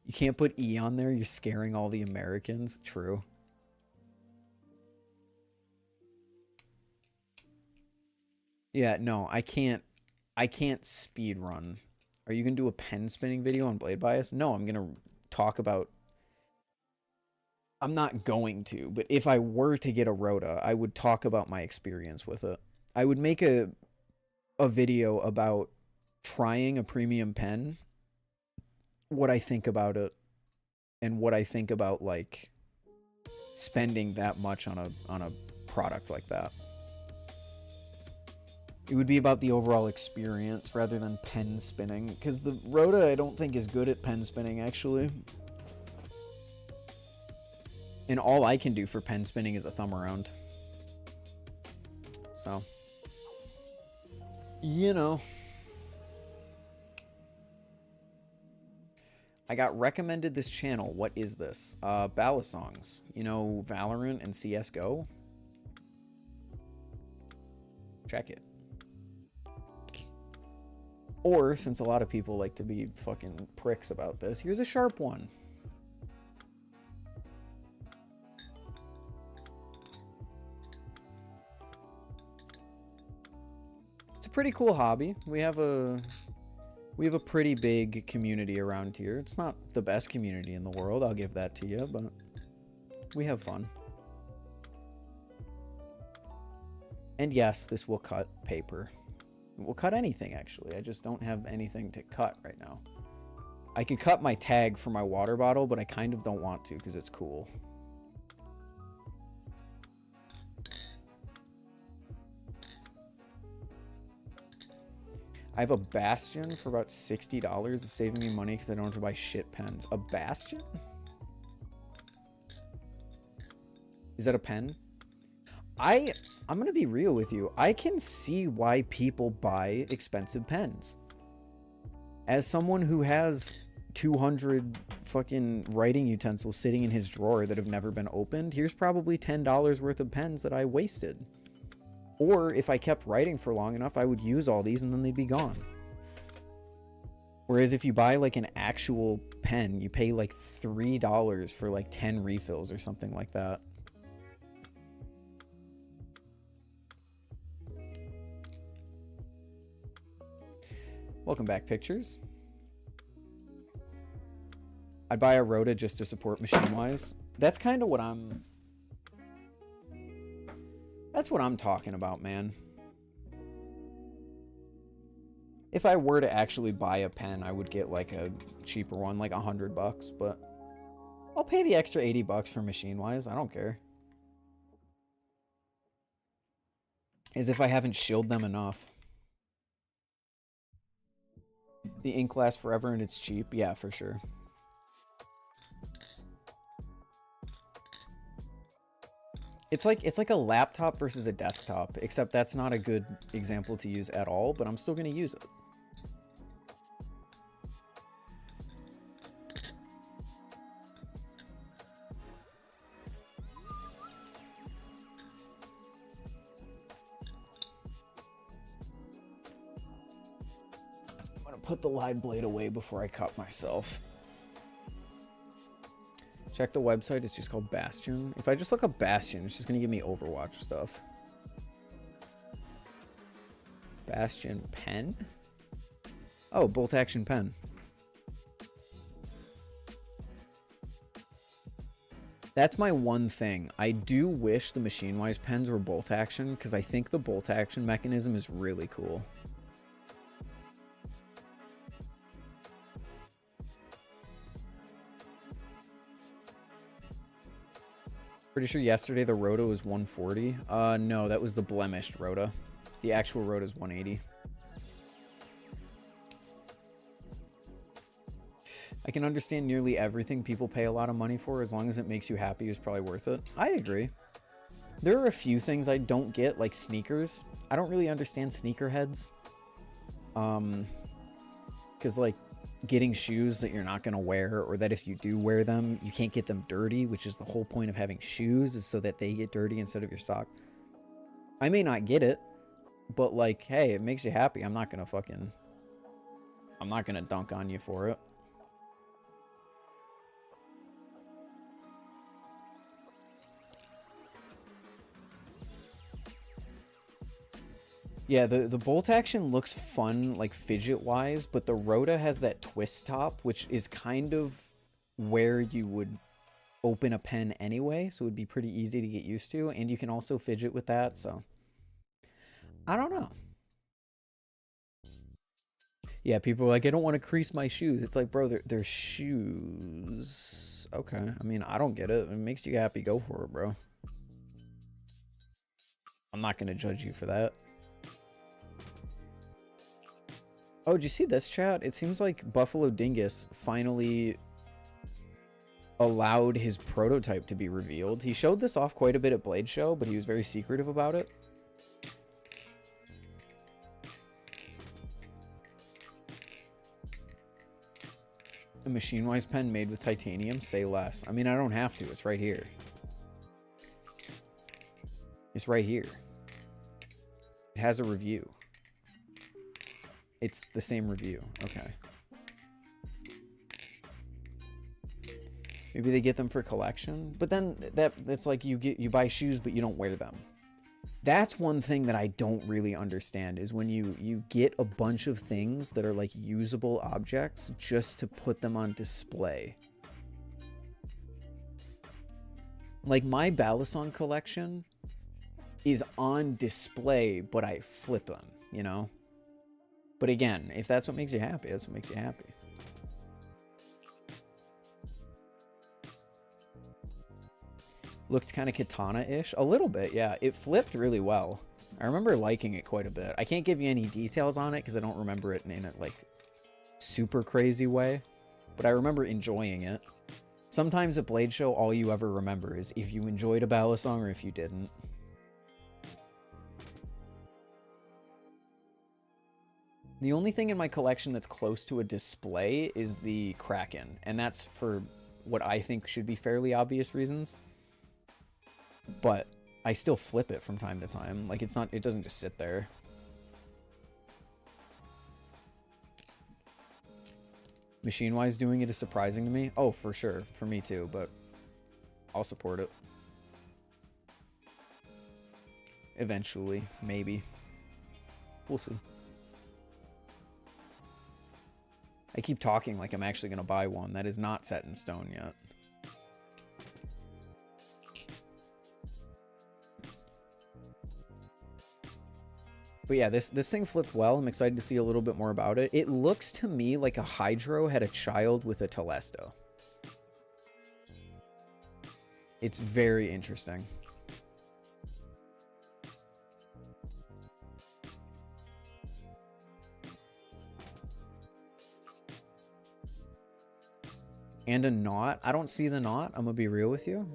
You can't put E on there, you're scaring all the Americans. True. Yeah, no, I can't speed run. Are you going to do a pen spinning video on blade bias? No, I'm going to talk about... I'm not going to, but if I were to get a Rota, I would talk about my experience with it. I would make a video about trying a premium pen, what I think about it, and what I think about, like, spending that much on a product like that. It would be about the overall experience rather than pen spinning, because the Rota I don't think is good at pen spinning, actually. And all I can do for pen spinning is a thumb around. So, you know. I got recommended this channel. What is this? Balisongs. You know, Valorant and CSGO? Check it. Or, since a lot of people like to be fucking pricks about this, here's a sharp one. It's a pretty cool hobby. We have a pretty big community around here. It's not the best community in the world, I'll give that to you, but we have fun. And yes, this will cut paper. We'll cut anything, actually. I just don't have anything to cut right now. I could cut my tag for my water bottle, but I kind of don't want to because it's cool. I have a Bastion for about $60. It's saving me money because I don't have to buy shit pens. A Bastion? Is that a pen? I'm gonna be real with you. I can see why people buy expensive pens. As someone who has 200 fucking writing utensils sitting in his drawer that have never been opened, here's probably $10 worth of pens that I wasted. Or if I kept writing for long enough, I would use all these and then they'd be gone. Whereas if you buy like an actual pen, you pay like $3 for like 10 refills or something like that. Welcome back, Pictures. I'd buy a Rota just to support Machinewise. That's kind of what I'm... That's what I'm talking about, man. If I were to actually buy a pen, I would get like a cheaper one, like $100, but I'll pay the extra $80 for Machinewise. I don't care. As if I haven't shielded them enough. The ink lasts forever and it's cheap. Yeah, for sure. It's like a laptop versus a desktop, except that's not a good example to use at all, but I'm still going to use it. I'm going to put the live blade away before I cut myself. Check the website, it's just called Bastion. If I just look up Bastion, it's just gonna give me Overwatch stuff. Bastion pen? Oh, bolt action pen. That's my one thing. I do wish the Machinewise pens were bolt action, because I think the bolt action mechanism is really cool. Pretty sure yesterday the Rota was 140. No, that was the blemished Rota. The actual Rota is 180. I can understand nearly everything people pay a lot of money for as long as it makes you happy is probably worth it. I agree. There are a few things I don't get, like sneakers. I don't really understand sneakerheads. Because like getting shoes that you're not going to wear, or that if you do wear them, you can't get them dirty, which is the whole point of having shoes, is so that they get dirty instead of your sock. I may not get it, but like, hey, it makes you happy. I'm not going to dunk on you for it. Yeah, the bolt action looks fun, like fidget-wise, but the Rota has that twist top, which is kind of where you would open a pen anyway, so it would be pretty easy to get used to, and you can also fidget with that, so... I don't know. Yeah, people are like, I don't want to crease my shoes. It's like, bro, they're shoes. Okay, I mean, I don't get it. It makes you happy, go for it, bro. I'm not going to judge you for that. Oh, did you see this, chat? It seems like Buffalo Dingus finally allowed his prototype to be revealed. He showed this off quite a bit at Blade Show, but he was very secretive about it. A Machinewise pen made with titanium? Say less. I mean, I don't have to. It's right here. It's right here. It has a review. It's the same review. Okay. Maybe they get them for collection, but then that's like you buy shoes but you don't wear them. That's one thing that I don't really understand, is when you get a bunch of things that are like usable objects just to put them on display. Like my Balisong collection is on display, but I flip them, you know? But again, if that's what makes you happy, that's what makes you happy. Looked kind of katana-ish. A little bit, yeah. It flipped really well. I remember liking it quite a bit. I can't give you any details on it because I don't remember it in a, like, super crazy way. But I remember enjoying it. Sometimes at Blade Show, all you ever remember is if you enjoyed a Balisong or if you didn't. The only thing in my collection that's close to a display is the Kraken, and that's for what I think should be fairly obvious reasons. But I still flip it from time to time. Like, it's not, it doesn't just sit there. Machinewise doing it is surprising to me. Oh, for sure. For me too, but I'll support it. Eventually, maybe. We'll see. I keep talking like I'm actually going to buy one. That is not set in stone yet. But yeah, this thing flipped well. I'm excited to see a little bit more about it. It looks to me like a Hydro had a child with a Telesto. It's very interesting. And a knot. I don't see the knot. I'm gonna be real with you.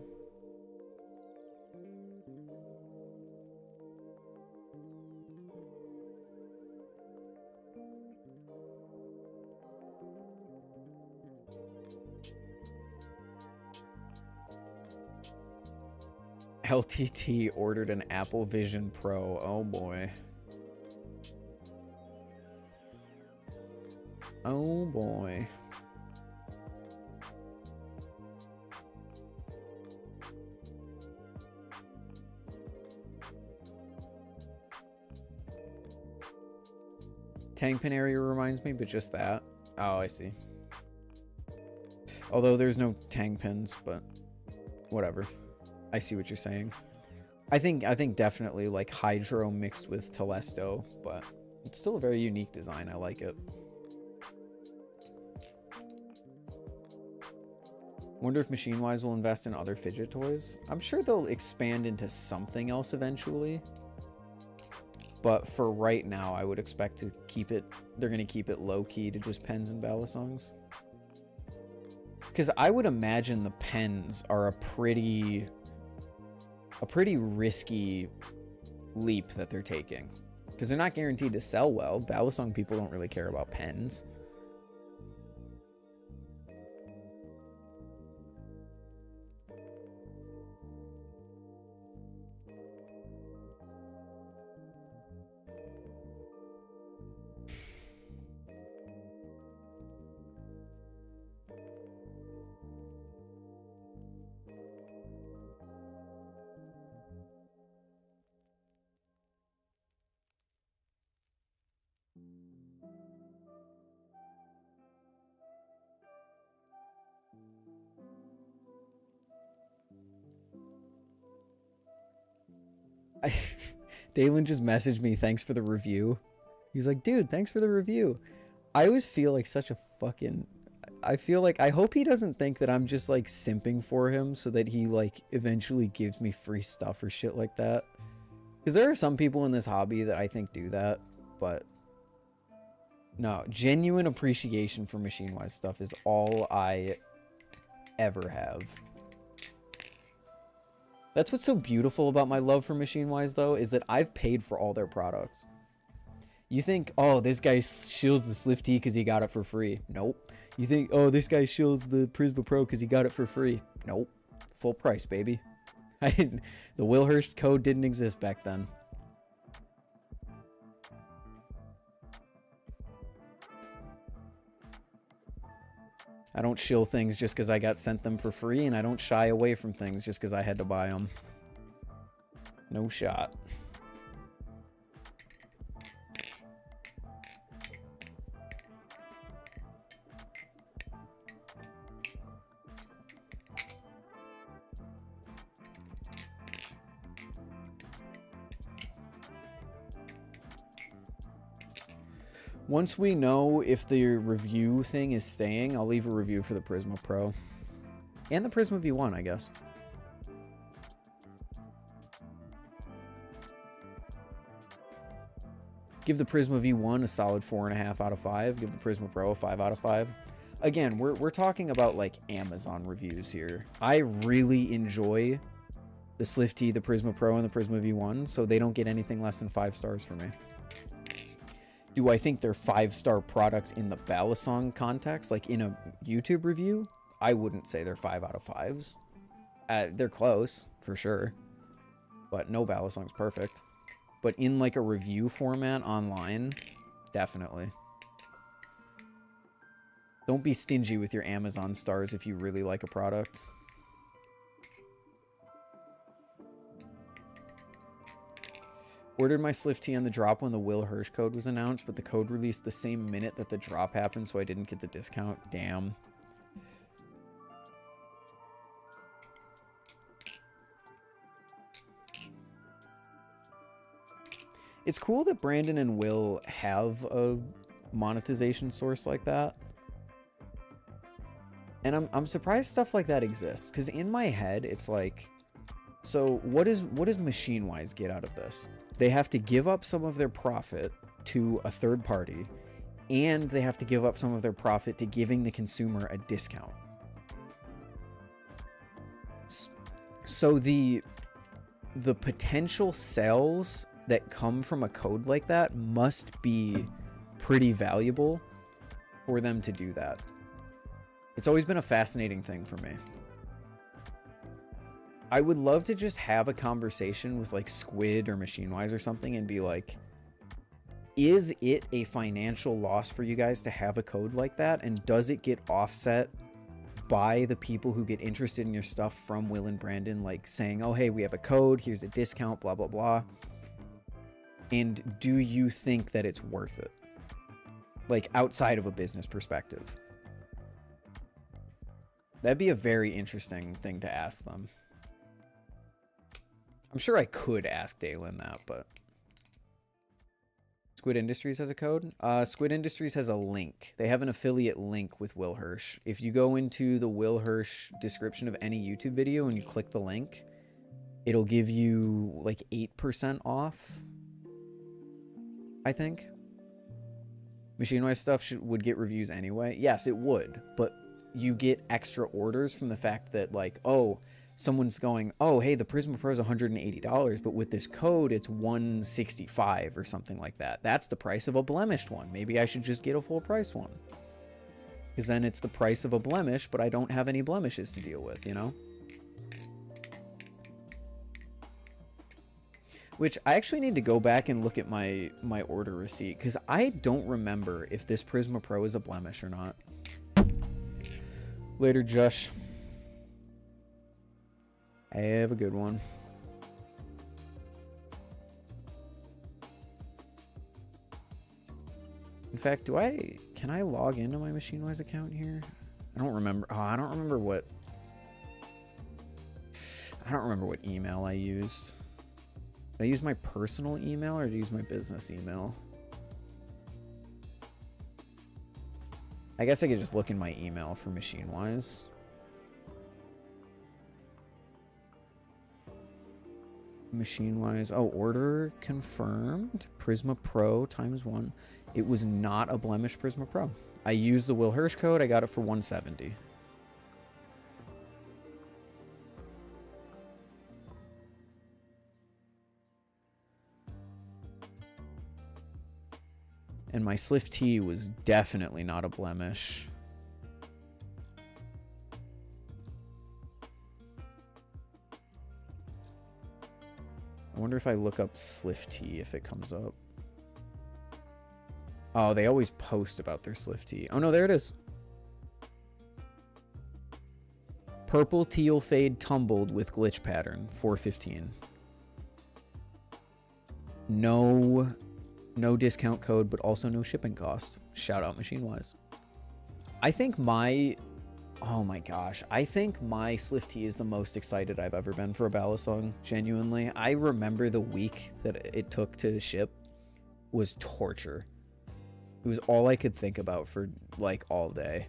LTT ordered an Apple Vision Pro. Oh boy. Oh boy. Tank pin area reminds me, but just that. Oh, I see. Although there's no tang pins, but whatever. I see what you're saying. I think definitely like Hydro mixed with Telesto, but it's still a very unique design. I like it. Wonder if Machinewise will invest in other fidget toys. I'm sure they'll expand into something else eventually. But for right now, I would expect to keep it, they're going to keep it low key to just pens and Balisongs. Because I would imagine the pens are a pretty risky leap that they're taking. Because they're not guaranteed to sell well. Balisong people don't really care about pens. Dalen just messaged me, thanks for the review. He's like, dude, thanks for the review. I always feel like such a fucking... I feel like... I hope he doesn't think that I'm just, like, simping for him so that he, like, eventually gives me free stuff or shit like that. Because there are some people in this hobby that I think do that, but... No, genuine appreciation for Machinewise stuff is all I ever have. That's what's so beautiful about my love for Machinewise, though, is that I've paid for all their products. You think, oh, this guy shills the SlifT because he got it for free. Nope. You think, oh, this guy shills the Prisma Pro because he got it for free. Nope. Full price, baby. The Wilhurst code didn't exist back then. I don't shill things just because I got sent them for free, and I don't shy away from things just because I had to buy them. No shot. Once we know if the review thing is staying, I'll leave a review for the Prisma Pro. And the Prisma V1, I guess. Give the Prisma V1 a solid 4.5 out of 5. Give the Prisma Pro a 5 out of 5. Again, we're talking about like Amazon reviews here. I really enjoy the SlifT, the Prisma Pro, and the Prisma V1, so they don't get anything less than 5 stars for me. Do I think they're 5-star products in the Balisong context, like in a YouTube review? I wouldn't say they're 5 out of 5s. They're close, for sure. But no Balisong's perfect. But in like a review format online, definitely. Don't be stingy with your Amazon stars if you really like a product. Ordered my SlifT on the drop when the Will Hirsch code was announced, but the code released the same minute that the drop happened, so I didn't get the discount. Damn. It's cool that Brandon and Will have a monetization source like that. And I'm surprised stuff like that exists, because in my head, it's like, so what does Machinewise get out of this? They have to give up some of their profit to a third party, and they have to give up some of their profit to giving the consumer a discount. So the potential sales that come from a code like that must be pretty valuable for them to do that. It's always been a fascinating thing for me. I would love to just have a conversation with like Squid or Machinewise or something and be like, is it a financial loss for you guys to have a code like that? And does it get offset by the people who get interested in your stuff from Will and Brandon, like saying, oh, hey, we have a code, here's a discount, blah, blah, blah. And do you think that it's worth it? Like outside of a business perspective. That'd be a very interesting thing to ask them. I'm sure I could ask Dalen that, but... Squid Industries has a code? Squid Industries has a link. They have an affiliate link with Will Hirsch. If you go into the Will Hirsch description of any YouTube video and you click the link, it'll give you like 8% off, I think. Machinewise stuff would get reviews anyway. Yes, it would, but you get extra orders from the fact that like, oh, someone's going, oh, hey, the Prisma Pro is $180, but with this code, it's $165 or something like that. That's the price of a blemished one. Maybe I should just get a full price one. Because then it's the price of a blemish, but I don't have any blemishes to deal with, you know? Which I actually need to go back and look at my order receipt, because I don't remember if this Prisma Pro is a blemish or not. Later, Josh. Have a good one. In fact, can I log into my Machinewise account here? I don't remember. Oh, I don't remember what email I used. Did I use my personal email or did I use my business email? I guess I could just look in my email for Machinewise. Machinewise. Oh, order confirmed. Prisma Pro ×1. It was not a blemished Prisma Pro. I used the Will Hirsch code. I got it for $170. And my SlifT was definitely not a blemish. I wonder if I look up SlifT if it comes up. Oh, they always post about their SlifT. Oh no, there it is. Purple teal fade tumbled with glitch pattern, 415. No discount code, but also no shipping cost. Shout out Machinewise. I think oh my gosh, I think my SlifT is the most excited I've ever been for a Balisong, genuinely. I remember the week that it took to ship was torture. It was all I could think about for like all day.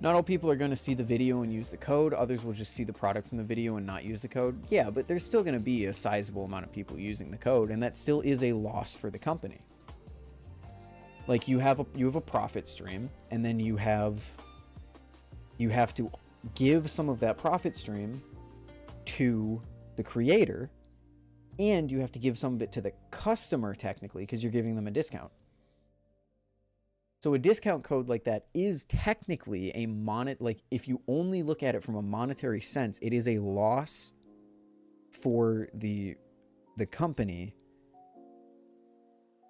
Not all people are going to see the video and use the code. Others will just see the product from the video and not use the code. Yeah, but there's still going to be a sizable amount of people using the code, and that still is a loss for the company. Like you have a profit stream, and then you have to give some of that profit stream to the creator, and you have to give some of it to the customer technically because you're giving them a discount. So a discount code like that is technically a like if you only look at it from a monetary sense, it is a loss for the company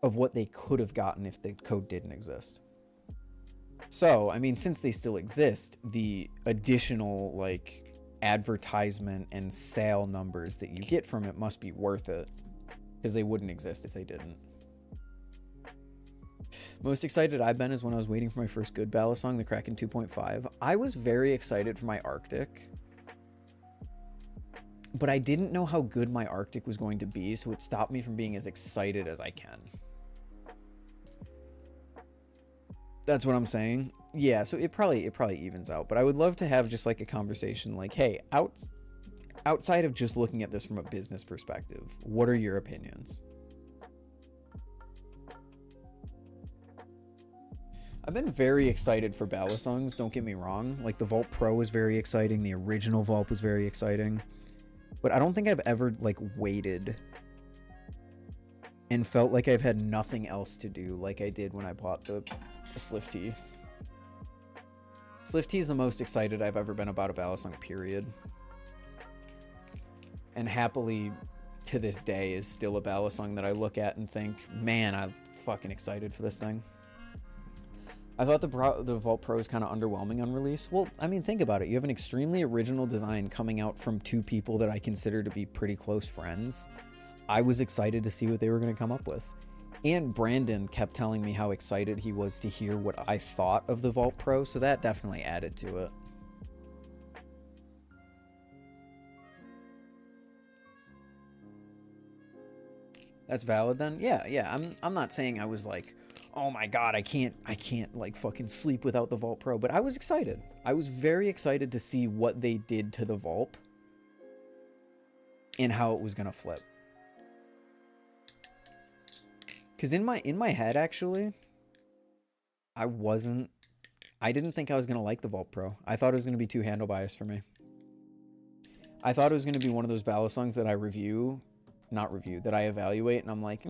of what they could have gotten if the code didn't exist. So, I mean, since they still exist, the additional like advertisement and sale numbers that you get from it must be worth it because they wouldn't exist if they didn't. Most excited I've been is when I was waiting for my first good Balisong, the Kraken 2.5. I was very excited for my Arctic, but I didn't know how good my Arctic was going to be, so it stopped me from being as excited as I can. That's what I'm saying. Yeah, so it probably evens out, but I would love to have just like a conversation like, hey, outside of just looking at this from a business perspective, what are your opinions? I've been very excited for Balisongs, don't get me wrong. Like the Vault Pro was very exciting, the original Vault was very exciting. But I don't think I've ever like waited and felt like I've had nothing else to do like I did when I bought the SlifT. SlifT is the most excited I've ever been about a Balisong, period. And happily, to this day, is still a Balisong that I look at and think, man, I'm fucking excited for this thing. I thought the Vault Pro is kind of underwhelming on release. Well, I mean, think about it. You have an extremely original design coming out from two people that I consider to be pretty close friends. I was excited to see what they were going to come up with. And Brandon kept telling me how excited he was to hear what I thought of the Vault Pro, so that definitely added to it. That's valid then? Yeah. I'm not saying I was like, oh my god, I can't like fucking sleep without the Vault Pro, but I was excited. I was very excited to see what they did to the Vault and how it was going to flip. Because in my head, actually, I didn't think I was going to like the Vault Pro. I thought it was going to be too handle biased for me. I thought it was going to be one of those Balisongs that I that I evaluate, and I'm like,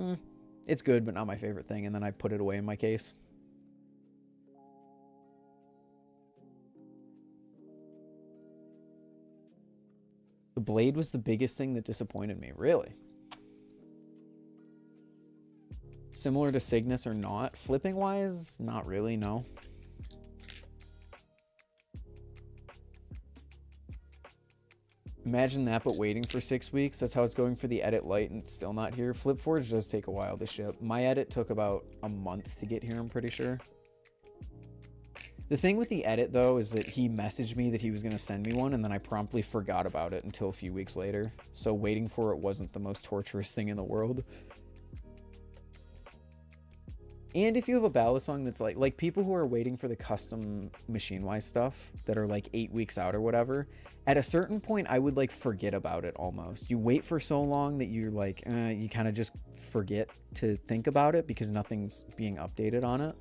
it's good, but not my favorite thing, and then I put it away in my case. The blade was the biggest thing that disappointed me, really. Similar to Cygnus or not? Flipping wise, not really, no. Imagine that, but waiting for 6 weeks. That's how it's going for the Edit Lite, and it's still not here. FlipForge does take a while to ship. My Edit took about a month to get here, I'm pretty sure. The thing with the Edit, though, is that he messaged me that he was going to send me one, and then I promptly forgot about it until a few weeks later. So waiting for it wasn't the most torturous thing in the world. And if you have a Balisong that's like people who are waiting for the custom Machinewise stuff that are like 8 weeks out or whatever, at a certain point, I would like forget about it almost. You wait for so long that you're like, you kind of just forget to think about it because nothing's being updated on it.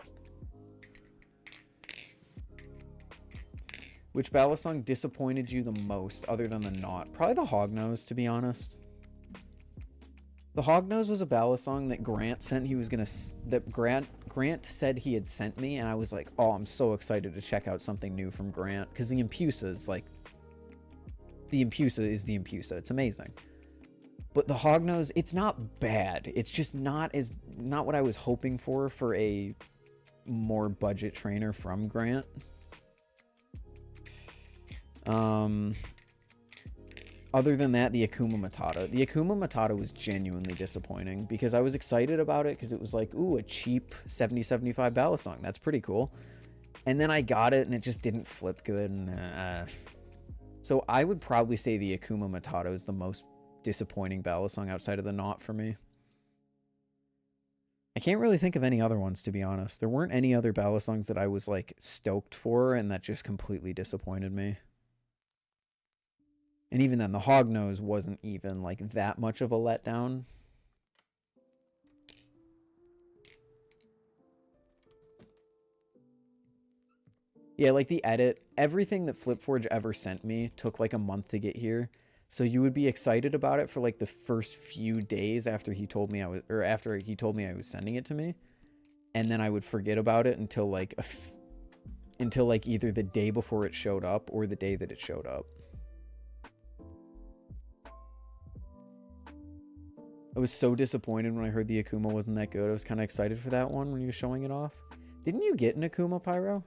Which Balisong disappointed you the most other than the knot? Probably the Hognose, to be honest. The Hognose was a Balisong that Grant said he had sent me, and I was like, oh, I'm so excited to check out something new from Grant, because the Empusa is like, the Empusa is the Empusa. It's amazing. But the Hognose, it's not bad. It's just not what I was hoping for a more budget trainer from Grant. Other than that, the Akuma Matata. The Akuma Matata was genuinely disappointing because I was excited about it because it was like, ooh, a cheap 7075 Balisong. That's pretty cool. And then I got it and it just didn't flip good. And, so I would probably say the Akuma Matata is the most disappointing Balisong outside of the knot for me. I can't really think of any other ones, to be honest. There weren't any other Balisongs that I was like stoked for and that just completely disappointed me. And even then, the Hognose wasn't even like that much of a letdown. Yeah, like the Edit, everything that FlipForge ever sent me took like a month to get here. So you would be excited about it for like the first few days after he told me I was sending it to me. And then I would forget about it until like either the day before it showed up or the day that it showed up. I was so disappointed when I heard the Akuma wasn't that good. I was kind of excited for that one when you were showing it off. Didn't you get an Akuma, Pyro?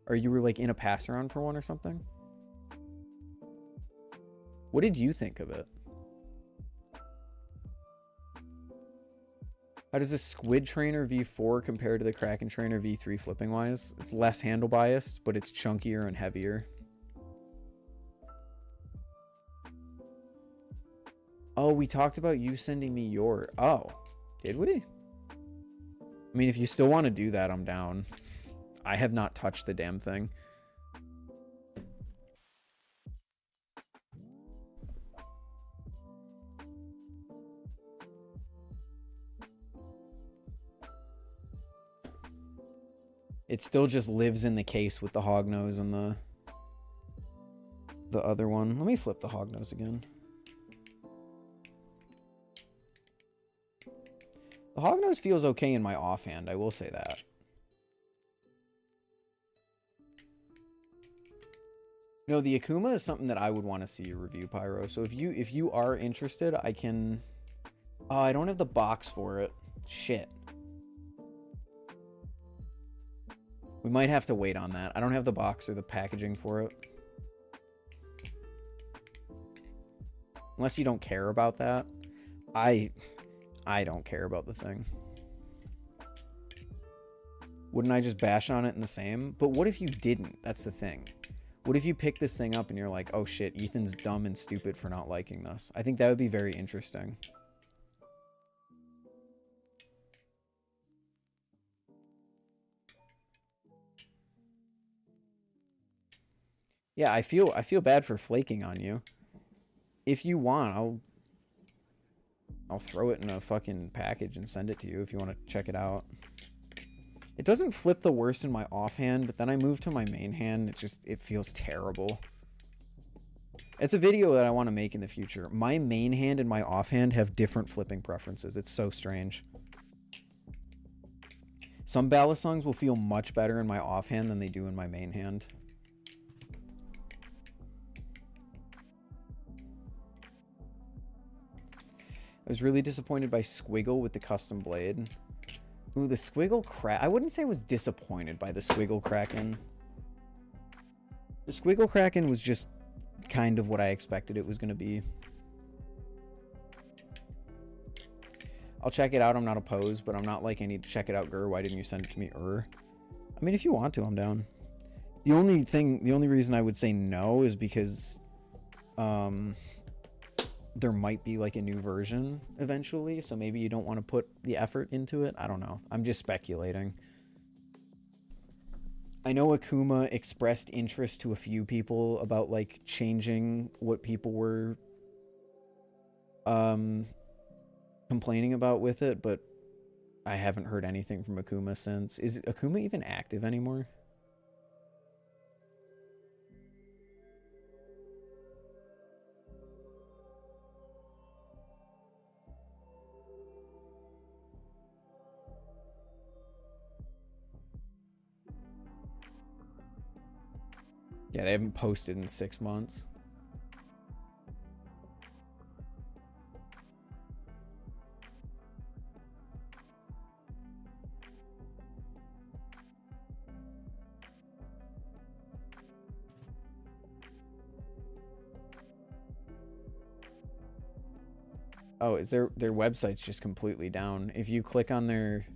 Or you were like in a pass around for one or something? What did you think of it? How does the Squid Trainer V4 compare to the Kraken Trainer V3 flipping wise? It's less handle biased, but it's chunkier and heavier. Oh, we talked about you sending me your... Oh, did we? I mean, if you still want to do that, I'm down. I have not touched the damn thing. It still just lives in the case with the hognose and the other one. Let me flip the hognose again. The hognose feels okay in my offhand, I will say that. No, the Akuma is something that I would want to see you review, Pyro. So if you are interested, I can... Oh, I don't have the box for it. Shit. We might have to wait on that. I don't have the box or the packaging for it. Unless you don't care about that. I don't care about the thing. Wouldn't I just bash on it in the same? But what if you didn't? That's the thing. What if you pick this thing up and you're like, oh shit, Ethan's dumb and stupid for not liking this? I think that would be very interesting. Yeah, I feel bad for flaking on you. If you want, I'll throw it in a fucking package and send it to you if you want to check it out. It doesn't flip the worst in my offhand, but then I move to my main hand. It feels terrible. It's a video that I want to make in the future. My main hand and my offhand have different flipping preferences. It's so strange. Some Balisongs will feel much better in my offhand than they do in my main hand. I was really disappointed by Squiggle with the custom blade. Ooh, the Squiggle Kraken. I wouldn't say I was disappointed by the Squiggle Kraken. The Squiggle Kraken was just kind of what I expected it was going to be. I'll check it out. I'm not opposed, but I'm not like, I need to check it out, Gur. Why didn't you send it to me? I mean, if you want to, I'm down. The only reason I would say no is because there might be like a new version eventually, so maybe you don't want to put the effort into it. I don't know. I'm just speculating. I know Akuma expressed interest to a few people about like changing what people were complaining about with it, but I haven't heard anything from Akuma since. Is Akuma even active anymore? Yeah, they haven't posted in 6 months. Oh, is their website's just completely down. If you click on their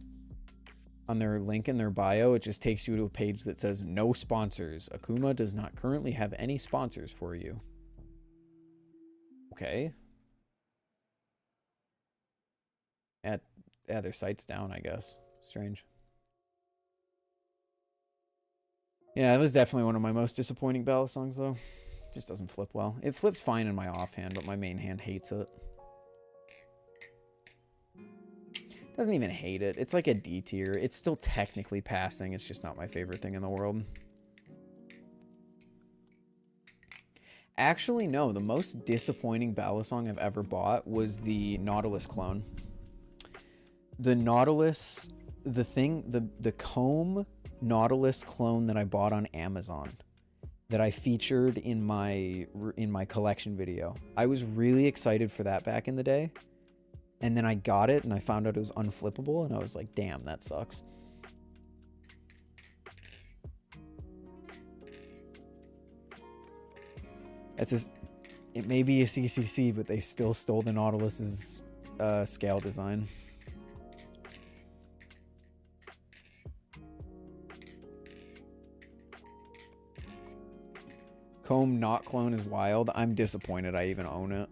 link in their bio, it just takes you to a page that says no sponsors. Akuma does not currently have any sponsors for you. Okay. Yeah, their site's down, I guess. Strange. Yeah, it was definitely one of my most disappointing Balisongs, though. Just doesn't flip well. It flips fine in my offhand, but my main hand hates it. Doesn't even hate it. It's like a D tier. It's still technically passing. It's just not my favorite thing in the world. Actually, no. The most disappointing Balisong I've ever bought was the Nautilus clone. The Nautilus, the comb Nautilus clone that I bought on Amazon, that I featured in my collection video. I was really excited for that back in the day. And then I got it and I found out it was unflippable and I was like, damn, that sucks. It may be a CCC, but they still stole the Nautilus's scale design. Comb not clone is wild. I'm disappointed I even own it.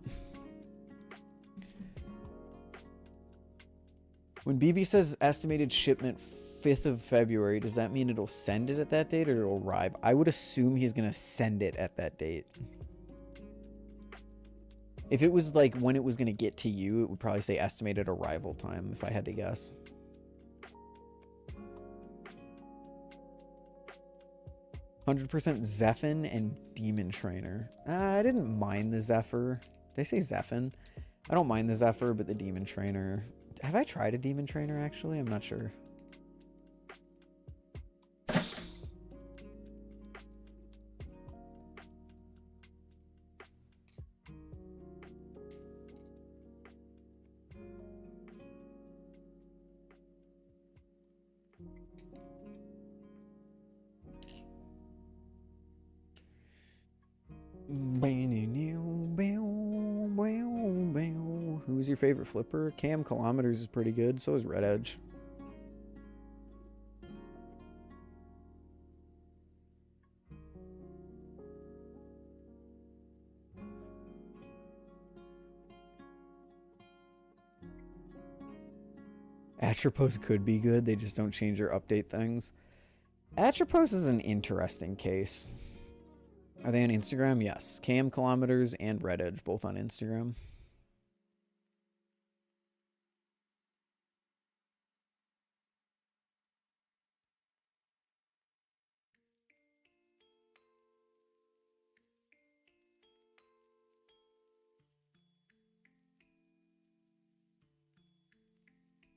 When BB says estimated shipment 5th of February, does that mean it'll send it at that date or it'll arrive? I would assume he's going to send it at that date. If it was like when it was going to get to you, it would probably say estimated arrival time if I had to guess. "100% Zephin and Demon Trainer." I didn't mind the Zephyr. Did I say Zephin? I don't mind the Zephyr, but the Demon Trainer. Have I tried a Demon Trainer, actually? I'm not sure. Who's your favorite flipper? Cam Kilometers is pretty good. So is Red Edge. Atropos could be good. They just don't change or update things. Atropos is an interesting case. Are they on Instagram? Yes. Cam Kilometers and Red Edge, both on Instagram.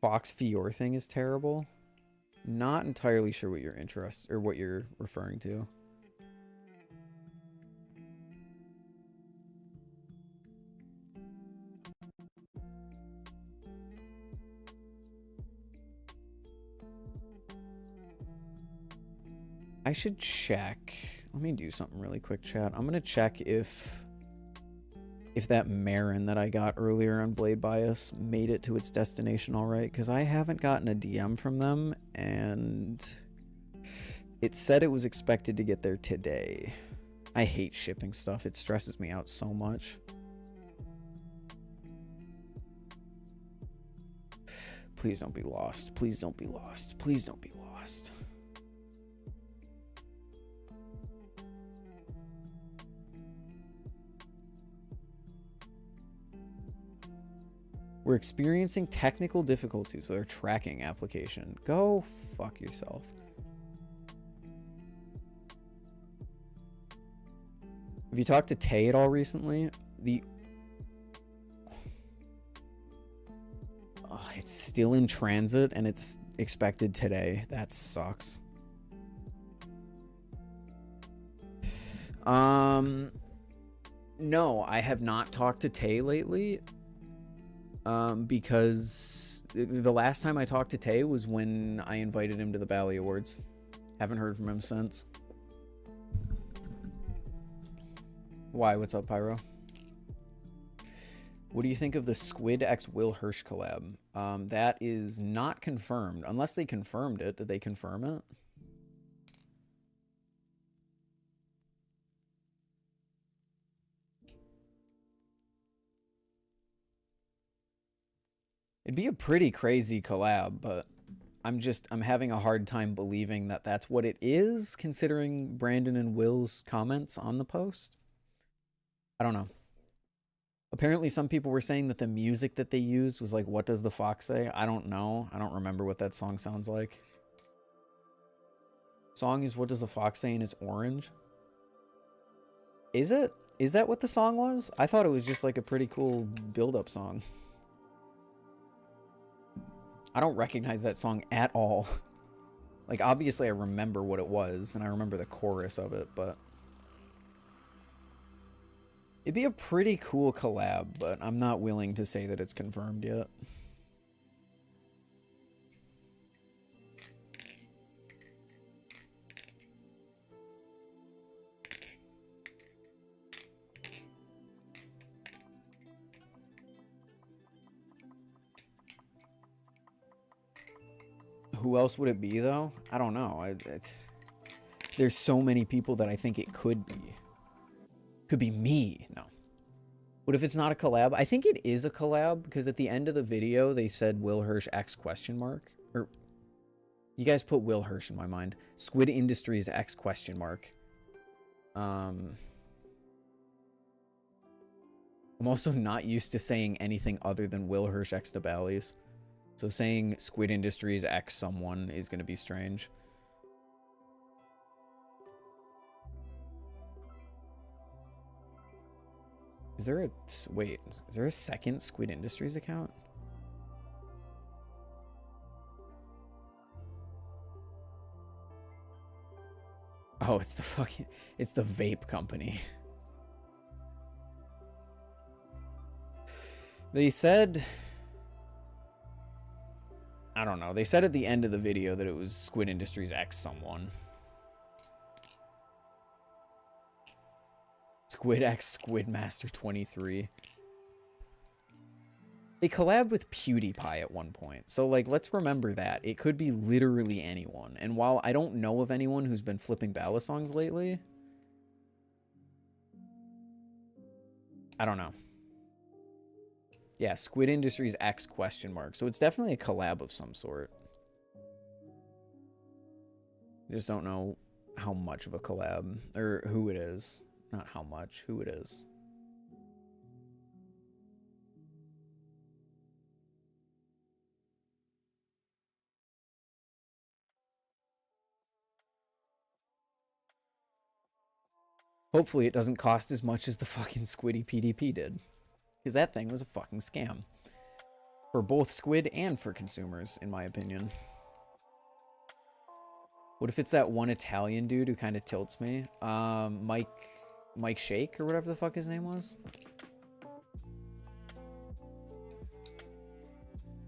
Fox Fior thing is terrible. Not entirely sure what you're referring to. I should check. Let me do something really quick, chat. I'm gonna check if that Marin that I got earlier on Blade Bias made it to its destination all right, because I haven't gotten a DM from them, and it said it was expected to get there today. I hate shipping stuff. It stresses me out so much. Please don't be lost. Please don't be lost. Please don't be lost. We're experiencing technical difficulties with our tracking application. Go fuck yourself. Have you talked to Tay at all recently? It's still in transit and it's expected today. That sucks. No, I have not talked to Tay lately. Because the last time I talked to Tay was when I invited him to the Bally Awards. Haven't heard from him since. Why? What's up, Pyro? What do you think of the Squid x Will Hirsch collab? That is not confirmed. Unless they confirmed it. Did they confirm it? It'd be a pretty crazy collab, but I'm having a hard time believing that that's what it is, considering Brandon and Will's comments on the post. I don't know. Apparently some people were saying that the music that they used was like, "What does the fox say?" I don't know. I don't remember what that song sounds like. Song is "What does the fox say?" and it's orange. Is it? Is that what the song was? I thought it was just like a pretty cool build-up song. I don't recognize that song at all. Like, obviously I remember what it was, and I remember the chorus of it, but... It'd be a pretty cool collab, but I'm not willing to say that it's confirmed yet. Who else would it be, though? I don't know. There's so many people that I think it could be. Could be me. No. What if it's not a collab? I think it is a collab because at the end of the video they said Will Hirsch X question mark. Or you guys put Will Hirsch in my mind. Squid Industries X question mark. I'm also not used to saying anything other than Will Hirsch X Dabalis. So saying Squid Industries X someone is going to be strange. Is there a... Wait, is there a second Squid Industries account? Oh, it's the fucking... It's the vape company. They said... I don't know. They said at the end of the video that it was Squid Industries X someone. Squid X Squidmaster 23. They collabed with PewDiePie at one point. So, like, let's remember that. It could be literally anyone. And while I don't know of anyone who's been flipping Balisongs lately, I don't know. Yeah, Squid Industries X question mark. So it's definitely a collab of some sort. I just don't know how much of a collab, or who it is. Not how much, who it is. Hopefully it doesn't cost as much as the fucking Squiddy PDP did. Because that thing was a fucking scam. For both Squid and for consumers, in my opinion. What if it's that one Italian dude who kind of tilts me? Mike Shake, or whatever the fuck his name was?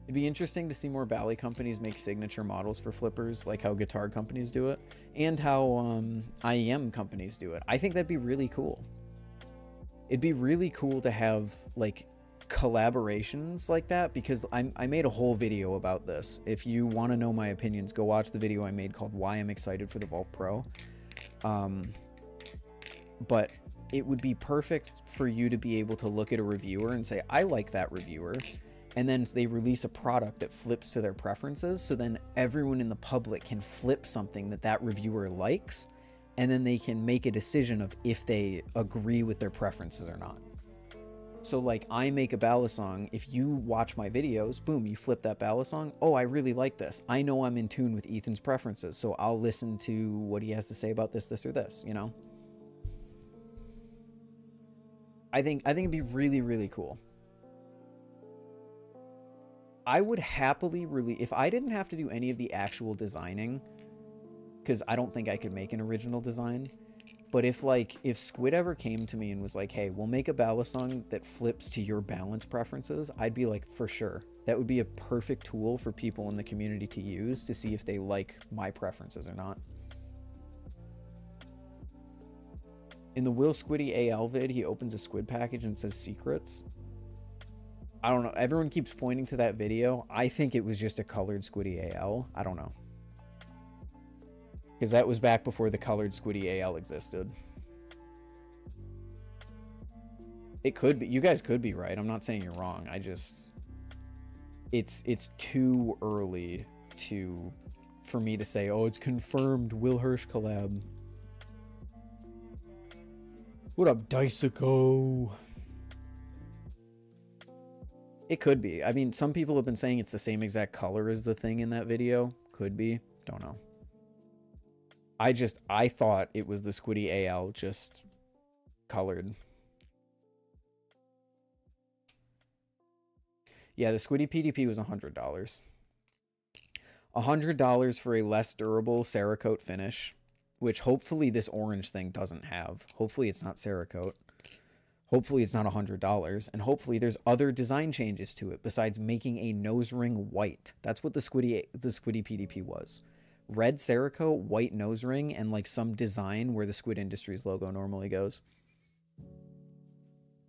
It'd be interesting to see more Bally companies make signature models for flippers, like how guitar companies do it, and how IEM companies do it. I think that'd be really cool. It'd be really cool to have, like, collaborations like that, because I made a whole video about this. If you want to know my opinions, go watch the video I made called Why I'm Excited for the Vault Pro. But it would be perfect for you to be able to look at a reviewer and say, I like that reviewer. And then they release a product that flips to their preferences. So then everyone in the public can flip something that that reviewer likes. And then they can make a decision of if they agree with their preferences or not. So like I make a Balisong. If you watch my videos, boom, you flip that Balisong. Oh, I really like this. I know I'm in tune with Ethan's preferences. So I'll listen to what he has to say about this, this, or this, you know? I think it'd be really, really cool. I would happily if I didn't have to do any of the actual designing, because I don't think I could make an original design, but if Squid ever came to me and was like, hey, we'll make a Balisong that flips to your balance preferences, I'd be like, for sure. That would be a perfect tool for people in the community to use to see if they like my preferences or not. In the Will Squiddy AL vid, he opens a Squid package and says secrets. I don't know. Everyone keeps pointing to that video. I think it was just a colored Squiddy AL. I don't know. Because that was back before the colored Squiddy AL existed. It could be. You guys could be right. I'm not saying you're wrong. I just... It's too early for me to say, oh, it's confirmed Will Hirsch collab. What up, Diceco? It could be. I mean, some people have been saying it's the same exact color as the thing in that video. Could be. Don't know. I thought it was the Squiddy AL just colored. Yeah, the Squiddy PDP was $100. $100 for a less durable Cerakote finish, which hopefully this orange thing doesn't have. Hopefully it's not Cerakote. Hopefully it's not $100, and hopefully there's other design changes to it besides making a nose ring white. That's what the Squiddy PDP was. Red Cerakote, white nose ring, and like some design where the Squid Industries logo normally goes.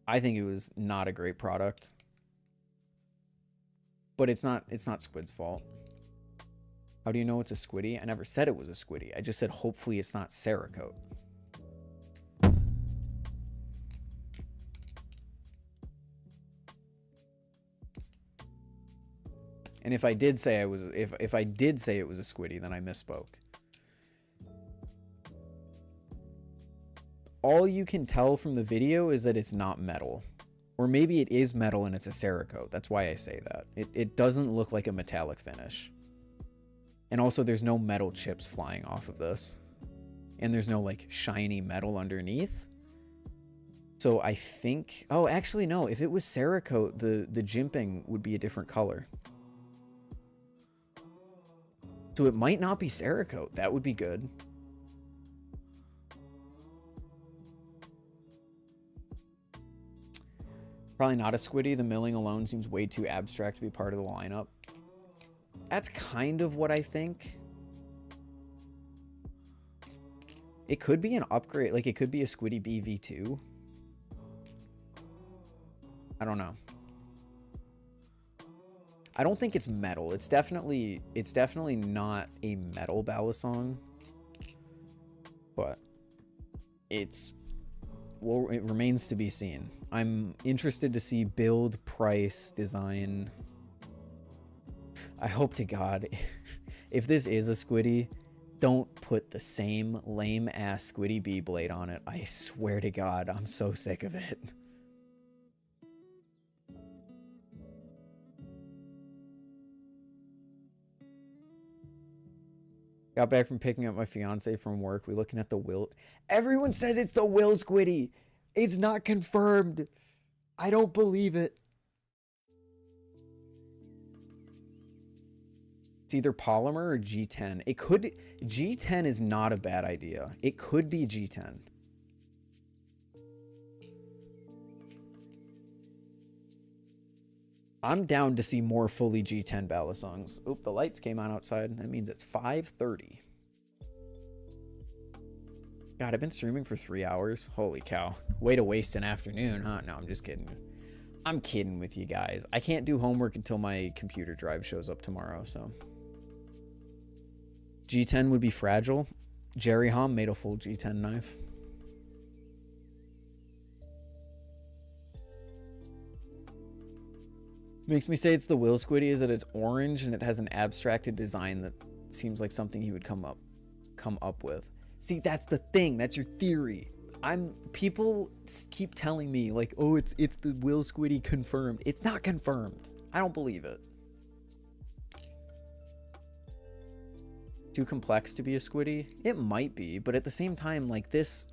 I think it was not a great product. But it's not Squid's fault. How do you know it's a Squiddy? I never said it was a Squiddy. I just said hopefully it's not Cerakote. And if I did say if I did say it was a Squiddy, then I misspoke. All you can tell from the video is that it's not metal. Or maybe it is metal and it's a Cerakote. That's why I say that. It doesn't look like a metallic finish. And also there's no metal chips flying off of this. And there's no like shiny metal underneath. So I think, oh, actually no, if it was Cerakote, the jimping would be a different color. So it might not be Cerakote. That would be good. Probably not a Squiddy. The milling alone seems way too abstract to be part of the lineup. That's kind of what I think. It could be an upgrade. Like, it could be a Squiddy B V2. I don't know. I don't think it's metal. It's definitely not a metal Balisong. But well, it remains to be seen. I'm interested to see build, price, design. I hope to God, if this is a Squiddy, don't put the same lame ass Squiddy B blade on it. I swear to God, I'm so sick of it. Got back from picking up my fiance from work. We looking at the Will. Everyone says it's the Will Squiddy. It's not confirmed. I don't believe it. It's either polymer or G10. It could... G10 is not a bad idea. It could be G10. I'm down to see more fully G10 Balisongs. Oop, the lights came on outside. That means it's 5:30. God, I've been streaming for 3 hours. Holy cow. Way to waste an afternoon, huh? No, I'm just kidding. I'm kidding with you guys. I can't do homework until my computer drive shows up tomorrow, so. G10 would be fragile. Jerry Hom made a full G10 knife. Makes me say it's the Will Squiddy is that it's orange and it has an abstracted design that seems like something he would come up with. See, that's the thing. That's your theory. People keep telling me like, oh, it's the Will Squiddy confirmed. It's not confirmed. I don't believe it. Too complex to be a Squiddy? It might be, but at the same time, like this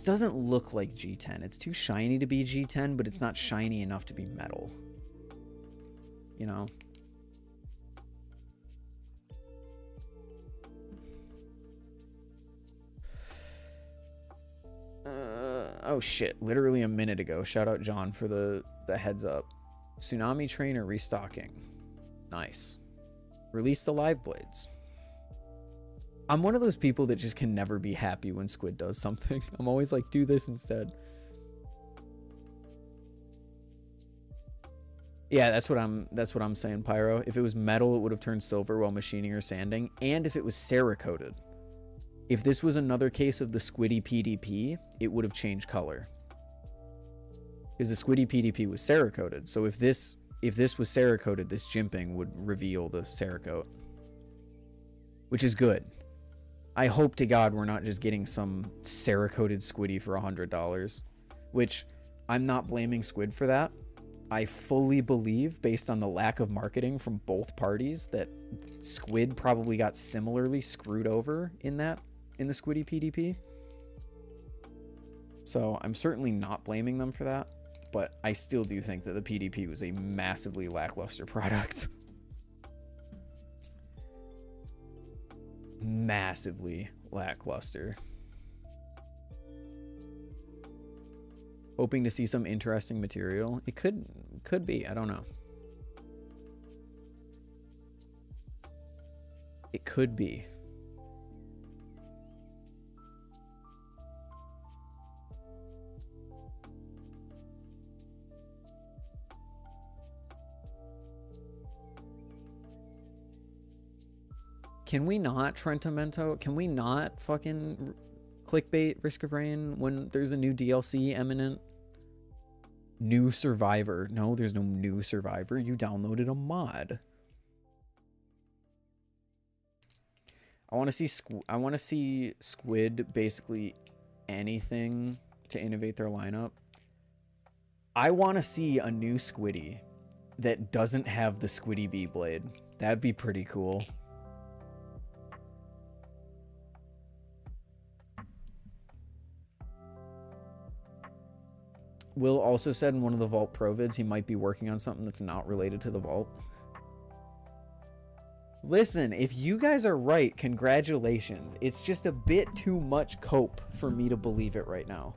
doesn't look like G10. It's too shiny to be G10, but it's not shiny enough to be metal. You know? Oh shit, literally a minute ago. Shout out John for the heads up. Tsunami Trainer restocking. Nice. Release the live blades. I'm one of those people that just can never be happy when Squid does something. I'm always like, do this instead. Yeah, that's what I'm saying, Pyro. If it was metal, it would have turned silver while machining or sanding. And if it was Cerakoted. If this was another case of the Squiddy PDP, it would have changed color. Because the Squiddy PDP was Cerakoted. So if this was Cerakoted, this jimping would reveal the Cerakote. Which is good. I hope to God we're not just getting some Cerakoted Squiddy for $100. Which, I'm not blaming Squid for that. I fully believe, based on the lack of marketing from both parties, that Squid probably got similarly screwed over in the Squiddy PDP. So I'm certainly not blaming them for that. But I still do think that the PDP was a massively lackluster product. Massively lackluster. Hoping to see some interesting material. It could be. I don't know. It could be. Can we not Trentamento? Can we not fucking clickbait Risk of Rain when there's a new DLC imminent? New Survivor. No, there's no new Survivor. You downloaded a mod. I want to see Squid basically anything to innovate their lineup. I want to see a new Squiddy that doesn't have the Squiddy B blade. That'd be pretty cool. Will also said in one of the Vault Pro vids he might be working on something that's not related to the Vault. Listen, if you guys are right, congratulations. It's just a bit too much cope for me to believe it right now.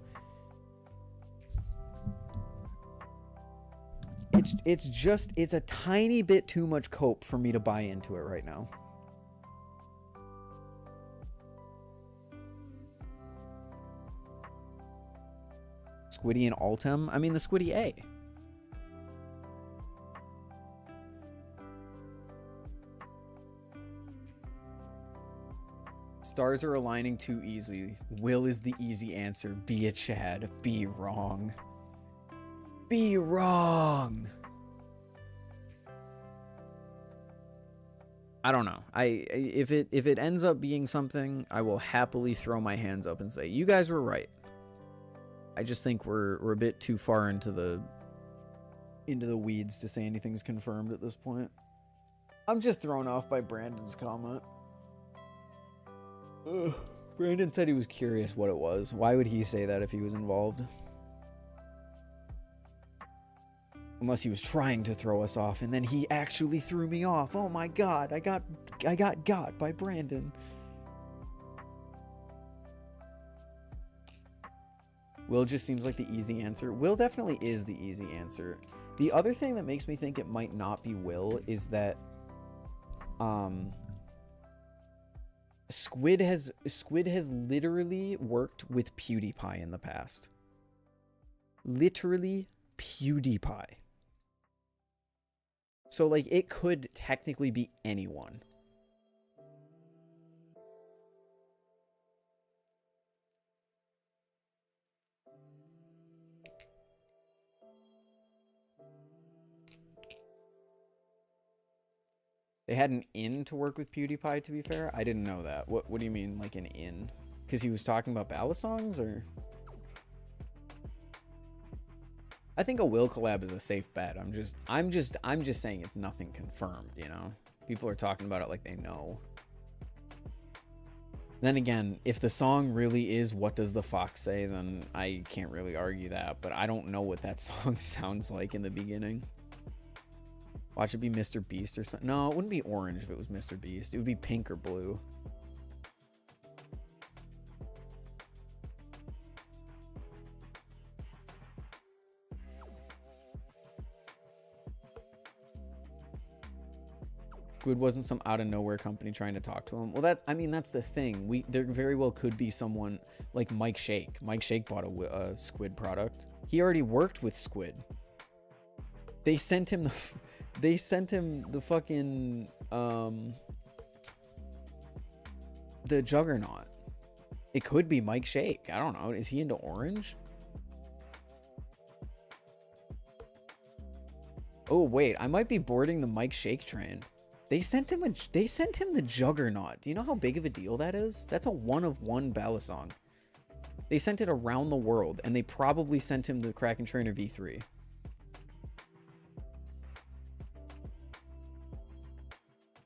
It's a tiny bit too much cope for me to buy into it right now. Squiddy and Altem? I mean the Squiddy A. Stars are aligning too easily. Will is the easy answer. Be a Chad. Be wrong. Be wrong. I don't know. If it ends up being something, I will happily throw my hands up and say, you guys were right. I just think we're a bit too far into the weeds to say anything's confirmed at this point. I'm just thrown off by Brandon's comment. Ugh. Brandon said he was curious what it was. Why would he say that if he was involved? Unless he was trying to throw us off, and then he actually threw me off. Oh my god, I got by Brandon. Will just seems like the easy answer. Will definitely is the easy answer. The other thing that makes me think it might not be Will is that Squid has literally worked with PewDiePie in the past. Literally PewDiePie. So like it could technically be anyone. They had an in to work with PewDiePie, to be fair. I didn't know that. What do you mean, like an in? Because he was talking about Balisongs, or? I think a Will collab is a safe bet. I'm just saying it's nothing confirmed, you know? People are talking about it like they know. Then again, if the song really is What Does the Fox Say, then I can't really argue that. But I don't know what that song sounds like in the beginning. Watch it be Mr. Beast or something. No, it wouldn't be orange if it was Mr. Beast. It would be pink or blue. Squid wasn't some out of nowhere company trying to talk to him. Well, that's the thing. There very well could be someone like Mike Shake. Mike Shake bought a Squid product. He already worked with Squid. They sent him the fucking the Juggernaut. It could be Mike Shake. I don't know. Is he into orange? Oh wait, I might be boarding the Mike Shake train. They sent him the Juggernaut. Do you know how big of a deal that is? That's a 1-of-1 Balisong. They sent it around the world, and they probably sent him the Kraken Trainer V3.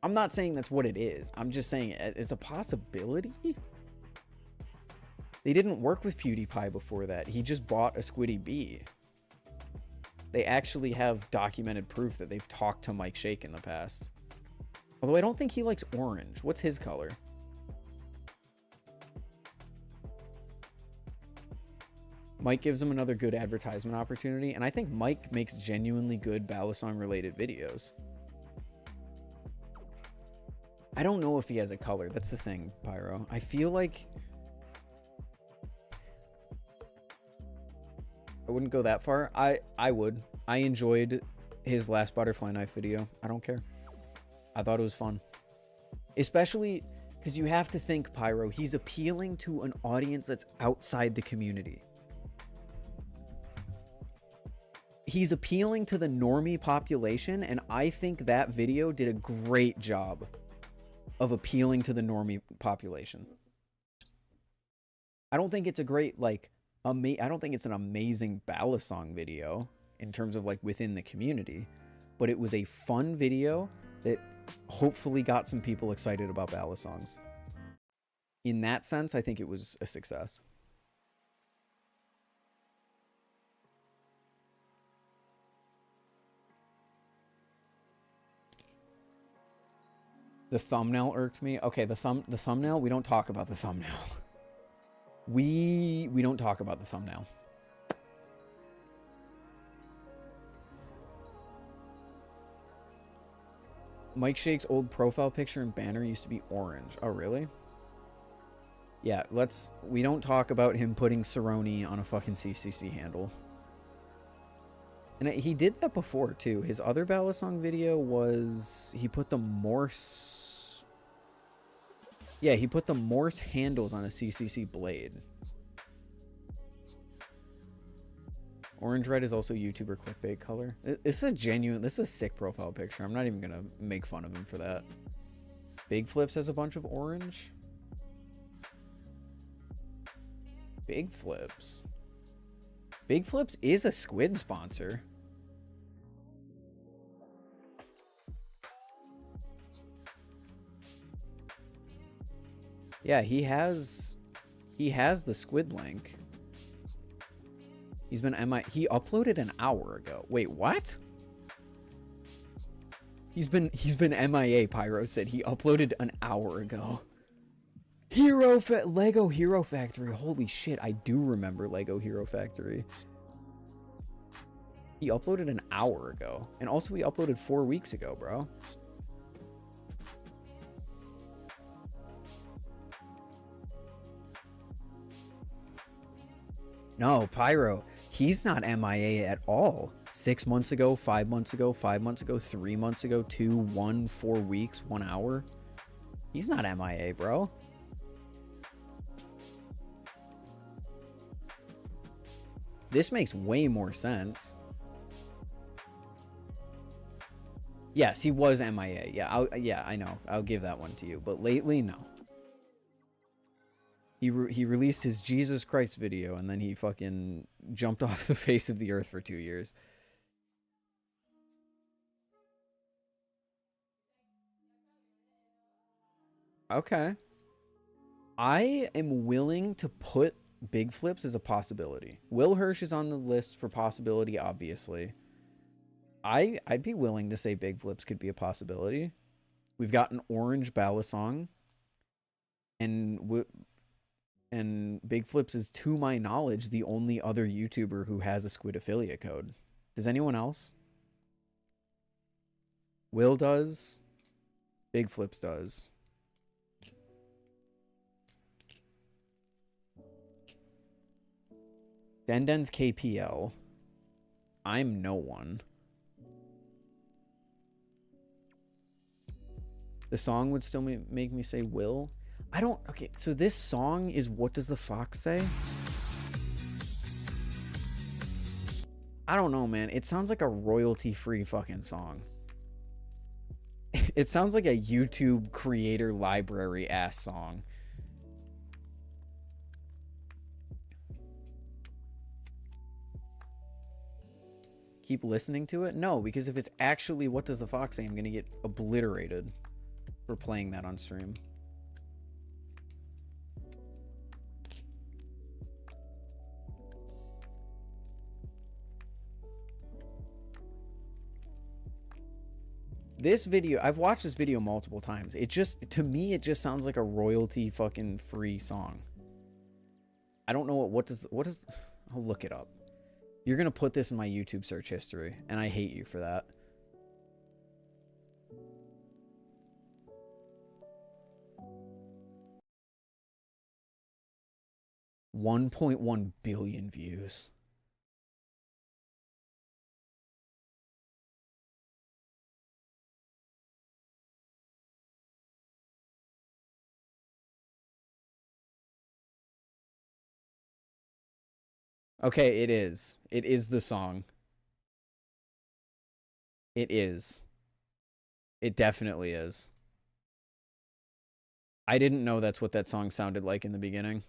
I'm not saying that's what it is. I'm just saying it's a possibility. They didn't work with PewDiePie before that. He just bought a Squiddy B. They actually have documented proof that they've talked to Mike Shake in the past. Although I don't think he likes orange. What's his color? Mike gives him another good advertisement opportunity, and I think Mike makes genuinely good Balisong related videos. I don't know if he has a color. That's the thing, Pyro. I feel like I wouldn't go that far. I would. I enjoyed his last butterfly knife video. I don't care. I thought it was fun. Especially because you have to think, Pyro, he's appealing to an audience that's outside the community. he's appealing to the normie population, and I think that video did a great job of appealing to the normie population. I don't think it's a great, like, I don't think it's an amazing Balisong video in terms of, like, within the community, but it was a fun video that hopefully got some people excited about Balisongs. In that sense, I think it was a success. The thumbnail irked me. Okay, the thumbnail, we don't talk about the thumbnail. We don't talk about the thumbnail. Mike Shake's old profile picture and banner used to be orange. Oh, really? Yeah, we don't talk about him putting Cerrone on a fucking CCC handle. And he did that before, too. His other Balisong video was... he put the Morse... yeah, he put the Morse handles on a CCC blade. Orange red is also YouTuber clickbait color. This is a sick profile picture. I'm not even gonna make fun of him for that. Big Flips has a bunch of orange. Big Flips. Big Flips is a Squid sponsor. Yeah, he has the Squid link. He uploaded an hour ago. Wait, what? He's been MIA, Pyro said. He uploaded an hour ago. Lego Hero Factory. Holy shit, I do remember Lego Hero Factory. He uploaded an hour ago. And also he uploaded 4 weeks ago, bro. No, Pyro. He's not MIA at all. 6 months ago, 5 months ago, 5 months ago, 3 months ago, 2, 1, 4 weeks, 1 hour. He's not MIA, bro. This makes way more sense. Yes, he was MIA. Yeah, I know. I'll give that one to you. But lately, no. He released his Jesus Christ video, and then he fucking jumped off the face of the earth for 2 years. Okay. I am willing to put Big Flips as a possibility. Will Hirsch is on the list for possibility, obviously. I'd be willing to say Big Flips could be a possibility. We've got an orange Balisong. And Big Flips is, to my knowledge, the only other YouTuber who has a Squid affiliate code. Does anyone else? Will does. Big Flips does. Denden's KPL. I'm no one. The song would still make me say Will. I don't... okay, so this song is What Does the Fox Say? I don't know, man. It sounds like a royalty-free fucking song. It sounds like a YouTube creator library-ass song. Keep listening to it? No, because if it's actually What Does the Fox Say, I'm going to get obliterated for playing that on stream. This video, I've watched this video multiple times. It just, to me, it just sounds like a royalty fucking free song. I don't know what does, I'll look it up. You're going to put this in my YouTube search history, and I hate you for that. $1.1 billion views. Okay, it is. It is the song. It is. It definitely is. I didn't know that's what that song sounded like in the beginning.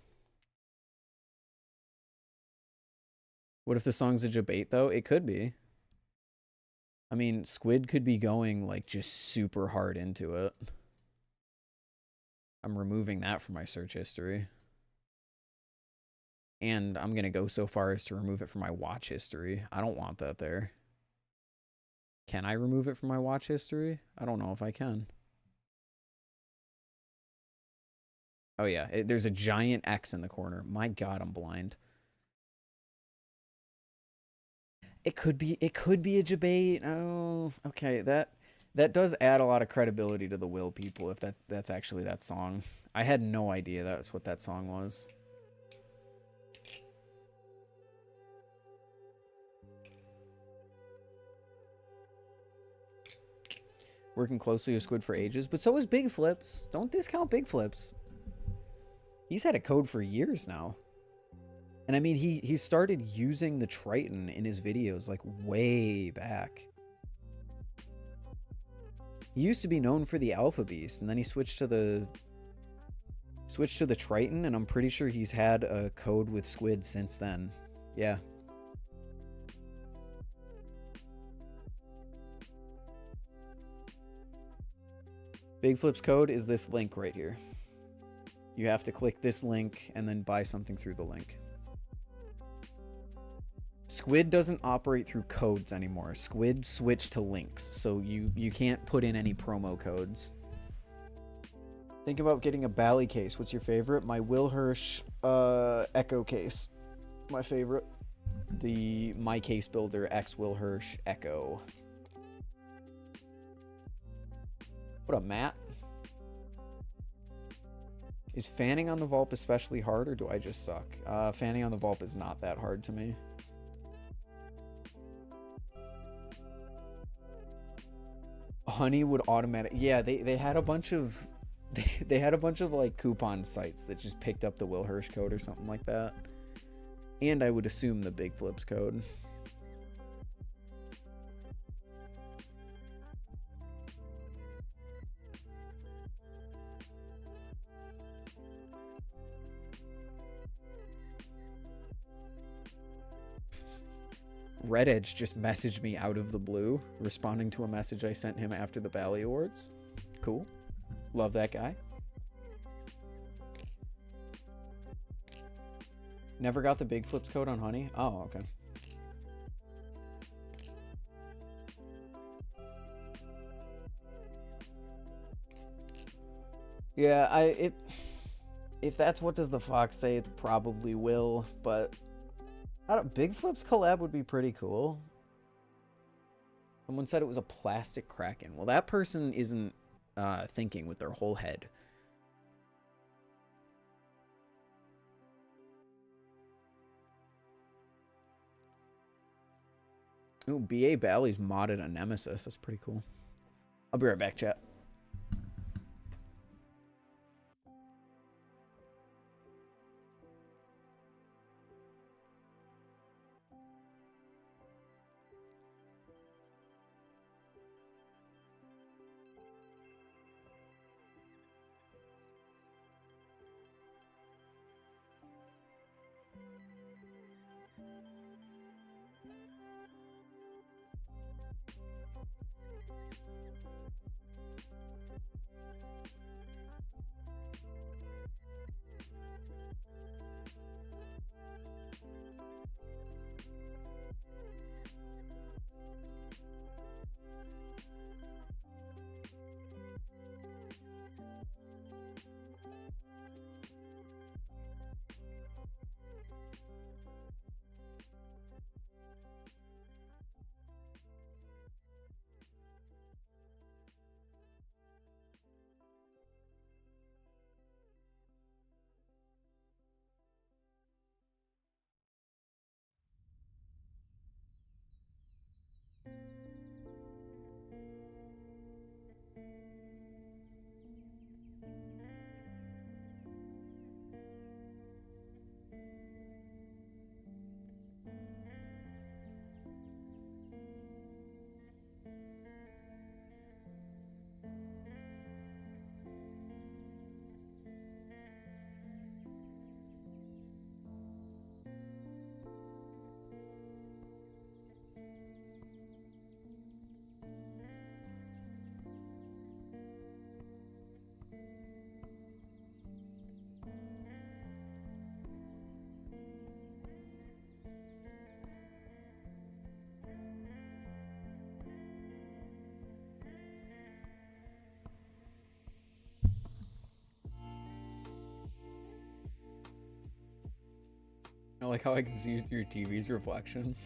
What if the song's a debate, though? It could be. I mean, Squid could be going, like, just super hard into it. I'm removing that from my search history. And I'm going to go so far as to remove it from my watch history. I don't want that there. Can I remove it from my watch history? I don't know if I can. Oh, yeah. There's a giant X in the corner. My God, I'm blind. It could be a debate. Oh, okay. That does add a lot of credibility to the Will people if that's actually that song. I had no idea that's what that song was. Working closely with Squid for ages, but so is Big Flips. Don't discount Big Flips. He's had a code for years now. And I mean, he started using the Triton in his videos like way back. He used to be known for the Alpha Beast, and then he switched to the Triton, and I'm pretty sure he's had a code with Squid since then. Yeah. Big Flip's code is this link right here. You have to click this link and then buy something through the link. Squid doesn't operate through codes anymore. Squid switched to links, so you can't put in any promo codes. Think about getting a Bally case. What's your favorite? My Will Hirsch Echo case. My favorite. The My Case Builder X Will Hirsch Echo. What up, Matt? Is fanning on the Vulp especially hard, or do I just suck? Fanning on the Vulp is not that hard to me. Honey would automatic. Yeah, they had a bunch of they had a bunch of like coupon sites that just picked up the Will Hirsch code or something like that. And I would assume the Big Flips code. Red Edge just messaged me out of the blue, responding to a message I sent him after the Bally Awards. Cool. Love that guy. Never got the Big Flips code on Honey? Oh, okay. Yeah, if that's what does the Fox say, it probably will, but Big Flip's collab would be pretty cool. Someone said it was a plastic Kraken. Well, that person isn't thinking with their whole head. Ooh, B.A. Bally's modded a Nemesis. That's pretty cool. I'll be right back, chat. I like how I can see your TV's reflection.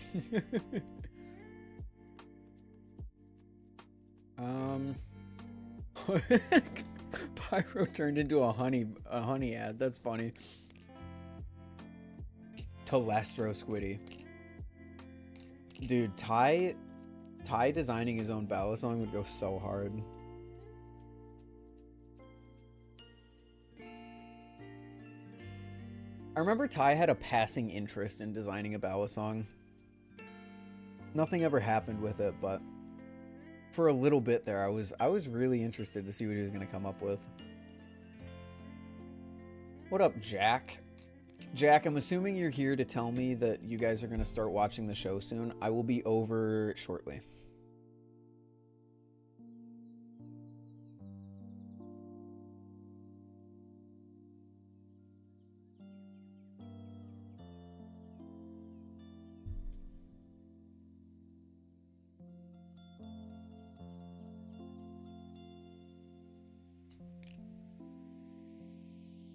Pyro turned into a honey ad. That's funny. Telestro Squiddy. Dude, Ty designing his own Balisong would go so hard. I remember Ty had a passing interest in designing a Balisong. Nothing ever happened with it, but for a little bit there, I was really interested to see what he was going to come up with. What up, Jack? Jack, I'm assuming you're here to tell me that you guys are going to start watching the show soon. I will be over shortly.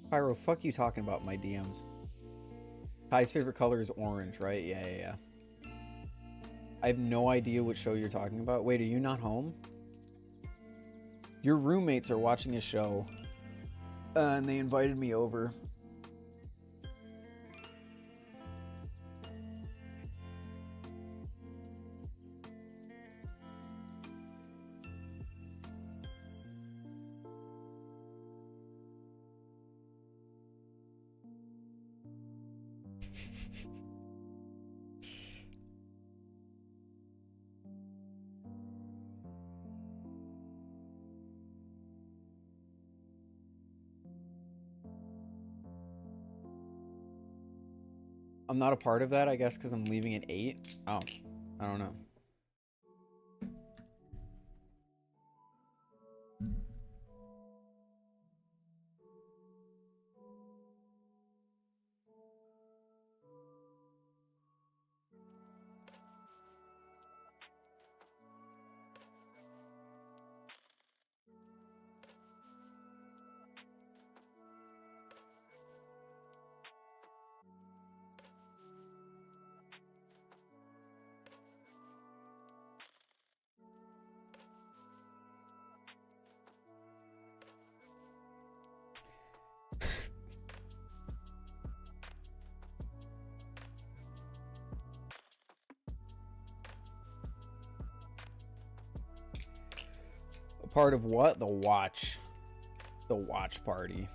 Pyro, fuck you talking about my DMs. Ty's favorite color is orange, right? Yeah. I have no idea what show you're talking about. Wait, are you not home? Your roommates are watching a show, and they invited me over. I'm not a part of that, I guess, because I'm leaving at 8. Oh, I don't know. Part of what? The watch party.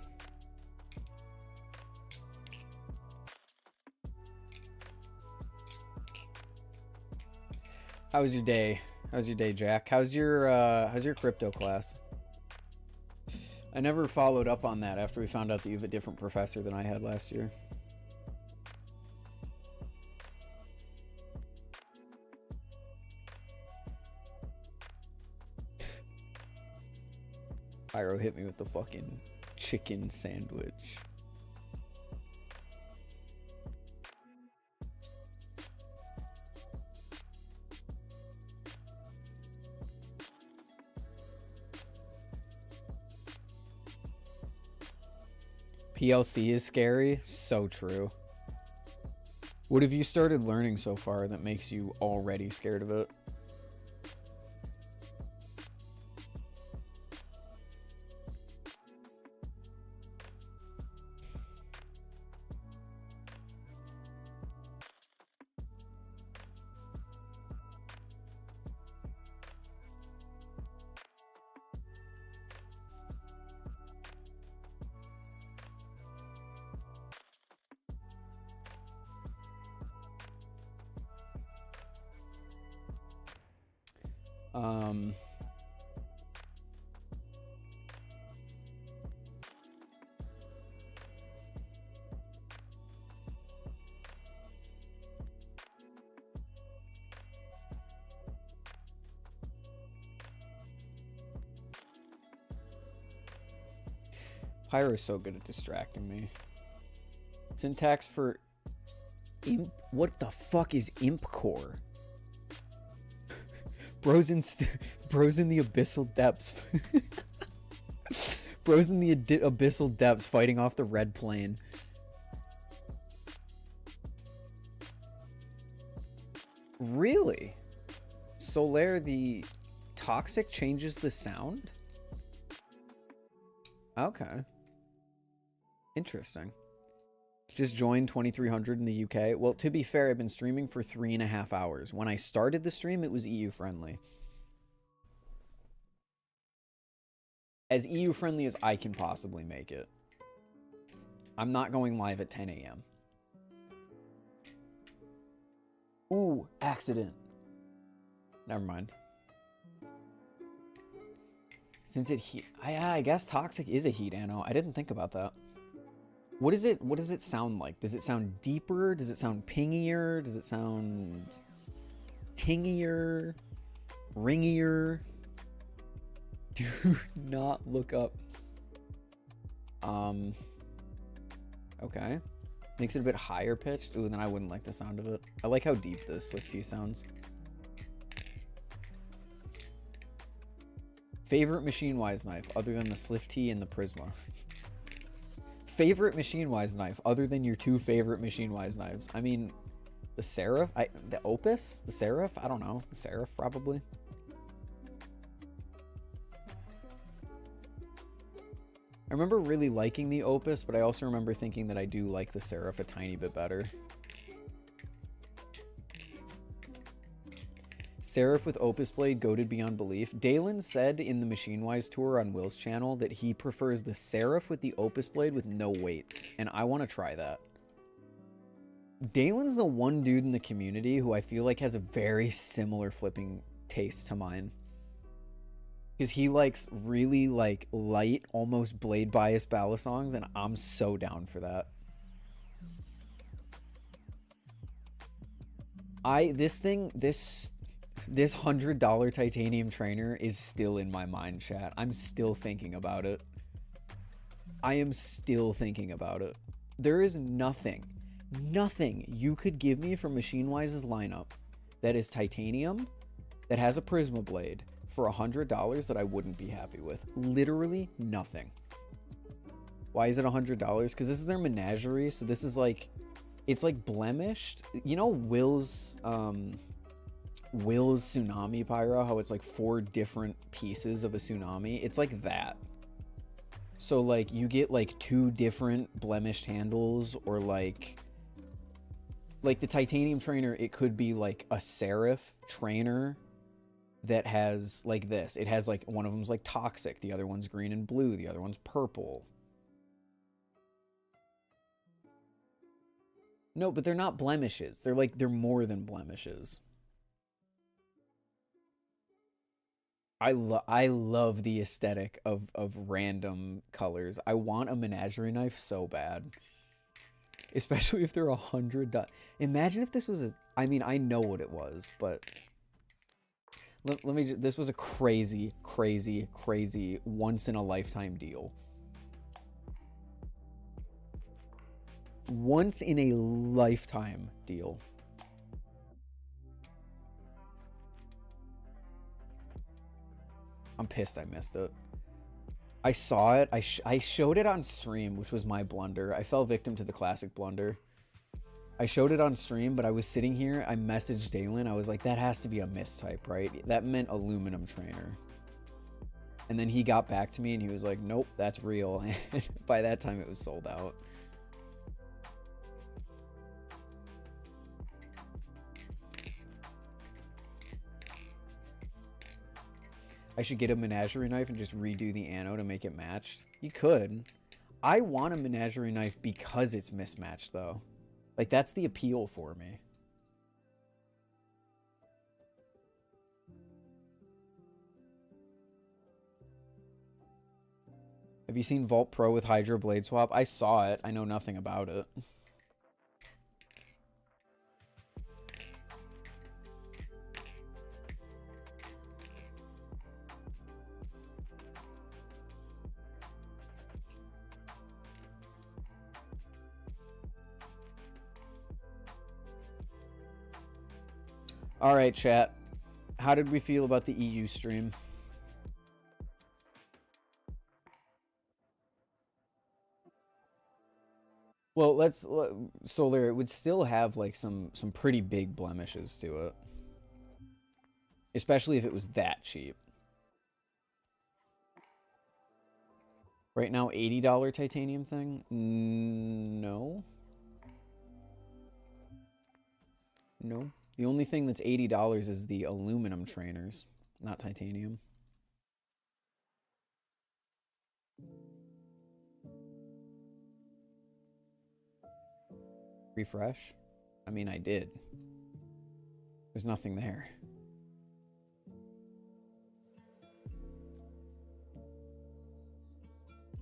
How was your day? How's your day, Jack? How's your crypto class? I never followed up on that after we found out that you have a different professor than I had last year. Pyro hit me with the fucking chicken sandwich. PLC is scary. So true. What have you started learning so far that makes you already scared of it? Pyro's so good at distracting me. Syntax for imp. What the fuck is imp core? Bros in the abyssal depths. Bros in the abyssal depths fighting off the red plane. Really? Solaire, the toxic changes the sound? Okay. Interesting. Just joined 2300 in the UK. Well, to be fair, I've been streaming for 3.5 hours. When I started the stream, it was EU friendly. As EU friendly as I can possibly make it. I'm not going live at 10 a.m. Ooh, accident. Never mind. Since it heat, I guess toxic is a heat anno. I didn't think about that. What does it sound like? Does it sound deeper? Does it sound pingier? Does it sound tingier? Ringier? Do not look up. Okay. Makes it a bit higher pitched. Ooh, then I wouldn't like the sound of it. I like how deep the SlifT sounds. Favorite Machinewise knife other than the SlifT and the Prisma. Favorite Machinewise knife other than your two favorite Machinewise knives. I mean, the Seraph? The Opus? The Seraph? I don't know. The Seraph, probably. I remember really liking the Opus, but I also remember thinking that I do like the Seraph a tiny bit better. Seraph with Opus blade goated beyond belief. Dalen said in the Machinewise tour on Will's channel that he prefers the Seraph with the Opus blade with no weights, and I want to try that. Dalen's the one dude in the community who I feel like has a very similar flipping taste to mine. Because he likes really like light, almost blade bias Balisongs, and I'm so down for that. This $100 titanium trainer is still in my mind, chat. I'm still thinking about it. I am still thinking about it. There is nothing you could give me from Machinewise's lineup that is titanium, that has a Prisma blade, for $100 that I wouldn't be happy with. Literally nothing. Why is it $100? Because this is their Managerie, so this is like, it's like blemished. You know Will's tsunami pyro, how it's like 4 different pieces of a tsunami? It's like that. So like you get like 2 different blemished handles, or like the titanium trainer, it could be like a Seraph trainer that has like this. It has like, one of them's like toxic, the other one's green and blue, the other one's purple. No, but they're not blemishes. They're more than blemishes. I love the aesthetic of random colors. I want a Managerie knife so bad. Especially if they're $100. Imagine if this was I mean, I know what it was, but let me this was a crazy once in a lifetime deal. Once in a lifetime deal. I'm pissed I missed it. I saw it. I showed it on stream, which was my blunder. I fell victim to the classic blunder. I showed it on stream, but I was sitting here. I messaged Dalen. I was like, that has to be a mistype, right? That meant aluminum trainer. And then he got back to me and he was like, nope, that's real. And by that time, it was sold out. I should get a Managerie knife and just redo the anno to make it matched. You could. I want a Managerie knife because it's mismatched, though. Like, that's the appeal for me. Have you seen Vault Pro with Hydro Blade Swap? I saw it. I know nothing about it. All right, chat. How did we feel about the EU stream? Well, Solar, it would still have like some pretty big blemishes to it. Especially if it was that cheap. Right now, $80 titanium thing? No. No. The only thing that's $80 is the aluminum trainers, not titanium. Refresh? I mean, I did. There's nothing there.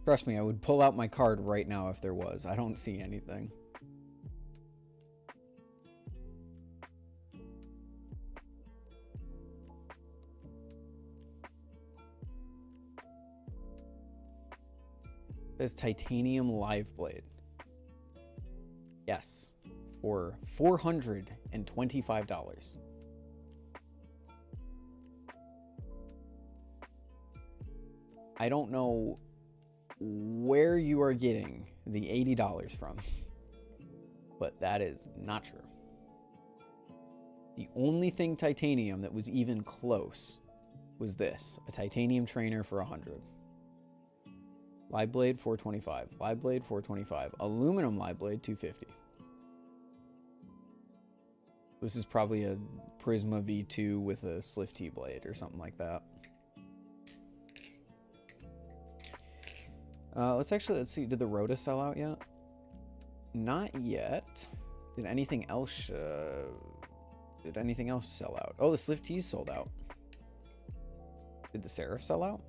Trust me, I would pull out my card right now if there was. I don't see anything. There's titanium live blade. Yes, for $425. I don't know where you are getting the $80 from, but that is not true. The only thing titanium that was even close was this, a titanium trainer for $100. Live blade, $425. Live blade, $425. Aluminum live blade, $250. This is probably a Prisma V2 with a SlifT blade or something like that. Let's see. Did the Rhoda sell out yet? Not yet. Did anything else sell out? Oh, the SlifT sold out. Did the Seraph sell out?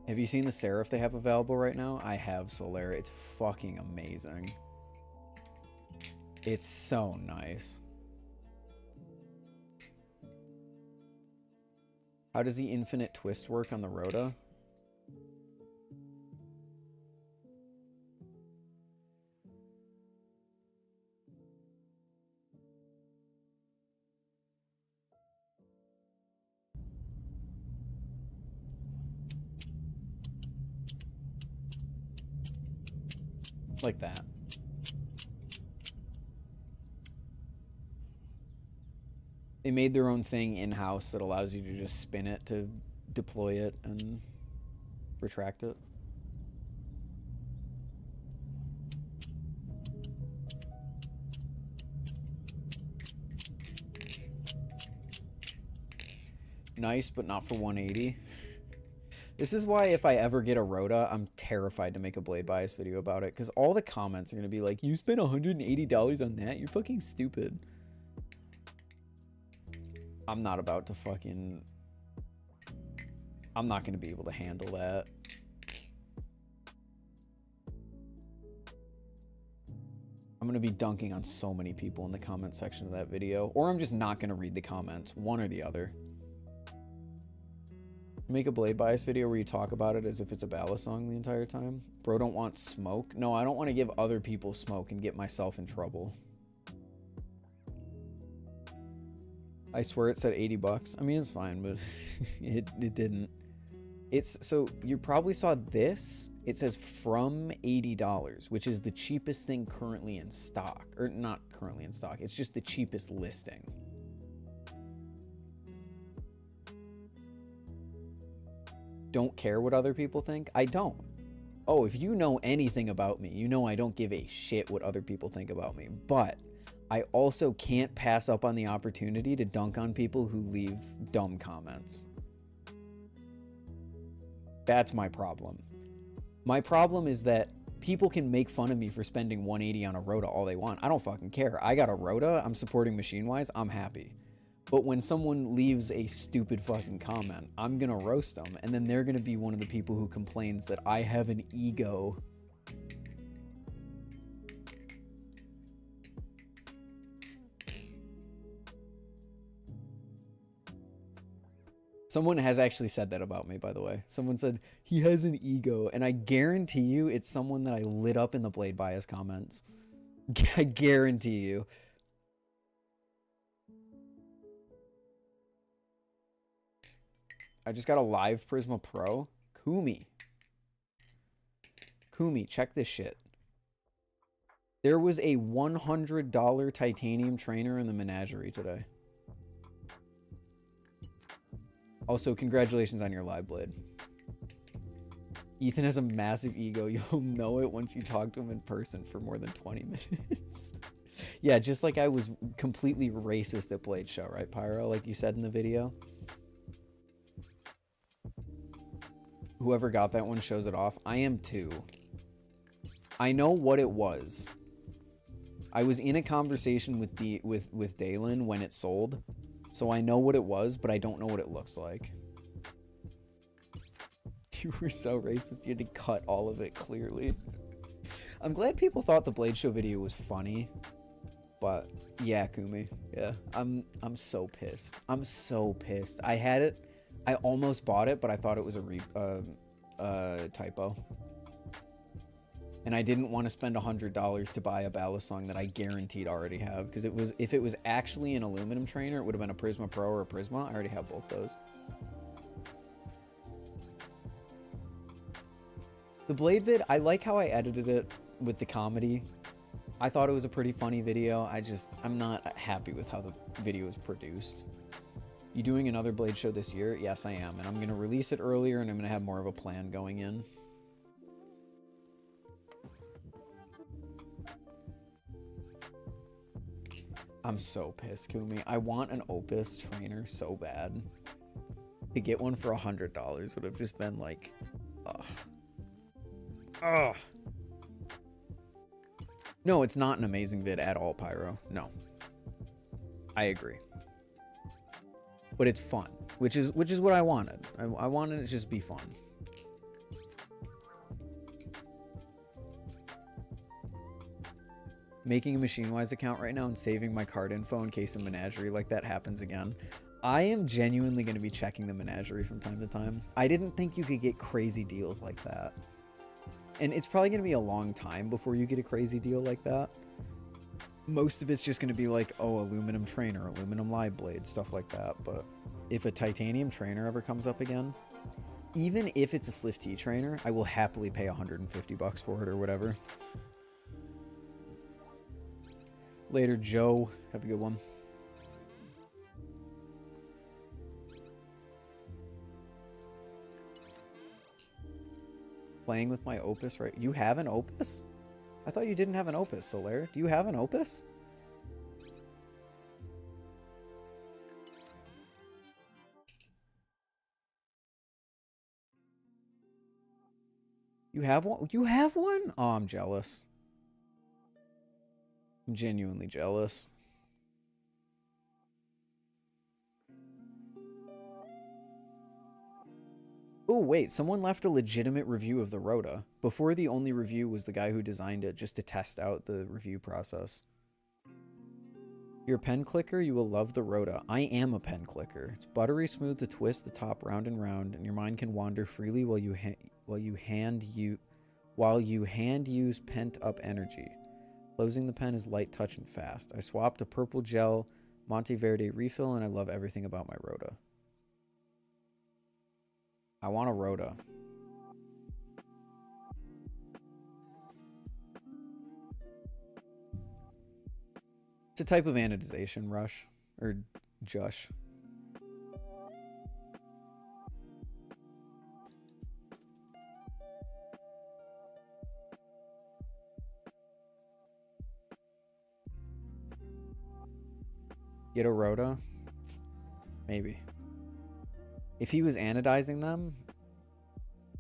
Have you seen the Seraph they have available right now? I have, Solera. It's fucking amazing. It's so nice. How does the infinite twist work on the Rhoda? Like that. They made their own thing in-house that allows you to just spin it to deploy it and retract it. Nice, but not for 180. This is why if I ever get a Rhoda, I'm terrified to make a blade bias video about it, because all the comments are going to be like, you spent $180 on that? You're fucking stupid. I'm not about to fucking... I'm not going to be able to handle that. I'm going to be dunking on so many people in the comment section of that video, or I'm just not going to read the comments, one or the other. Make a blade bias video where you talk about it as if it's a Balisong the entire time. Bro, don't want smoke. No, I don't want to give other people smoke and get myself in trouble. I swear it said 80 bucks. I mean, it's fine, but it didn't. It's so you probably saw this. It says from $80, which is the cheapest thing currently in stock, or not currently in stock. It's just the cheapest listing. Don't care what other people think? I don't. Oh, if you know anything about me, you know I don't give a shit what other people think about me. But I also can't pass up on the opportunity to dunk on people who leave dumb comments. That's my problem. My problem is that people can make fun of me for spending 180 on a Rhoda all they want. I don't fucking care. I got a Rhoda. I'm supporting Machinewise. I'm happy. But when someone leaves a stupid fucking comment, I'm gonna roast them, and then they're gonna be one of the people who complains that I have an ego. Someone has actually said that about me, by the way. Someone said, he has an ego, and I guarantee you it's someone that I lit up in the Blade Bias comments. I guarantee you. I just got a live Prisma Pro. Kumi, check this shit. There was a $100 titanium trainer in the Managerie today. Also, congratulations on your live blade. Ethan has a massive ego. You'll know it once you talk to him in person for more than 20 minutes. Yeah, just like I was completely racist at Blade Show, right, Pyro? Like you said in the video. Whoever got that one shows it off. I am too. I know what it was. I was in a conversation with Dalen when it sold, so I know what it was, but I don't know what it looks like. You were so racist, you had to cut all of it clearly. I'm glad people thought the Blade Show video was funny, but yeah, Kumi, yeah, I'm so pissed. I'm so pissed. I had it. I almost bought it, but I thought it was a typo. And I didn't want to spend $100 to buy a Balisong that I guaranteed already have, because if it was actually an aluminum trainer, it would have been a Prisma Pro or a Prisma. I already have both those. The Blade vid, I like how I edited it with the comedy. I thought it was a pretty funny video. I'm not happy with how the video was produced. You doing another Blade Show this year? Yes, I am. And I'm going to release it earlier, and I'm going to have more of a plan going in. I'm so pissed, Kumi. I want an Opus trainer so bad. To get one for $100 would have just been like, ugh. Ugh. No, it's not an amazing vid at all, Pyro. No. I agree. But it's fun, which is what I wanted. I wanted it to just be fun. Making a Machinewise account right now and saving my card info in case a Managerie like that happens again. I am genuinely going to be checking the Managerie from time to time. I didn't think you could get crazy deals like that. And it's probably going to be a long time before you get a crazy deal like that. Most of it's just going to be like, oh, aluminum trainer, aluminum live blade, stuff like that. But if a titanium trainer ever comes up again, even if it's a SlifT trainer, I will happily pay $150 for it or whatever. Later, Joe. Have a good one. Playing with my Opus, right? You have an Opus? I thought you didn't have an Opus, Solaire. Do you have an Opus? You have one? You have one? Oh, I'm jealous. I'm genuinely jealous. Oh, wait, someone left a legitimate review of the Rhoda. Before, the only review was the guy who designed it just to test out the review process. You're a pen clicker, you will love the Rhoda. I am a pen clicker. It's buttery smooth to twist the top round and round, and your mind can wander freely while you hand use pent up energy. Closing the pen is light touch and fast. I swapped a purple gel Monteverde refill, and I love everything about my Rhoda. I want a Rhoda. It's a type of anodization, Rush. Or Jush. Get a Rhoda? Maybe. If he was anodizing them,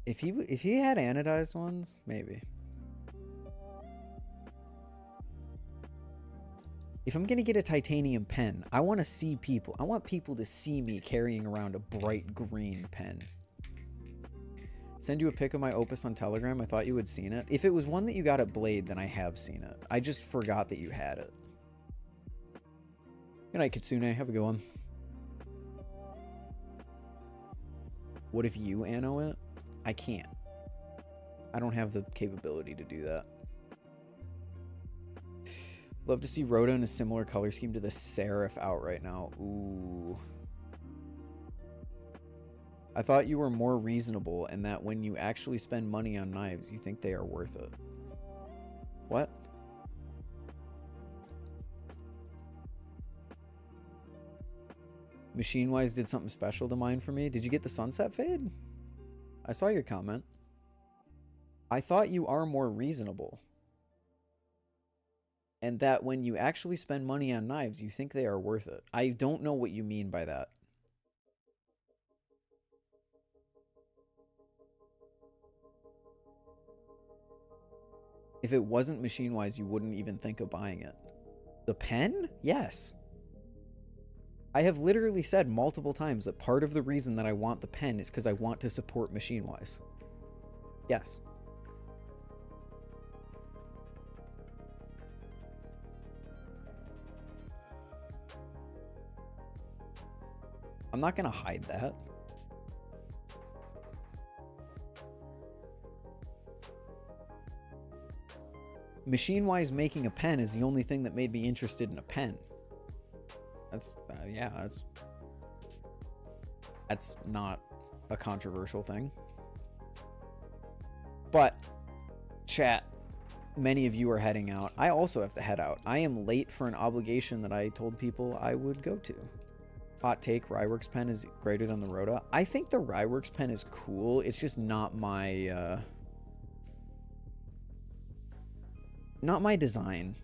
if he had anodized ones, maybe. If I'm gonna get a titanium pen, I want to see people. I want people to see me carrying around a bright green pen. Send you a pic of my Opus on Telegram. I thought you had seen it. If it was one that you got at Blade, then I have seen it. I just forgot that you had it. Good night, Kitsune. Have a good one. What if you ano it? I can't. I don't have the capability to do that. Love to see Rhoda in a similar color scheme to the Serif out right now. Ooh. I thought you were more reasonable and that when you actually spend money on knives, you think they are worth it. What? Machinewise did something special to mine for me. Did you get the sunset fade? I saw your comment. I thought you are more reasonable. And that when you actually spend money on knives, you think they are worth it. I don't know what you mean by that. If it wasn't Machinewise, you wouldn't even think of buying it. The pen? Yes. I have literally said multiple times that part of the reason that I want the pen is because I want to support Machinewise. Yes. I'm not going to hide that. Machinewise making a pen is the only thing that made me interested in a pen. That's, yeah, that's not a controversial thing. But, chat, many of you are heading out. I also have to head out. I am late for an obligation that I told people I would go to. Hot take, Ryworks pen is greater than the Rhoda. I think the Ryworks pen is cool. It's just not my, not my design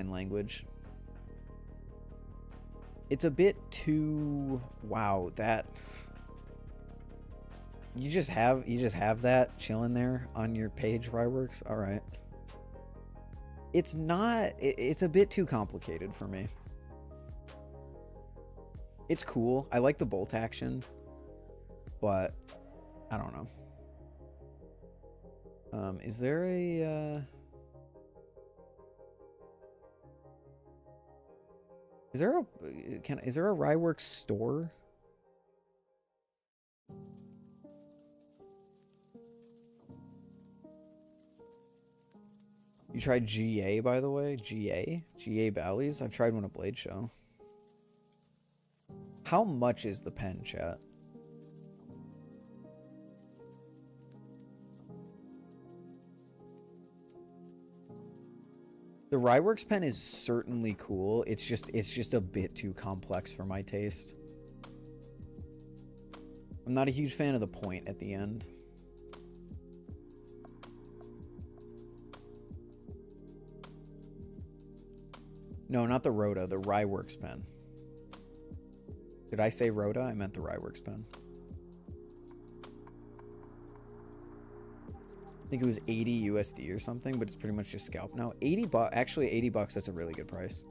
language. It's a bit too, wow, that, you just have that chilling there on your page, Ryworks. All right. It's not, it's a bit too complicated for me. It's cool. I like the bolt action, but I don't know. Is there a, is there a Ryworks store? You tried GA, by the way? GA Bally's? I've tried one at Blade Show. How much is the pen, chat? The Ryworks pen is certainly cool. It's just a bit too complex for my taste. I'm not a huge fan of the point at the end. No, not the Rhoda, the Ryworks pen. Did I say Rhoda? I meant the Ryworks pen. I think it was 80 USD or something, but it's pretty much just scalp now. 80 bucks, actually 80 bucks, that's a really good price.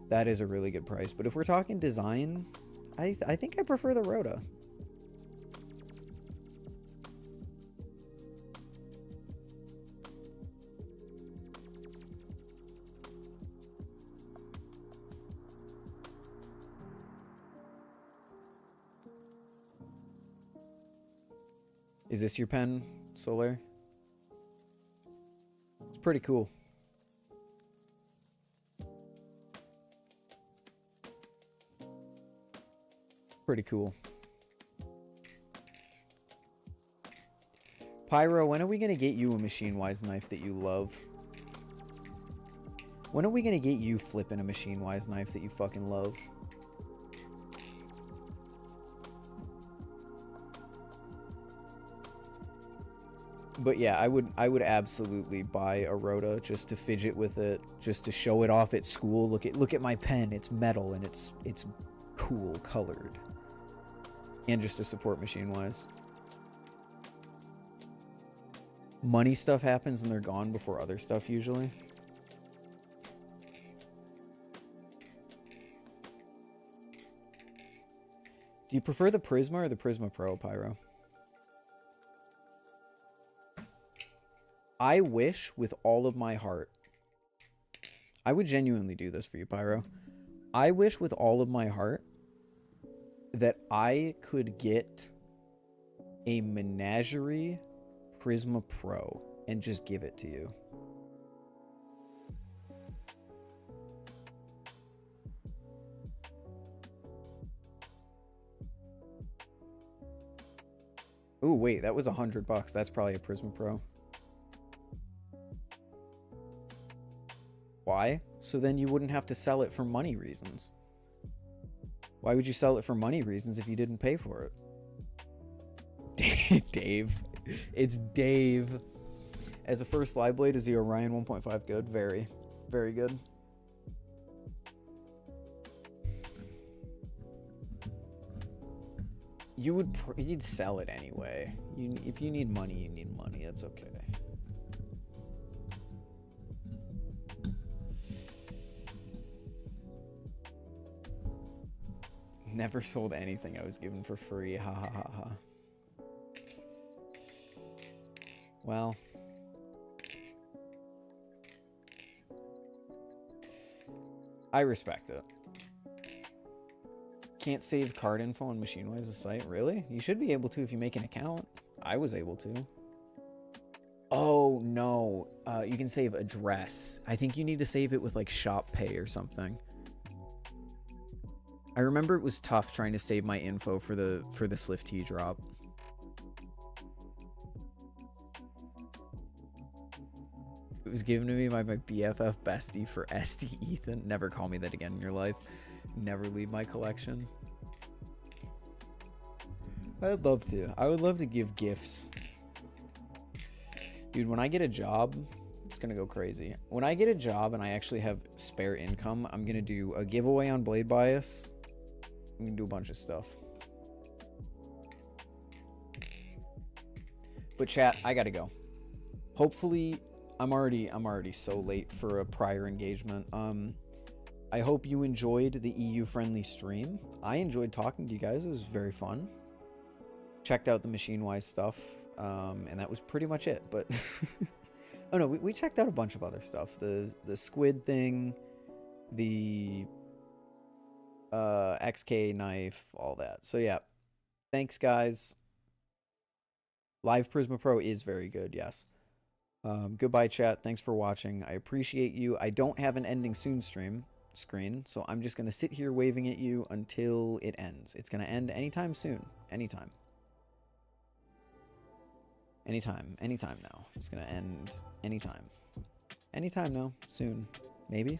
That is a really good price. But if we're talking design, I think I prefer the Rhoda. Is this your pen, Solar? It's pretty cool. Pretty cool. Pyro, when are we going to get you a Machinewise knife that you love? When are we going to get you flipping a Machinewise knife that you fucking love? But yeah, I would absolutely buy a Rhoda just to fidget with it, just to show it off at school. Look at my pen. It's metal and it's cool colored. And just to support Machinewise. Money stuff happens and they're gone before other stuff usually. Do you prefer the Prisma or the Prisma Pro, Pyro? I wish with all of my heart, I would genuinely do this for you, Pyro. I wish with all of my heart that I could get a Managerie Prisma Pro and just give it to you. Ooh, wait, that was $100. That's probably a Prisma Pro. Why? So then you wouldn't have to sell it for money reasons. Why would you sell it for money reasons if you didn't pay for it? Dave. It's Dave. As a first slide blade, is the Orion 1.5 good? Very. Very good. You'd sell it anyway. If you need money, you need money. That's okay. Never sold anything I was given for free. Ha ha ha ha. Well. I respect it. Can't save card info on Machinewise's site? Really? You should be able to if you make an account. I was able to. Oh, no. You can save address. I think you need to save it with, like, shop pay or something. I remember it was tough trying to save my info for the SlifT drop. It was given to me by my BFF bestie for SD Ethan. Never call me that again in your life. Never leave my collection. I'd love to. I would love to give gifts. Dude, when I get a job, it's gonna go crazy. When I get a job and I actually have spare income, I'm gonna do a giveaway on Blade Bias. I'm gonna do a bunch of stuff. But chat, I gotta go. Hopefully, I'm already so late for a prior engagement. I hope you enjoyed the EU-friendly stream. I enjoyed talking to you guys. It was very fun. Checked out the Machinewise stuff, and that was pretty much it. But oh no, we checked out a bunch of other stuff. The squid thing, the XK knife, all that. So yeah, thanks guys. Live Prisma Pro is very good. Yes. Goodbye chat. Thanks for watching. I appreciate you. I don't have an ending soon screen, so I'm just gonna sit here waving at you until it ends. It's gonna end anytime soon. Anytime now. It's gonna end anytime now. Soon. Maybe.